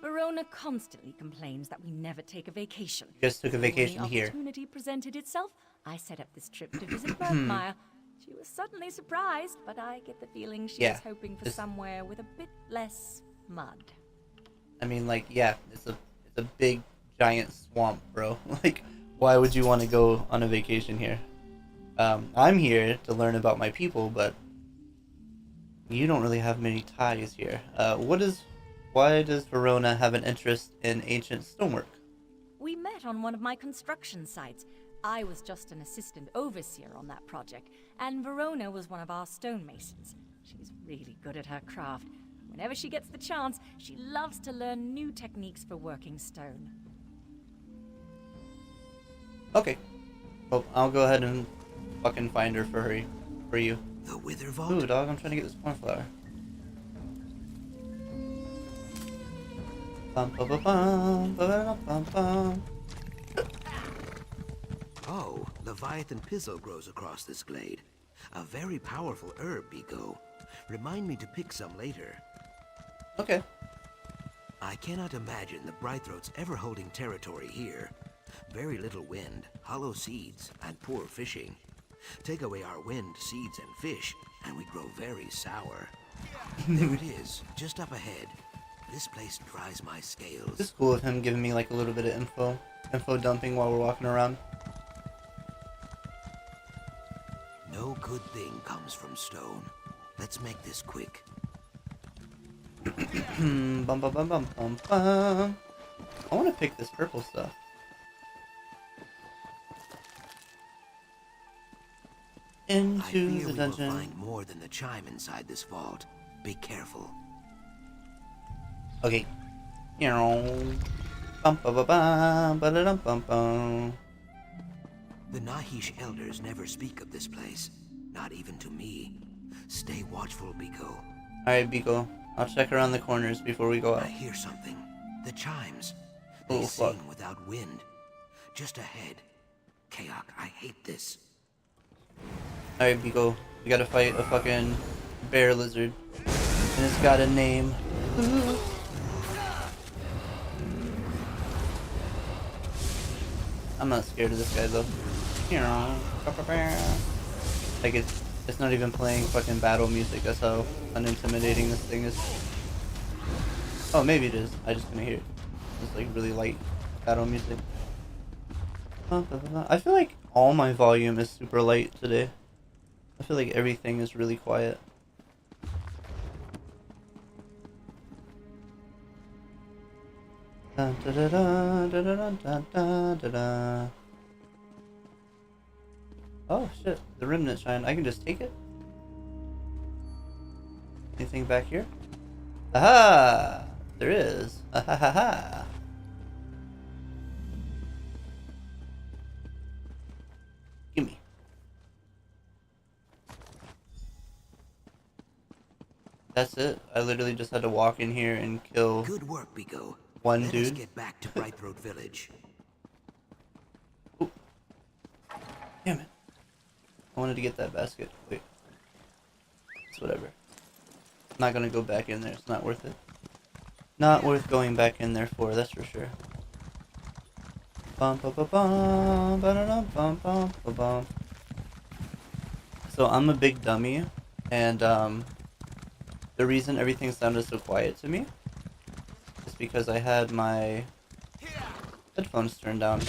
Verona constantly complains that we never take a vacation. You guys took a vacation When the here. opportunity presented itself, I set up this trip to visit Murkmire. She was suddenly surprised, but I get the feeling she was hoping for somewhere with a bit less mud. I mean, like, yeah, it's a big, giant swamp, bro. Like, why would you want to go on a vacation here? I'm here to learn about my people, but you don't really have many ties here. Why does Verona have an interest in ancient stonework? We met on one of my construction sites. I was just an assistant overseer on that project, and Verona was one of our stonemasons. She's really good at her craft. Whenever she gets the chance, she loves to learn new techniques for working stone. Okay. Well, I'll go ahead and fucking find her for you. The Wither Vault? Ooh, dog, I'm trying to get this cornflower. Bum, bum, bum, bum, bum, bum, bum. Oh, Leviathan Pizzle grows across this glade. A very powerful herb, Biko. Remind me to pick some later. Okay. I cannot imagine the Brightthroats ever holding territory here. Very little wind, hollow seeds, and poor fishing. Take away our wind, seeds, and fish, and we grow very sour. There it is, just up ahead. This place dries my scales. It's cool of him giving me like a little bit of info dumping while we're walking around. No good thing comes from stone. Let's make this quick. Bum, bum, bum, bum, bum, bum. I want to pick this purple stuff. Into the dungeon. We will find more than the chime inside this vault. Be careful. Okay. Bum, bum, bum, bum, ba-da-dum, bum, bum. The Nahish elders never speak of this place. Not even to me. Stay watchful, Biko. Alright, Biko. I'll check around the corners before we go out. I hear something. The chimes. They sing without wind. Just ahead. Kayak, I hate this. Alright, Biko. We gotta fight a fucking bear lizard. And it's got a name. I'm not scared of this guy though. Like it's not even playing fucking battle music. That's how unintimidating this thing is. Oh, maybe it is. I just couldn't hear it. It's like really light battle music. I feel like all my volume is super light today. I feel like everything is really quiet. Da, da, da, da, da, da, da, da, da. Oh shit, the remnant shine. I can just take it? Anything back here? Aha! There is. Ha ha ha. Gimme. That's it. I literally just had to walk in here and kill. Good work, Biko. One Let dude. us get back to Brightthroat Village. Ooh. Damn it. I wanted to get that basket. Wait. It's whatever. I'm not gonna go back in there. It's not worth it. Not worth going back in there for, that's for sure. So I'm a big dummy, and the reason everything sounded so quiet to me is because I had my headphones turned down.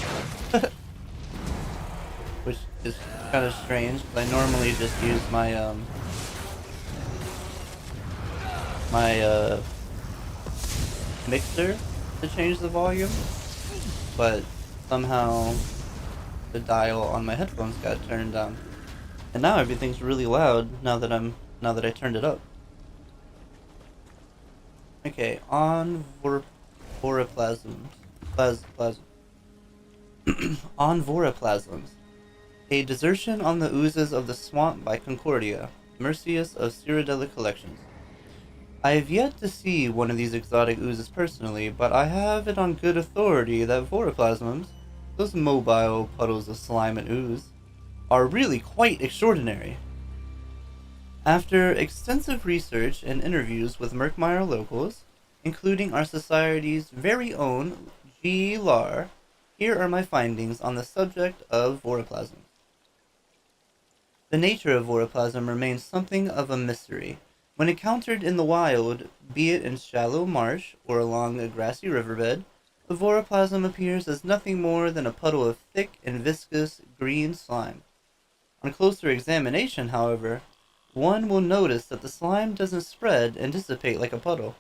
Which is kind of strange, because I normally just use my mixer to change the volume, but somehow the dial on my headphones got turned down, and now everything's really loud now that I turned it up. Okay, on voroplasms, on voroplasms. A desertion on the oozes of the swamp by Concordia, Mercius of Cyrodiilic Collections. I have yet to see one of these exotic oozes personally, but I have it on good authority that voroplasms, those mobile puddles of slime and ooze, are really quite extraordinary. After extensive research and interviews with Murkmire locals, including our society's very own 𝑔 here are my findings on the subject of voroplasms. The nature of voroplasm remains something of a mystery. When encountered in the wild, be it in shallow marsh or along a grassy riverbed, the voroplasm appears as nothing more than a puddle of thick and viscous green slime. On closer examination, however, one will notice that the slime doesn't spread and dissipate like a puddle.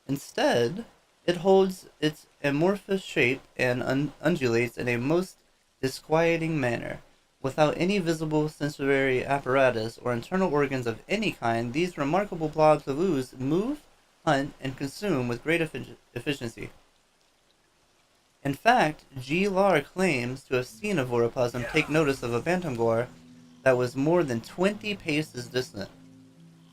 Instead, it holds its amorphous shape and undulates in a most disquieting manner. Without any visible sensory apparatus or internal organs of any kind, these remarkable blobs of ooze move, hunt, and consume with great efficiency. In fact, 𝑔 claims to have seen a voroplasm take notice of a bantamguar that was more than 20 paces distant,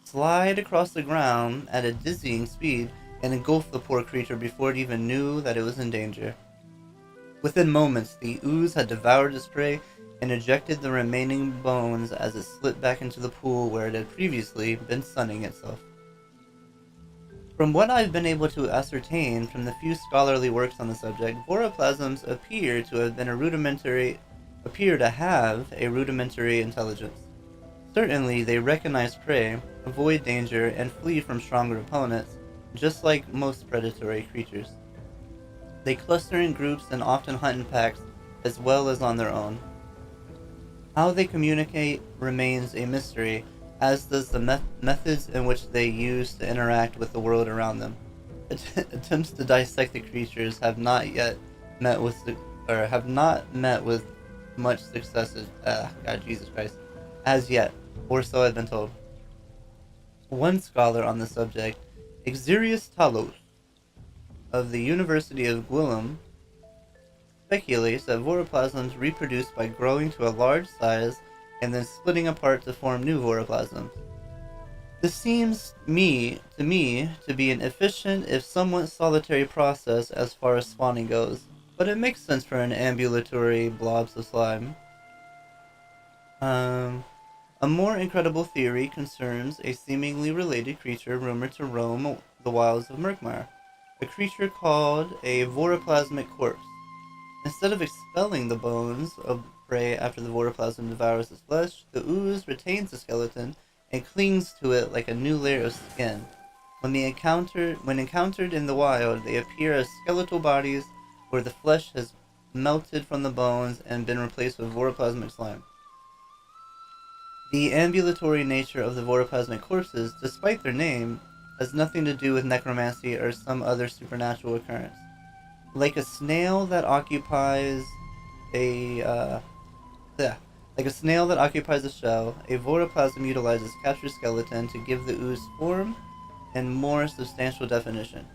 slide across the ground at a dizzying speed, and engulf the poor creature before it even knew that it was in danger. Within moments, the ooze had devoured its prey and ejected the remaining bones as it slipped back into the pool where it had previously been sunning itself. From what I've been able to ascertain from the few scholarly works on the subject, voroplasms appear to have a rudimentary intelligence. Certainly, they recognize prey, avoid danger, and flee from stronger opponents, just like most predatory creatures. They cluster in groups and often hunt in packs, as well as on their own. How they communicate remains a mystery, as does the methods in which they use to interact with the world around them. Attempts to dissect the creatures have not met with much success as yet, or so I've been told. One scholar on the subject, 𝑓tuber of the University of Gwilym, speculates that voroplasms reproduce by growing to a large size and then splitting apart to form new voroplasms. This seems to me to be an efficient, if somewhat solitary process as far as spawning goes, but it makes sense for an ambulatory blobs of slime. A more incredible theory concerns a seemingly related creature rumored to roam the wilds of Murkmire, a creature called a voroplasmic corpse. Instead of expelling the bones of prey after the voroplasm devours its flesh, the ooze retains the skeleton and clings to it like a new layer of skin. When encountered in the wild, they appear as skeletal bodies where the flesh has melted from the bones and been replaced with voroplasmic slime. The ambulatory nature of the voroplasmic corpses, despite their name, has nothing to do with necromancy or some other supernatural occurrence. Like a snail that occupies a shell, a voroplasm utilizes captured skeleton to give the ooze form and more substantial definition.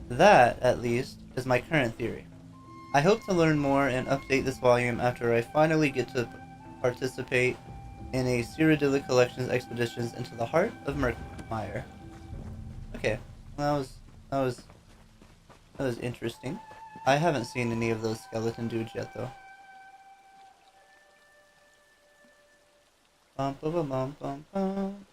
That, at least, is my current theory. I hope to learn more and update this volume after I finally get to participate in a Cyrodiilic Collections expeditions into the heart of Murkmire. Okay, that was interesting. I haven't seen any of those skeleton dudes yet, though. Bum, bum, bum, bum, bum, bum.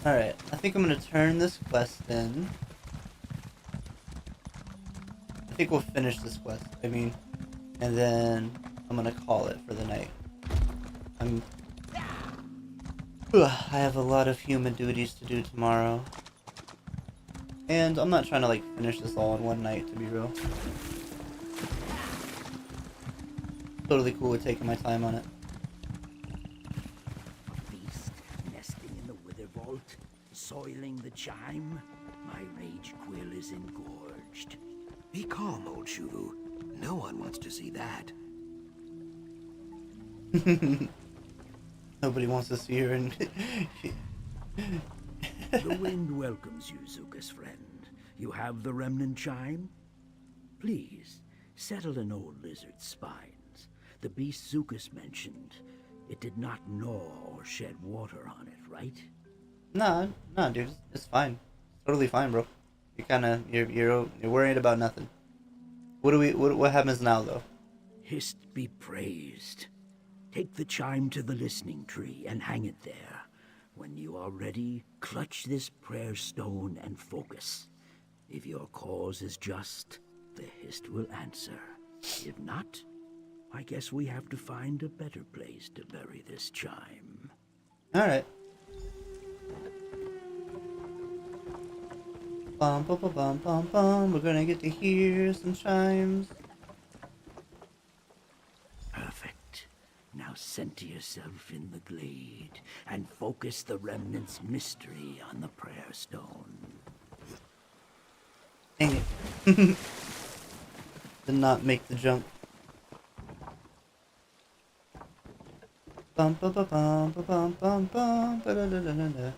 Alright, I think I'm gonna turn this quest in. think we'll finish this quest. I mean, and then I'm gonna call it for the night. I have a lot of human duties to do tomorrow. And I'm not trying to like finish this all in one night, to be real. Totally cool with taking my time on it. A beast nesting in the wither vault, soiling the chime. My rage quill is engorged. Be calm, old Shirezu. No one wants to see that. Nobody wants to see her and The wind welcomes you, Zuka's friend. You have the remnant chime? Please, settle an old lizard's spines. The beast Zukas mentioned, it did not gnaw or shed water on it, right? Nah, dude, it's fine. Totally fine, bro. You're worried about nothing. What happens now, though? Hist be praised. Take the chime to the listening tree and hang it there. When you are ready, clutch this prayer stone and focus. If your cause is just, the Hist will answer. If not, I guess we have to find a better place to bury this chime. Alright. Bum bum bum bum bum bum. We're gonna get to hear some chimes. Perfect. Now center yourself in the glade and focus the remnant's mystery on the prayer stone. Dang it. Did not make the jump. Bum bum bum bum bum bum bum ba da da da da da.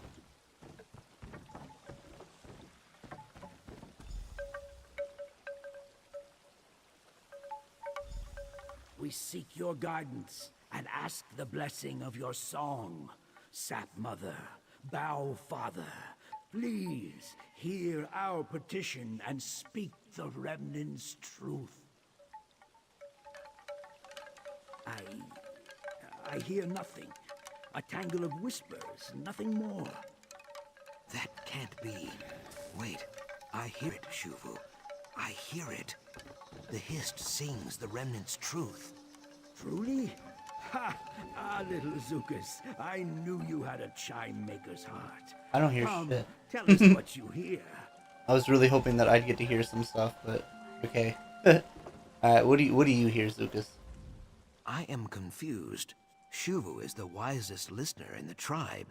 We seek your guidance and ask the blessing of your song. Sap Mother, Bow Father, please hear our petition and speak the remnant's truth. I hear nothing. A tangle of whispers, nothing more. That can't be. Wait, I hear it, Shirezu. I hear it. The Hist sings the remnant's truth. Truly? Ha! Ah, little Zukas, I knew you had a chime maker's heart. I don't hear Come, shit. Tell us what you hear. I was really hoping that I'd get to hear some stuff, but okay. Alright, what do you hear, Zukas? I am confused. Shirezu is the wisest listener in the tribe.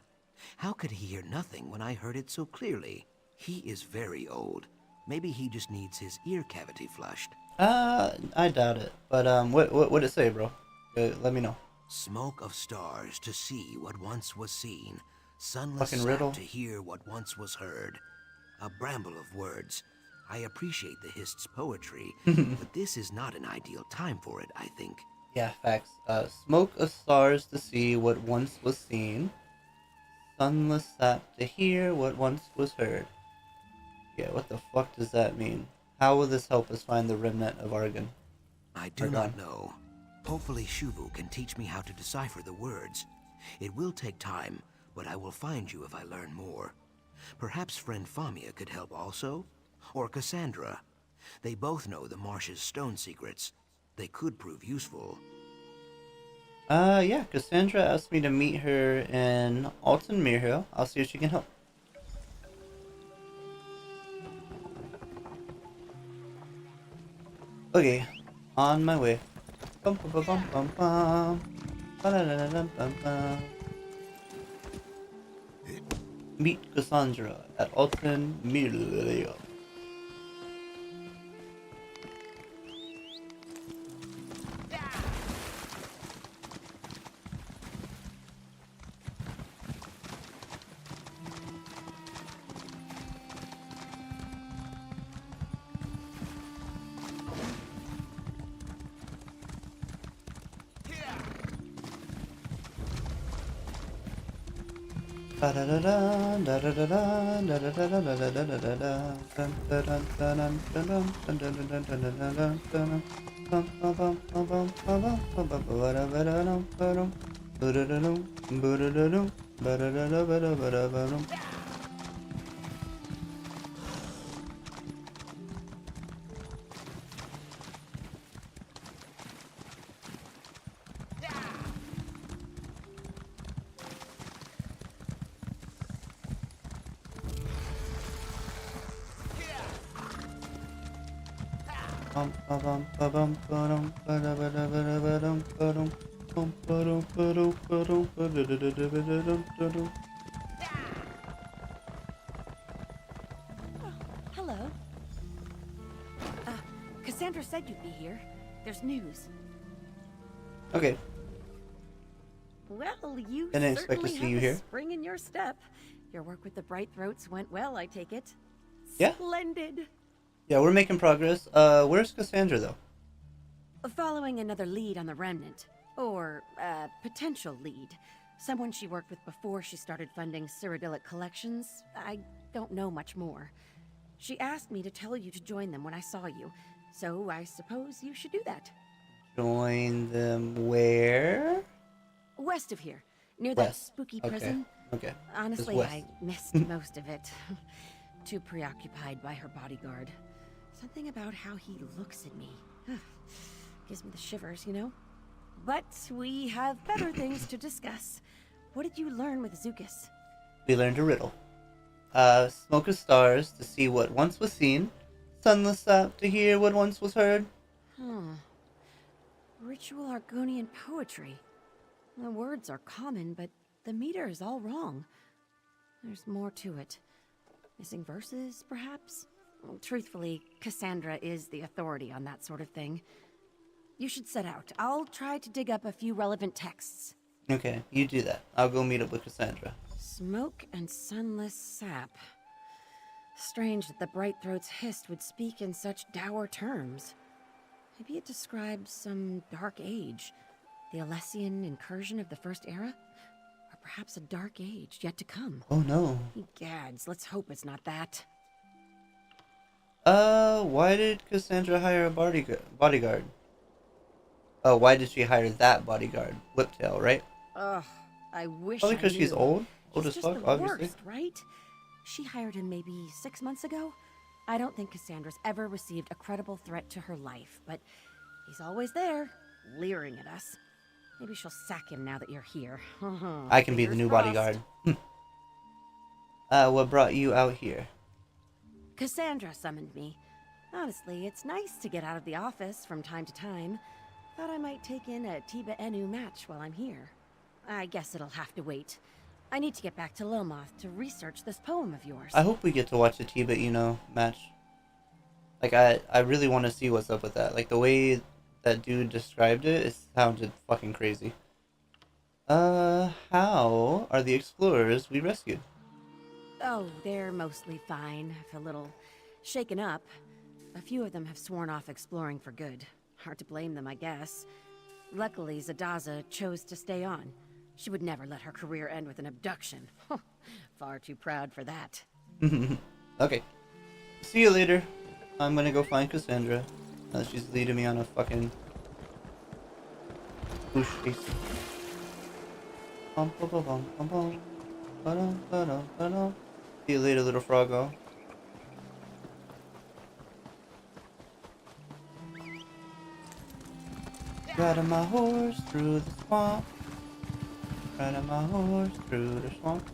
How could he hear nothing when I heard it so clearly? He is very old. Maybe he just needs his ear cavity flushed. I doubt it. But what'd it say, bro? Let me know. Smoke of stars to see what once was seen. Sunless Fucking sap riddle. to hear what once was heard. A bramble of words. I appreciate the Hist's poetry, but this is not an ideal time for it, I think. Yeah, facts. Smoke of stars to see what once was seen. Sunless sap to hear what once was heard. Yeah, what the fuck does that mean? How will this help us find the remnant of Argon? I do not know. Hopefully Shirezu can teach me how to decipher the words. It will take time, but I will find you if I learn more. Perhaps friend Famia could help also? Or Cassandra. They both know the marsh's stone secrets. They could prove useful. Yeah, Cassandra asked me to meet her in Alton Mirhill. I'll see if she can help. Okay, on my way. Bum bum bum bum bum. Ba-da-da-da-dum, bum bum. Meet Cassandra at Alton Mirhill. Hello. Cassandra said you'd be here. There's news. Okay. Well, you Didn't expect to certainly see have you a here. spring in your step. Your work with the Bright Throats went well, I take it. Yeah. Splendid. Yeah, we're making progress. Where's Cassandra though? Following another lead on the Remnant, or potential lead, someone she worked with before she started funding Cyrodiilic collections. I don't know much more. She asked me to tell you to join them when I saw you, so I suppose you should do that. Join them where? West of here, near that West. spooky Okay. prison. Okay. Honestly, West. I missed most of it. Too preoccupied by her bodyguard. Something about how he looks at me. Gives me the shivers, you know? But we have better things to discuss. What did you learn with Zukis? We learned a riddle. Smoke of stars to see what once was seen. Sunless sap to hear what once was heard. Ritual Argonian poetry. The words are common, but the meter is all wrong. There's more to it. Missing verses, perhaps? Truthfully, Cassandra is the authority on that sort of thing. You should set out. I'll try to dig up a few relevant texts. Okay, you do that. I'll go meet up with Cassandra. Smoke and sunless sap. Strange that the Bright Throats hissed would speak in such dour terms. Maybe it describes some dark age. The Alessian incursion of the First Era? Or perhaps a dark age yet to come. Oh no. Gads, let's hope it's not that. Why did Cassandra hire a bodyguard? Oh, why did she hire that bodyguard? Whiptail, right? Ugh, I wish Probably I because she's knew. old? Old He's as just fuck, the obviously. worst, right? She hired him maybe 6 months ago? I don't think Cassandra's ever received a credible threat to her life, but he's always there, leering at us. Maybe she'll sack him now that you're here. I can be the new bodyguard. What brought you out here? Cassandra summoned me. Honestly, it's nice to get out of the office from time to time. Thought I might take in a Tiba Enu match while I'm here. I guess it'll have to wait. I need to get back to Lilmoth to research this poem of yours. I hope we get to watch the Tiba Inu match. Like, I really want to see what's up with that. Like, the way that dude described it, it sounded fucking crazy. How are the explorers we rescued? Oh, they're mostly fine, if a little shaken up. A few of them have sworn off exploring for good. Hard to blame them, I guess. Luckily, Zadaza chose to stay on. She would never let her career end with an abduction. Far too proud for that. Okay. See you later. I'm gonna go find Cassandra. She's leading me on a fucking push chase. See you later, little froggo. Riding my horse through the swamp. Riding my horse through the swamp.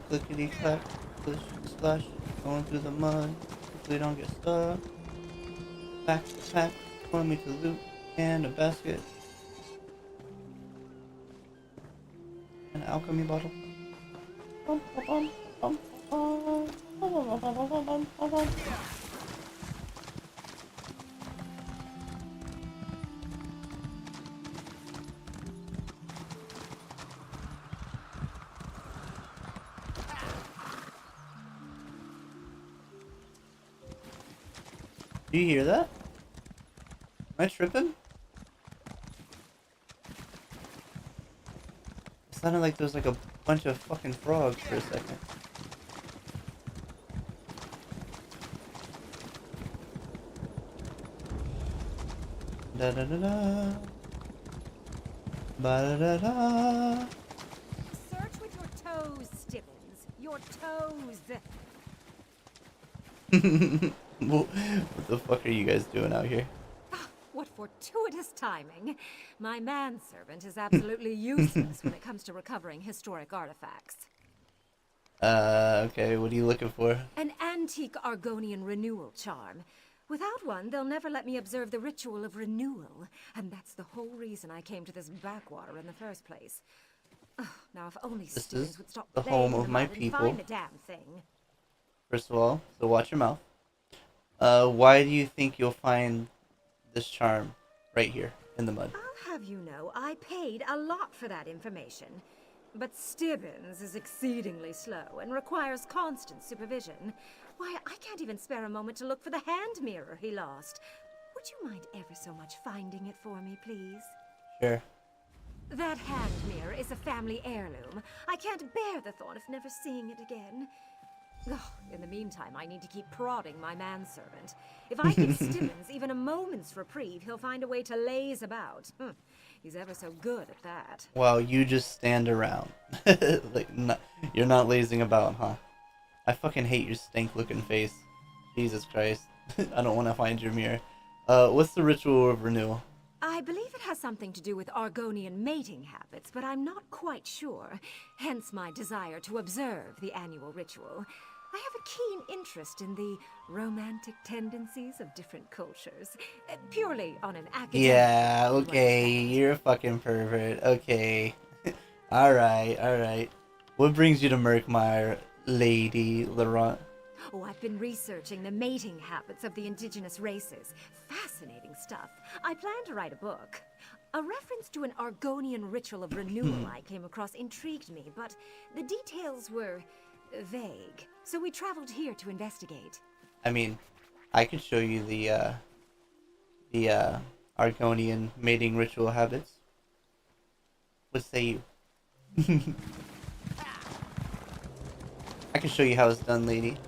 Clickety clack, splish splash, going through the mud. Hopefully don't get stuck. Pack to pack, pour me to loot and a basket. An alchemy bottle. Bum, bum, bum, bum, bum, bum, bum, bum, bum, bum, bum. Do you hear that? Am I tripping? It sounded like there was like a bunch of fucking frogs for a second. Da da da da. Ba da da da. Search with your toes, Stibbins. Your toes. What the fuck are you guys doing out here? What fortuitous timing. My manservant is absolutely useless when it comes to recovering historic artifacts. Okay, what are you looking for? An antique Argonian renewal charm. Without one, they'll never let me observe the ritual of renewal, and that's the whole reason I came to this backwater in the first place. Ugh, now, if only This students is would stop the playing home in of the my mud and people. find the damn thing. First of all, so watch your mouth. Why do you think you'll find this charm right here in the mud? I'll have you know, I paid a lot for that information. But Stibbins is exceedingly slow and requires constant supervision. Why, I can't even spare a moment to look for the hand mirror he lost. Would you mind ever so much finding it for me, please? Sure. That hand mirror is a family heirloom. I can't bear the thought of never seeing it again. Ugh, in the meantime, I need to keep prodding my manservant. If I give Stibbins even a moment's reprieve, he'll find a way to laze about. He's ever so good at that. While you just stand around. Like, you're not lazing about, huh? I fucking hate your stank-looking face. Jesus Christ. I don't want to find your mirror. What's the ritual of renewal? I believe it has something to do with Argonian mating habits, but I'm not quite sure. Hence my desire to observe the annual ritual. I have a keen interest in the romantic tendencies of different cultures, purely on an academic Yeah, level, okay, you're a fucking pervert. Okay. Alright. What brings you to Murkmire, Lady Laurent? Oh, I've been researching the mating habits of the indigenous races. Fascinating stuff. I plan to write a book. A reference to an Argonian ritual of renewal I came across intrigued me, but the details were vague. So we traveled here to investigate. I mean, I could show you the Argonian mating ritual habits. What say you? I can show you how it's done, Lady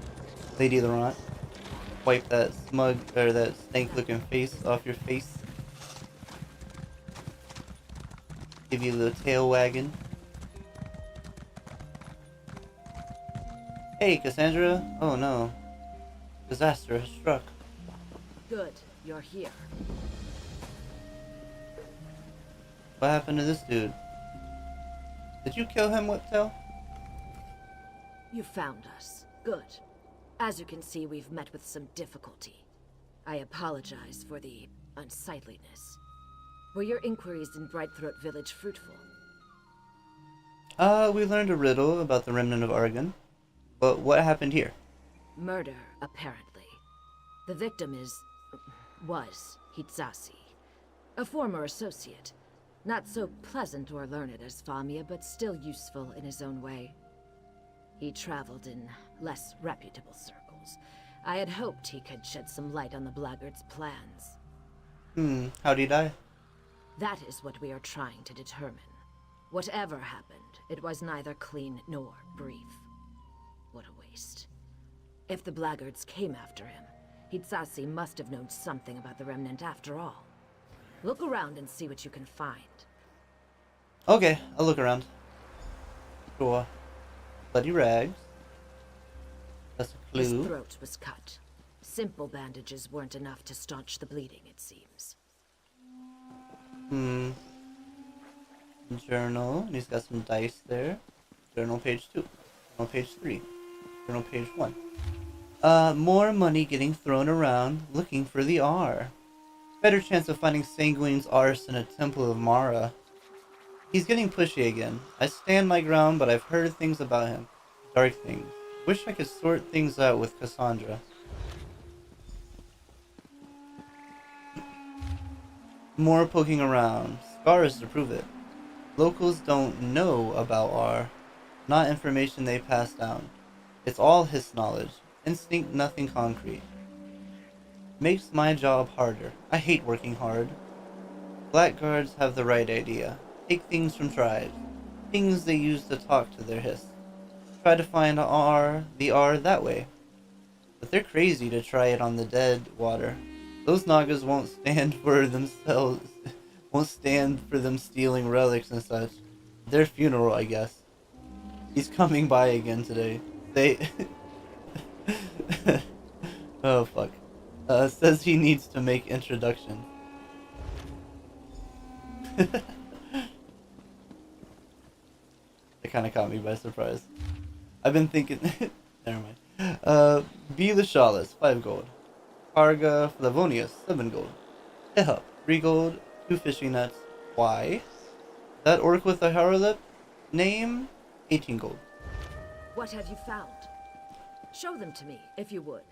Laurent. Wipe that smug, or that stank-looking face off your face. Give you a little tail wagging. Hey, Cassandra. Oh no. Disaster has struck. Good, you're here. What happened to this dude? Did you kill him, Whiptail? You found us. Good. As you can see, we've met with some difficulty. I apologize for the unsightliness. Were your inquiries in Brightthroat Village fruitful? We learned a riddle about the remnant of Argon. But what happened here? Murder, apparently. The victim was 𝓏Starting, a former associate. Not so pleasant or learned as Famia, but still useful in his own way. He traveled in less reputable circles. I had hoped he could shed some light on the blackguard's plans. How'd he die? That is what we are trying to determine. Whatever happened, it was neither clean nor brief. What a waste. If the blackguards came after him, 𝓏Starting must have known something about the Remnant after all. Look around and see what you can find. Okay, I'll look around. Sure. Bloody rags. That's a clue. His throat was cut. Simple bandages weren't enough to staunch the bleeding, it seems. Journal. And he's got some dice there. Journal page 2. Journal page 3. Journal page 1. More money getting thrown around, looking for the R. Better chance of finding Sanguine's arse in a temple of Mara. He's getting pushy again. I stand my ground, but I've heard things about him. Dark things. Wish I could sort things out with Cassandra. More poking around. Scars to prove it. Locals don't know about R. Not information they pass down. It's all his knowledge. Instinct, nothing concrete. Makes my job harder. I hate working hard. Blackguards have the right idea. Take things from tribes. Things they use to talk to their hiss. Try to find the R that way. But they're crazy to try it on the dead water. Those Nagas won't stand for themselves. Won't stand for them stealing relics and such. Their funeral, I guess. He's coming by again today. They... oh, fuck. Says he needs to make introduction. It kind of caught me by surprise. I've been thinking... Never mind. Be the Shawless, 5 gold. Carga Flavonius, 7 gold. Teha, 3 gold, 2 fishing nets. Why? That orc with the harrow lip? Name? 18 gold. What have you found? Show them to me, if you would.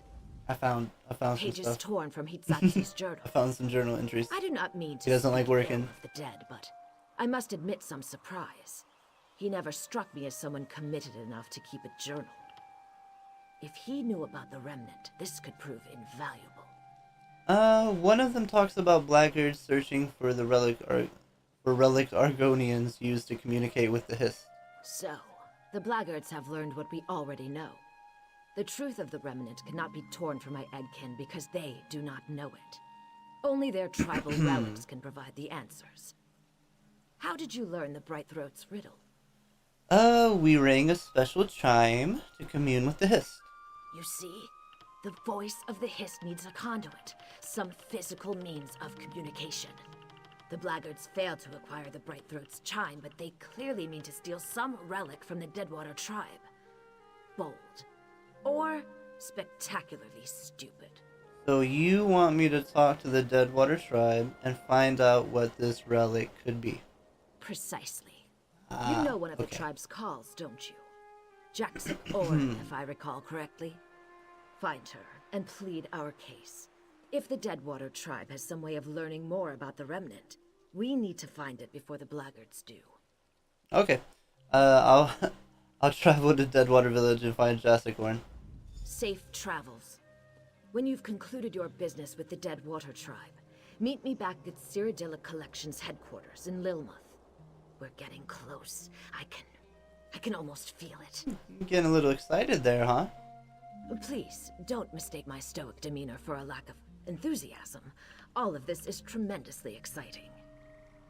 I found some Pages stuff. torn from Hitsatsi's journal. I found some journal entries. I do not mean to He doesn't like speak ill working. of the dead, but I must admit some surprise. He never struck me as someone committed enough to keep a journal. If he knew about the remnant, this could prove invaluable. One of them talks about blackguards searching for the relic Argonians used to communicate with the Hist. So, the blackguards have learned what we already know. The truth of the remnant cannot be torn from my Eggkin because they do not know it. Only their tribal relics can provide the answers. How did you learn the Brightthroat's riddle? We rang a special chime to commune with the Hist. You see, the voice of the Hist needs a conduit, some physical means of communication. The blackguards failed to acquire the Brightthroat's chime, but they clearly mean to steal some relic from the Deadwater tribe. Bold. Or spectacularly stupid. So you want me to talk to the Deadwater tribe and find out what this relic could be? Precisely. You know one of the tribe's calls, don't you? Jackson Orr, if I recall correctly. Find her and plead our case. If the Deadwater tribe has some way of learning more about the remnant, we need to find it before the blackguards do. Okay. I'll travel to Deadwater Village and find Jassicorn. Safe travels. When you've concluded your business with the Deadwater tribe, meet me back at Cyrodiilic Collection's headquarters in Lilmoth. We're getting close. I can almost feel it. I'm getting a little excited there, huh? Please, don't mistake my stoic demeanor for a lack of enthusiasm. All of this is tremendously exciting.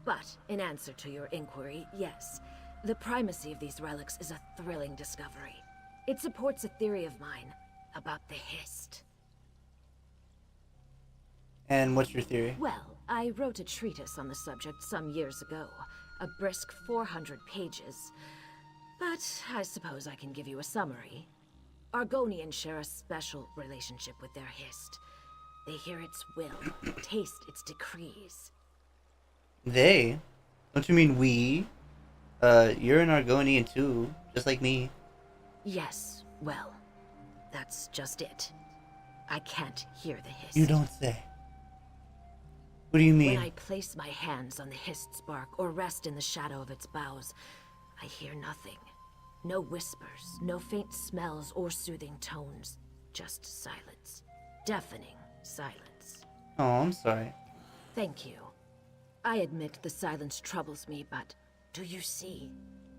But, in answer to your inquiry, yes, the primacy of these relics is a thrilling discovery. It supports a theory of mine about the Hist. And what's your theory? Well, I wrote a treatise on the subject some years ago. A brisk 400 pages. But I suppose I can give you a summary. Argonians share a special relationship with their Hist. They hear its will, taste its decrees. They? Don't you mean we? You're an Argonian too, just like me. Yes, well, that's just it. I can't hear the Hist. You don't say. What do you mean? When I place my hands on the Hist's bark or rest in the shadow of its boughs, I hear nothing. No whispers, no faint smells or soothing tones. Just silence. Deafening silence. Oh, I'm sorry. Thank you. I admit the silence troubles me, but do you see?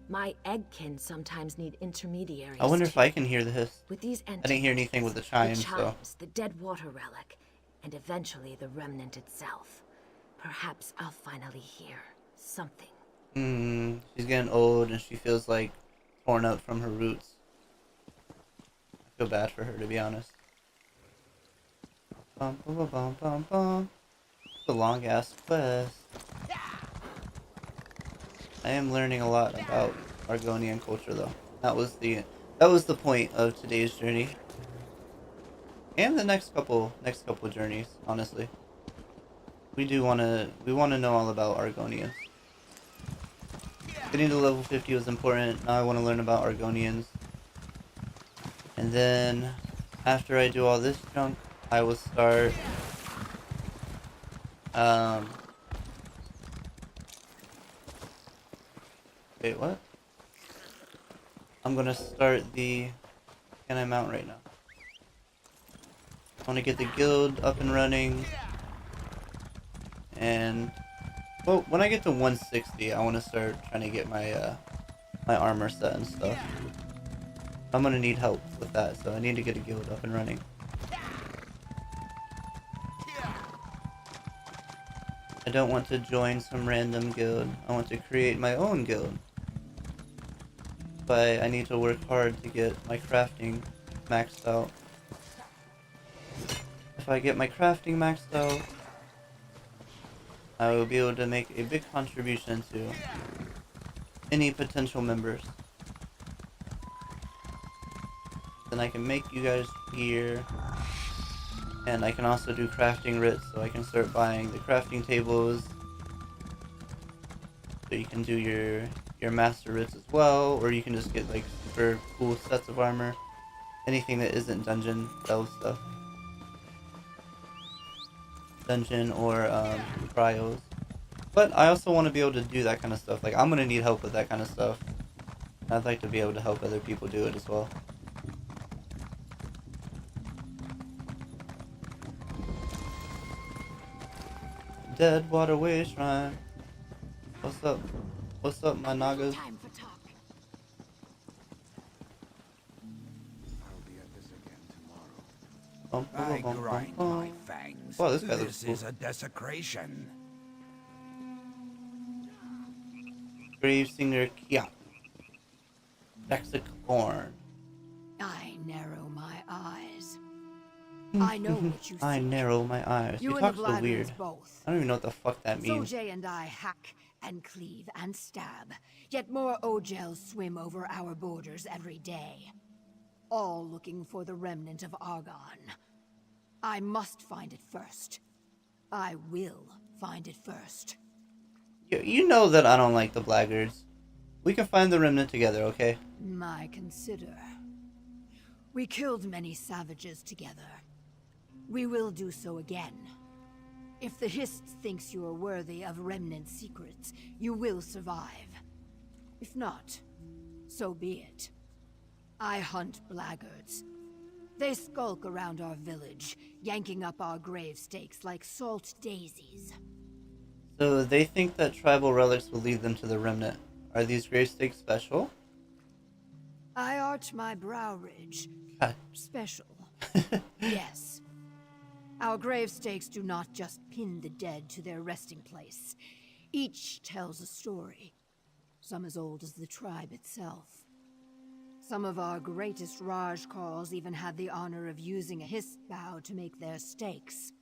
My Eggkin sometimes need intermediaries. I wonder if I can hear the Hist. With these I didn't hear anything with the chimes, though. The Deadwater relic, and eventually the remnant itself. Perhaps I'll finally hear something. She's getting old and she feels like torn up from her roots. I feel bad for her, to be honest. Bum, bum, bum, bum, bum, bum. It's a long ass quest. I am learning a lot about Argonian culture, though. That was the point of today's journey, and the next couple journeys. Honestly, we want to know all about Argonians. Getting to level 50 was important. Now I want to learn about Argonians, and then after I do all this junk, I will start. Wait, what? I'm gonna start the... Can I mount right now? I want to get the guild up and running. And... Well, when I get to 160, I want to start trying to get my, my armor set and stuff. I'm gonna need help with that, so I need to get a guild up and running. I don't want to join some random guild. I want to create my own guild. But I need to work hard to get my crafting maxed out. If I get my crafting maxed out, I will be able to make a big contribution to any potential members. Then I can make you guys gear. And I can also do crafting writs, so I can start buying the crafting tables. So you can do your master writs as well, or you can just get like super cool sets of armor. Anything that isn't dungeon style stuff. Dungeon or trials. But I also want to be able to do that kind of stuff. Like, I'm going to need help with that kind of stuff. I'd like to be able to help other people do it as well. Dead Waterway Shrine. What's up? What's up, my Nagas? Time for talk. I grind my fangs. Oh, this guy looks This cool. is a desecration. Grave Singer Kiak. Lexicorn. I narrow my eyes. I know what you I seek. narrow my eyes. You You and talk the so Blackguards weird. both. I don't even know what the fuck that means. Sojay and I hack and cleave and stab, yet more Ogels swim over our borders every day. All looking for the remnant of Argon. I must find it first. I will find it first. You know that I don't like the Blackguards. We can find the remnant together, okay? My consider. We killed many savages together. We will do so again. If the Hist thinks you are worthy of remnant secrets, you will survive. If not, so be it. I hunt blackguards. They skulk around our village, yanking up our grave stakes like salt daisies. So they think that tribal relics will lead them to the remnant. Are these grave stakes special? I arch my brow ridge. God. Special. Yes. Our grave stakes do not just pin the dead to their resting place. Each tells a story, some as old as the tribe itself. Some of our greatest Rajkals even had the honor of using a Hist bow to make their stakes.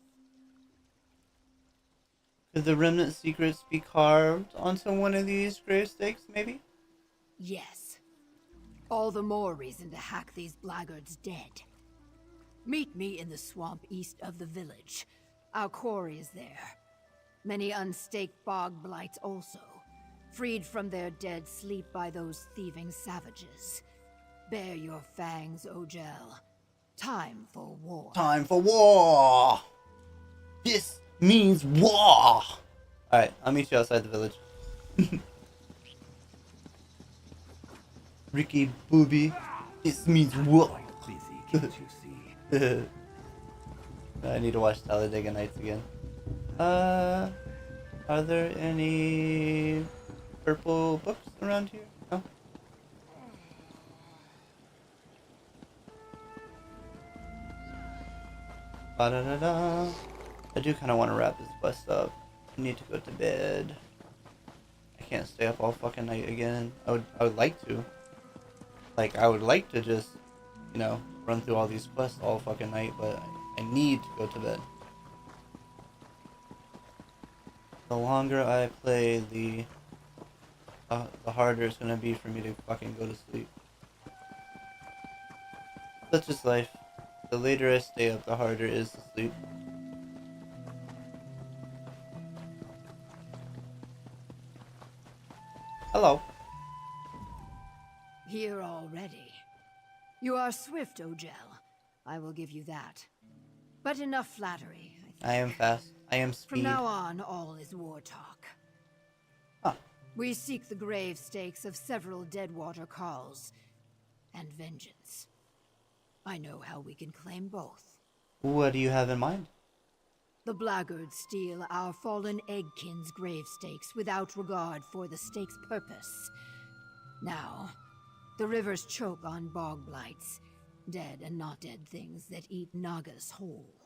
Could the remnant secrets be carved onto one of these grave stakes, maybe? Yes. All the more reason to hack these blackguards dead. Meet me in the swamp east of the village. Our quarry is there. Many unstaked bog blights also. Freed from their dead sleep by those thieving savages. Bare your fangs, Ogel. Time for war. Time for war! This means war! Alright, I'll meet you outside the village. Ricky Booby, this means war! I need to watch Talladega Nights again. Are there any purple books around here? No? Ba-da-da-da. I do kind of want to wrap this quest up. I need to go to bed. I can't stay up all fucking night again. I would like to. Like, I would like to just, you know, run through all these quests all fucking night, but I need to go to bed. The longer I play, the harder it's gonna be for me to fucking go to sleep. Such is life. The later I stay up, the harder it is to sleep. Hello. Here already. You are swift, Ogel. I will give you that. But enough flattery. I am fast. I am speed. From now on, all is war talk. Huh. We seek the grave stakes of several Deadwater calls, and vengeance. I know how we can claim both. What do you have in mind? The blackguards steal our fallen eggkin's grave stakes without regard for the stake's purpose. Now, the rivers choke on bog blights, dead and not dead things that eat Nagas whole.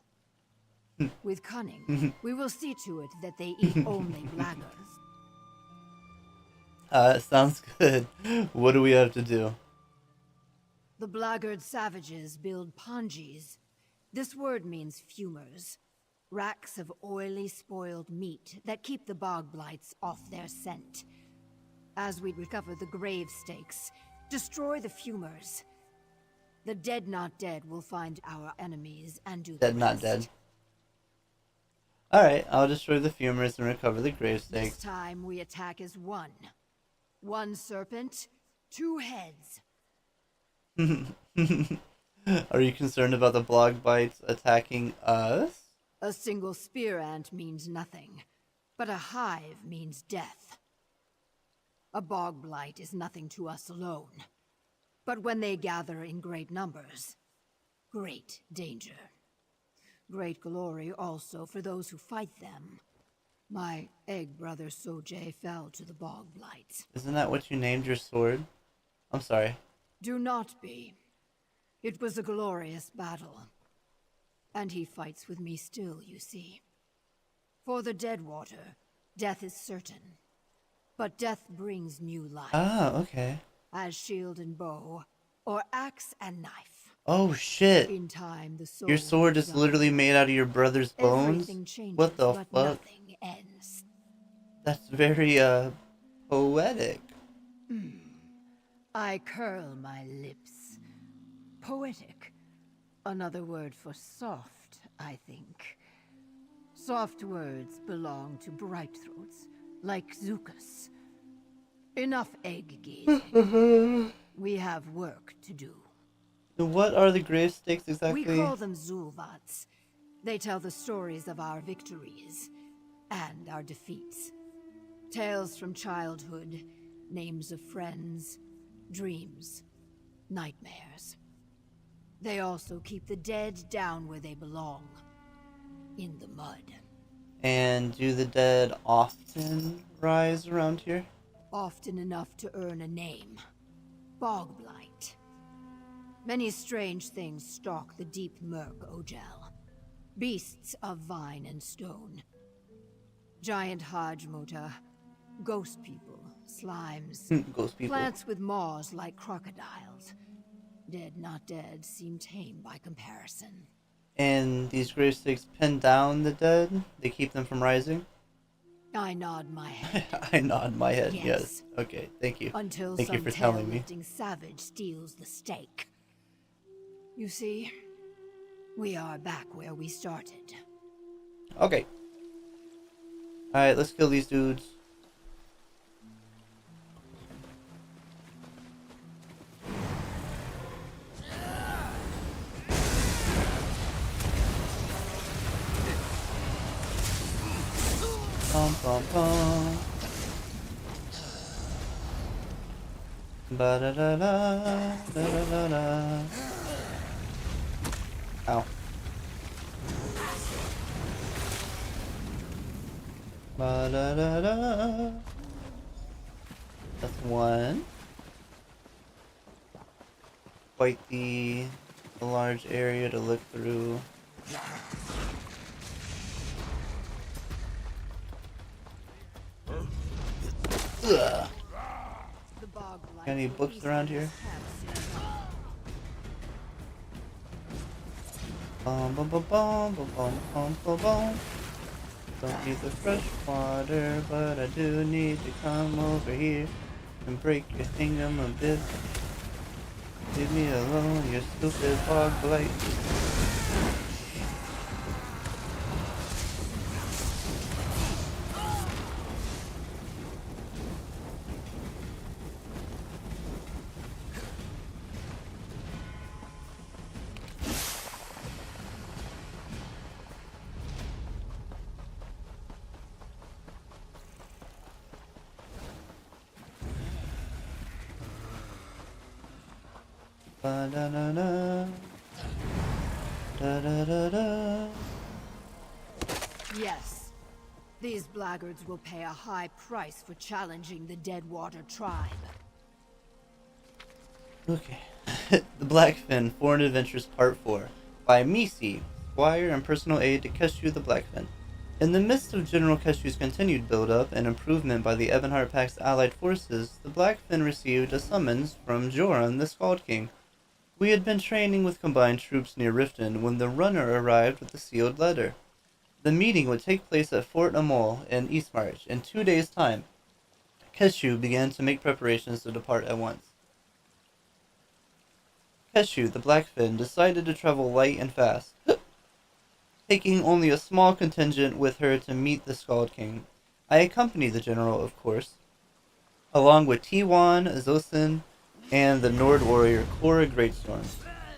With cunning, we will see to it that they eat only blackguards. Sounds good. What do we have to do? The blackguard savages build ponjis. This word means fumers. Racks of oily, spoiled meat that keep the bog blights off their scent. As we recover the grave stakes, destroy the fumers. The dead not dead will find our enemies and do the Dead not rest. dead. Alright, I'll destroy the fumers and recover the grave This stakes. time we attack as one. One serpent, two heads. Are you concerned about the blog bites attacking us? A single spear ant means nothing, but a hive means death. A bog blight is nothing to us alone, but when they gather in great numbers, great danger. Great glory also for those who fight them. My egg brother Sojay fell to the bog blights. Isn't that what you named your sword? I'm sorry. Do not be. It was a glorious battle. And he fights with me still, you see. For the Deadwater, death is certain. But death brings new life. Ah, okay. As shield and bow, or axe and knife. Oh shit. In time, the soul Your sword is literally made out of your brother's bones? Everything changes, What the but fuck? nothing ends. That's very, poetic. I curl my lips. Poetic. Another word for soft, I think. Soft words belong to bright throats, like Zukas. Enough egg gazing. We have work to do. What are the grave stakes exactly? We call them Zulvats. They tell the stories of our victories and our defeats. Tales from childhood, names of friends, dreams, nightmares. They also keep the dead down where they belong, in the mud. And do the dead often rise around here? Often enough to earn a name. Bogblight. Many strange things stalk the deep murk Ogel. Beasts of vine and stone. Giant Hajmota. Ghost people. Slimes. Ghost people. Plants with maws like crocodiles. Dead not dead seem tame by comparison. And these grave stakes pin down the dead? They keep them from rising? I nod my head. I nod my head, yes. Okay, thank you. Until Thank you some for telling me. tail-lifting savage steals the stake. You see, we are back where we started. Okay. Alright, let's kill these dudes. Bum bum bum. Ba da da da da da da da. Ow. Ba da da da. That's one. Quite the large area to look through. Ugh. Any books around here? Bum bum bum bum bum bum bum bum bum. Don't need the fresh water, but I do need to come over here and break your thingamabib. Leave me alone, you stupid bog blight. Ba-da-da-da. Da-da-da-da. Yes. These blackguards will pay a high price for challenging the Deadwater tribe. Okay. The Blackfin, Foreign Adventures Part 4 by Misi, Squire and personal aide to Kaeru the Blackfin. In the midst of General Kaeru's continued build-up and improvement by the Ebonheart Pact's allied forces, the Blackfin received a summons from Joran the Scald King. We had been training with combined troops near Riften when the runner arrived with the sealed letter. The meeting would take place at Fort Amol in Eastmarch in 2 days' time. Kaeru began to make preparations to depart at once. Kaeru, the Blackfin, decided to travel light and fast, taking only a small contingent with her to meet the Skald King. I accompanied the general, of course, along with T1, Zosin, and the Nord warrior Cora Greatstorm.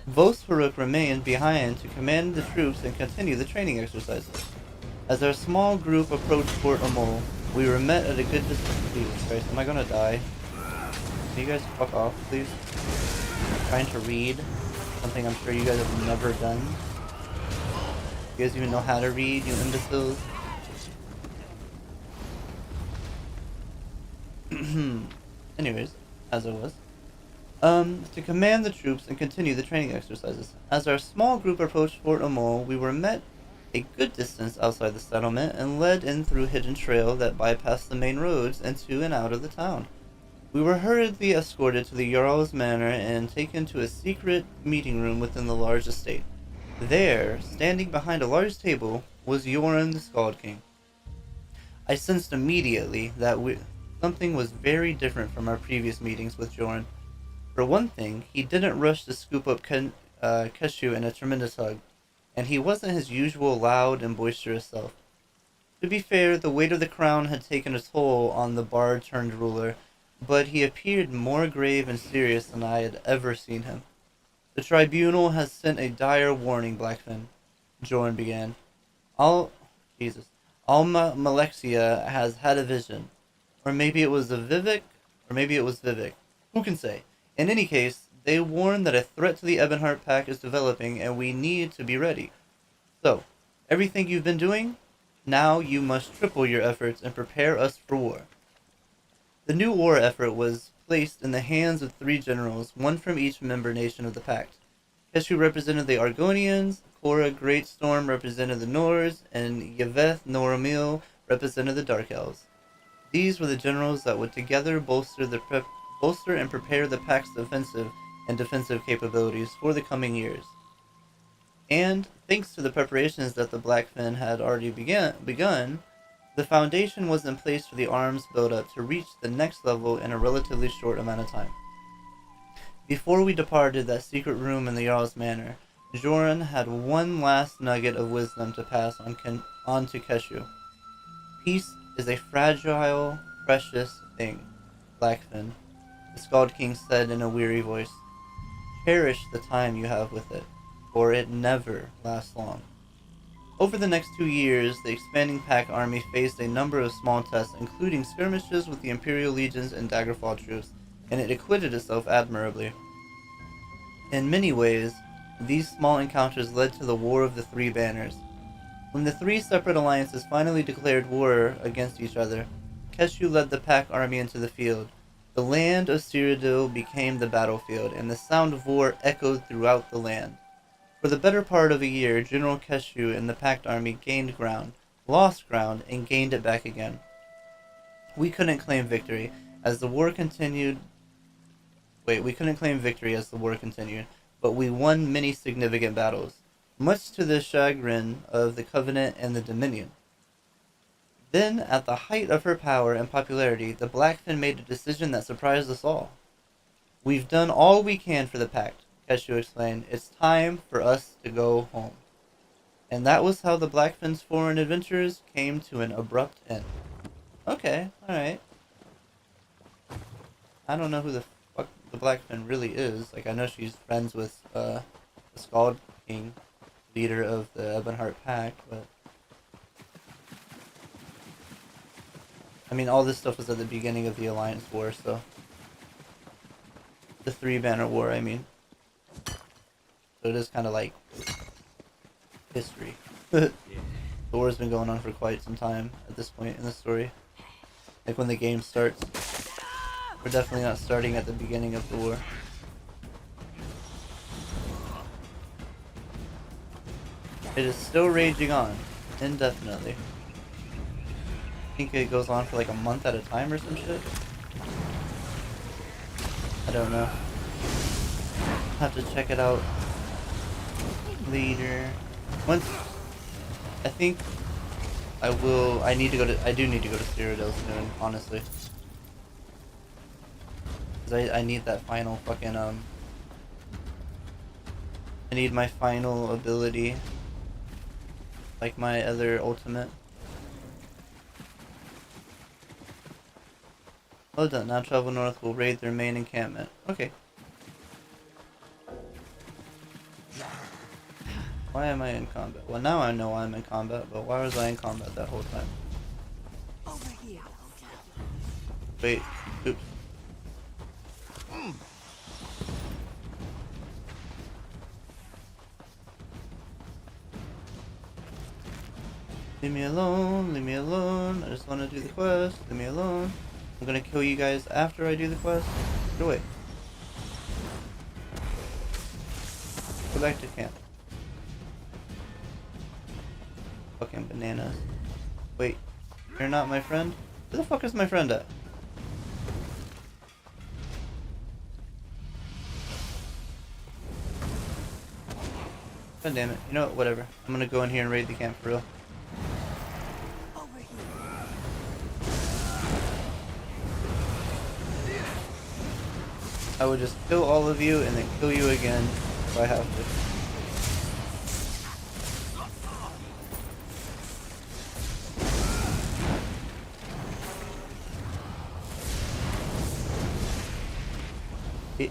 Vosfaruk remained behind to command the troops and continue the training exercises. As our small group approached Fort Amol, we were met at a good distance. Jesus Christ, am I gonna die? Can you guys fuck off, please? I'm trying to read something I'm sure you guys have never done. You guys even know how to read, you imbeciles? Anyways, as I was. To command the troops and continue the training exercises. As our small group approached Fort Amol, we were met a good distance outside the settlement and led in through a hidden trail that bypassed the main roads into and out of the town. We were hurriedly escorted to the Jarl's manor and taken to a secret meeting room within the large estate. There, standing behind a large table, was Yoren the Skald King. I sensed immediately that something was very different from our previous meetings with Joran. For one thing, he didn't rush to scoop up Kaeru in a tremendous hug, and he wasn't his usual loud and boisterous self. To be fair, the weight of the crown had taken a toll on the bard-turned-ruler, but he appeared more grave and serious than I had ever seen him. The tribunal has sent a dire warning, Blackfin, Joran began. Alma Malexia has had a vision. Or maybe it was Vivek. Who can say? In any case, they warn that a threat to the Ebonheart Pack is developing and we need to be ready. So, everything you've been doing, now you must triple your efforts and prepare us for war. The new war effort was placed in the hands of 3 generals, one from each member nation of the Pact. Kaeru represented the Argonians, Cora Greatstorm represented the Nords, and Yveth Noramil represented the Dark Elves. These were the generals that would together bolster and prepare the Pact's offensive and defensive capabilities for the coming years. And, thanks to the preparations that the Blackfin had already begun, the foundation was in place for the arms build-up to reach the next level in a relatively short amount of time. Before we departed that secret room in the Jarl's manor, Joran had one last nugget of wisdom to pass on to Kaeru. Peace is a fragile, precious thing, Blackfin, the Skald King said in a weary voice. Cherish the time you have with it, for it never lasts long. Over the next 2 years, the expanding Pack army faced a number of small tests, including skirmishes with the Imperial Legions and Daggerfall troops, and it acquitted itself admirably. In many ways, these small encounters led to the War of the 3 Banners. When the 3 separate alliances finally declared war against each other, Kaeru led the Pack army into the field. The land of Cyrodiil became the battlefield, and the sound of war echoed throughout the land. For the better part of a year, General Kaeru and the Pact army gained ground, lost ground, and gained it back again. We couldn't claim victory as the war continued. but we won many significant battles, much to the chagrin of the Covenant and the Dominion. Then, at the height of her power and popularity, the Blackfin made a decision that surprised us all. We've done all we can for the Pact, Kaeru explained. It's time for us to go home. And that was how the Blackfin's foreign adventures came to an abrupt end. Okay, alright. I don't know who the fuck the Blackfin really is. Like, I know she's friends with the Skald King, leader of the Ebonheart Pact, but I mean, all this stuff was at the beginning of the Alliance War, so the 3 Banner War, I mean. So it is kind of like history. The war's been going on for quite some time at this point in the story. Like when the game starts, we're definitely not starting at the beginning of the war. It is still raging on, indefinitely. I think it goes on for like a month at a time or some shit. I don't know. Have to check it out later. Once I think I will. I do need to go to Cyrodiil soon, honestly. Cause I need that final fucking I need my final ability. Like my other ultimate. Well done. Now travel north. We'll raid their main encampment. Okay. Why am I in combat? Well, now I know I'm in combat, but why was I in combat that whole time? Over here. Wait. Oops. Leave me alone, leave me alone. I just want to do the quest. Leave me alone. I'm gonna kill you guys after I do the quest. Get away. Go back to camp. Fucking bananas. Wait, you're not my friend? Where the fuck is my friend at? God damn it. You know what? Whatever. I'm gonna go in here and raid the camp for real. I would just kill all of you and then kill you again if I have to. Bitch.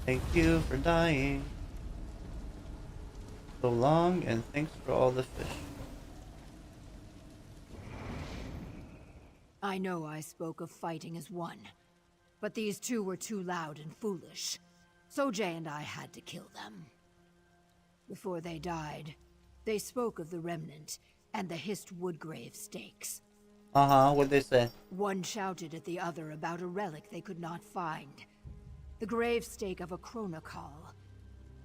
Thank you for dying so long, and thanks for all the fish. I know I spoke of fighting as one, but these two were too loud and foolish. Sojay and I had to kill them. Before they died, they spoke of the Remnant and the hissed Woodgrave stakes. What'd they say? One shouted at the other about a relic they could not find. The grave stake of a Chronokal,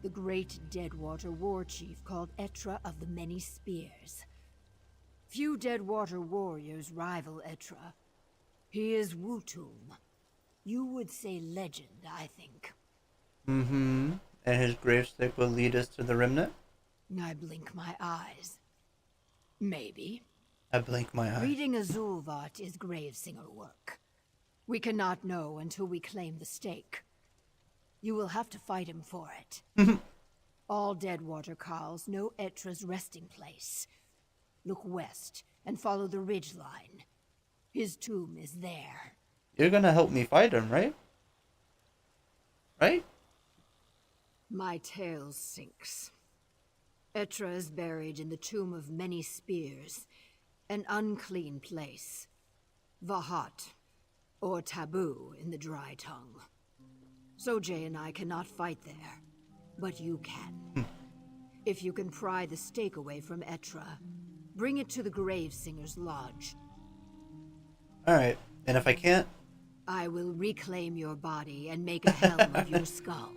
the great Deadwater war chief called Etra of the Many Spears. Few Deadwater warriors rival Etra. He is Wutum. You would say legend, I think. And his gravestake will lead us to the Remnant? I blink my eyes. Maybe. I blink my eyes. Reading Azulvat is Gravesinger work. We cannot know until we claim the stake. You will have to fight him for it. All Deadwater Carls know Etra's resting place. Look west and follow the ridge line. His tomb is there. You're gonna help me fight him, right? Right? My tail sinks. Etra is buried in the Tomb of Many Spears, an unclean place. Vahat, or taboo in the dry tongue. Sojay and I cannot fight there, but you can. If you can pry the stake away from Etra, bring it to the Gravesinger's lodge. Alright, and if I can't? I will reclaim your body and make a helm of your skull.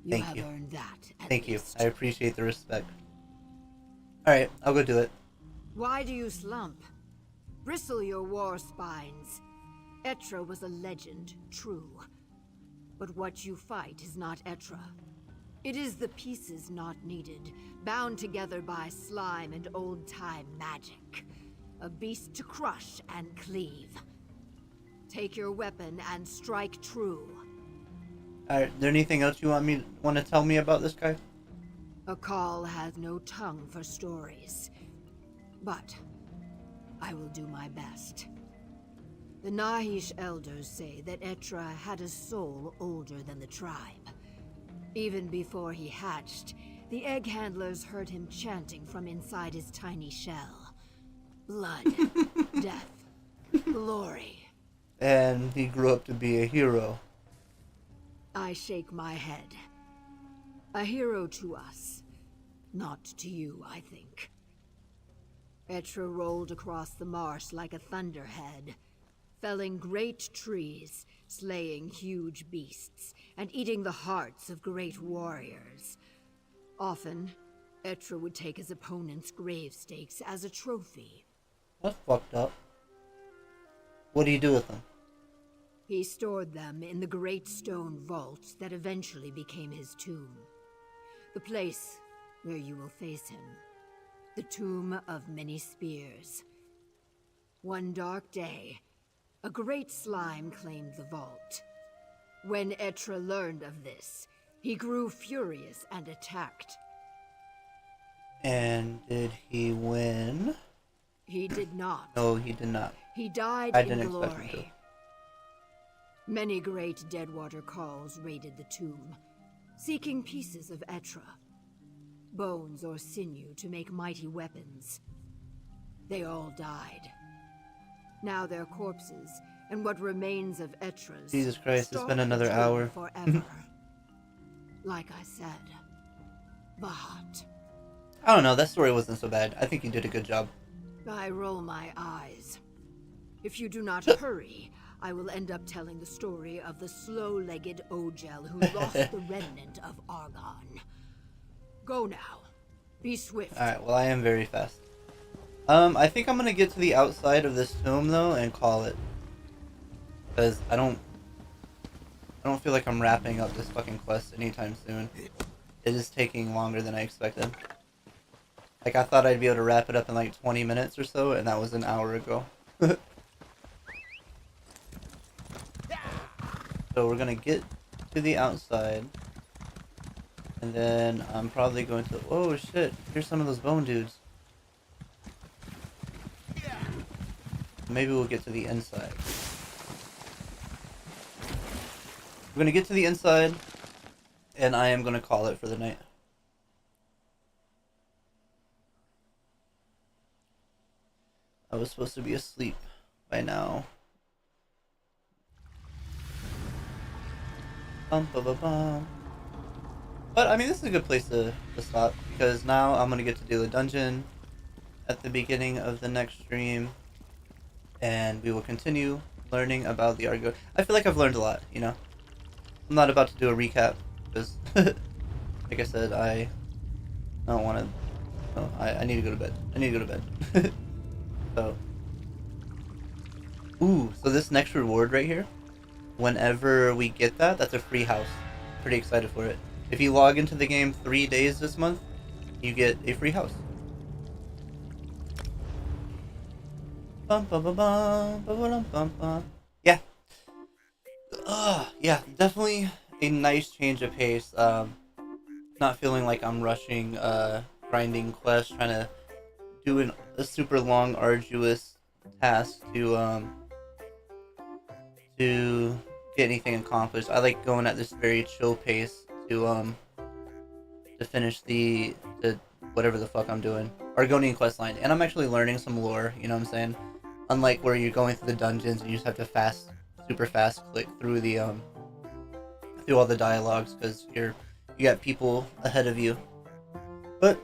You have earned that, at Thank least. you. I appreciate the respect. Alright, I'll go do it. Why do you slump? Bristle your war spines. Etra was a legend, true. But what you fight is not Etra. It is the pieces not needed, bound together by slime and old-time magic. A beast to crush and cleave. Take your weapon and strike true. Alright, is there anything else you want to tell me about this guy? A call has no tongue for stories. But I will do my best. The Nahish elders say that Etra had a soul older than the tribe. Even before he hatched, the egg handlers heard him chanting from inside his tiny shell. Blood, death, glory. And he grew up to be a hero. I shake my head. A hero to us. Not to you, I think. Etra rolled across the marsh like a thunderhead, felling great trees, slaying huge beasts, and eating the hearts of great warriors. Often, Etra would take his opponent's grave stakes as a trophy. That's fucked up. What do you do with them? He stored them in the great stone vault that eventually became his tomb. The place where you will face him. The Tomb of Many Spears. One dark day, a great slime claimed the vault. When Etra learned of this, he grew furious and attacked. And did he win? He did not. No, he did not. He died I in didn't expect him glory. Many great Deadwater Calls raided the tomb, seeking pieces of Etra. Bones or sinew to make mighty weapons. They all died. Now their corpses, and what remains of Etra's, Jesus Christ, it's stalk been the another tomb hour. Forever. Like I said, Bahat. I don't know, that story wasn't so bad. I think you did a good job. I roll my eyes. If you do not hurry, I will end up telling the story of the slow-legged Ogel who lost the remnant of Argon. Go now. Be swift. Alright, well I am very fast. I think I'm gonna get to the outside of this tomb though and call it. Because I don't feel like I'm wrapping up this fucking quest anytime soon. It is taking longer than I expected. Like I thought I'd be able to wrap it up in like 20 minutes or so, and that was an hour ago. So we're gonna get to the outside. And then I'm probably going to... Oh shit, here's some of those bone dudes. Maybe we'll get to the inside. We're gonna get to the inside, and I am gonna call it for the night. I was supposed to be asleep by now. Bum, bum, bum, bum. But, I mean, this is a good place to stop, because now I'm going to get to do a dungeon at the beginning of the next stream, and we will continue learning about the Argo. I feel like I've learned a lot, you know? I'm not about to do a recap, because, like I said, I don't want to... No, I need to go to bed. I need to go to bed. So... Ooh, so this next reward right here, whenever we get that, that's a free house. Pretty excited for it. If you log into the game 3 days this month, you get a free house. Bum, bum, bum, bum, bum, bum, bum, bum. Yeah. Yeah, definitely a nice change of pace. Not feeling like I'm rushing, grinding quests, trying to do a super long, arduous task to get anything accomplished. I like going at this very chill pace to finish the whatever the fuck I'm doing. Argonian questline. And I'm actually learning some lore, you know what I'm saying? Unlike where you're going through the dungeons and you just have to super fast click through the through all the dialogues because you got people ahead of you. But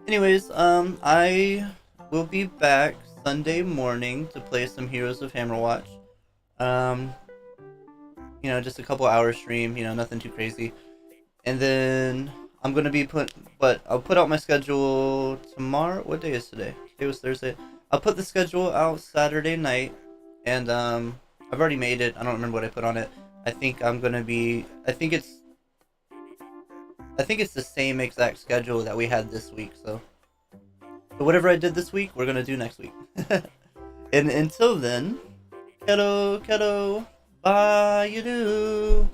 anyways, I will be back Sunday morning to play some Heroes of Hammerwatch. You know, just a couple hour stream, you know, nothing too crazy. And then I'm gonna be I'll put out my schedule tomorrow. What day is today? Today was Thursday. I'll put the schedule out Saturday night, and I've already made it. I don't remember what I put on it. I think it's the same exact schedule that we had this week. So whatever I did this week, we're gonna do next week. And until then, kiddo, bye you do.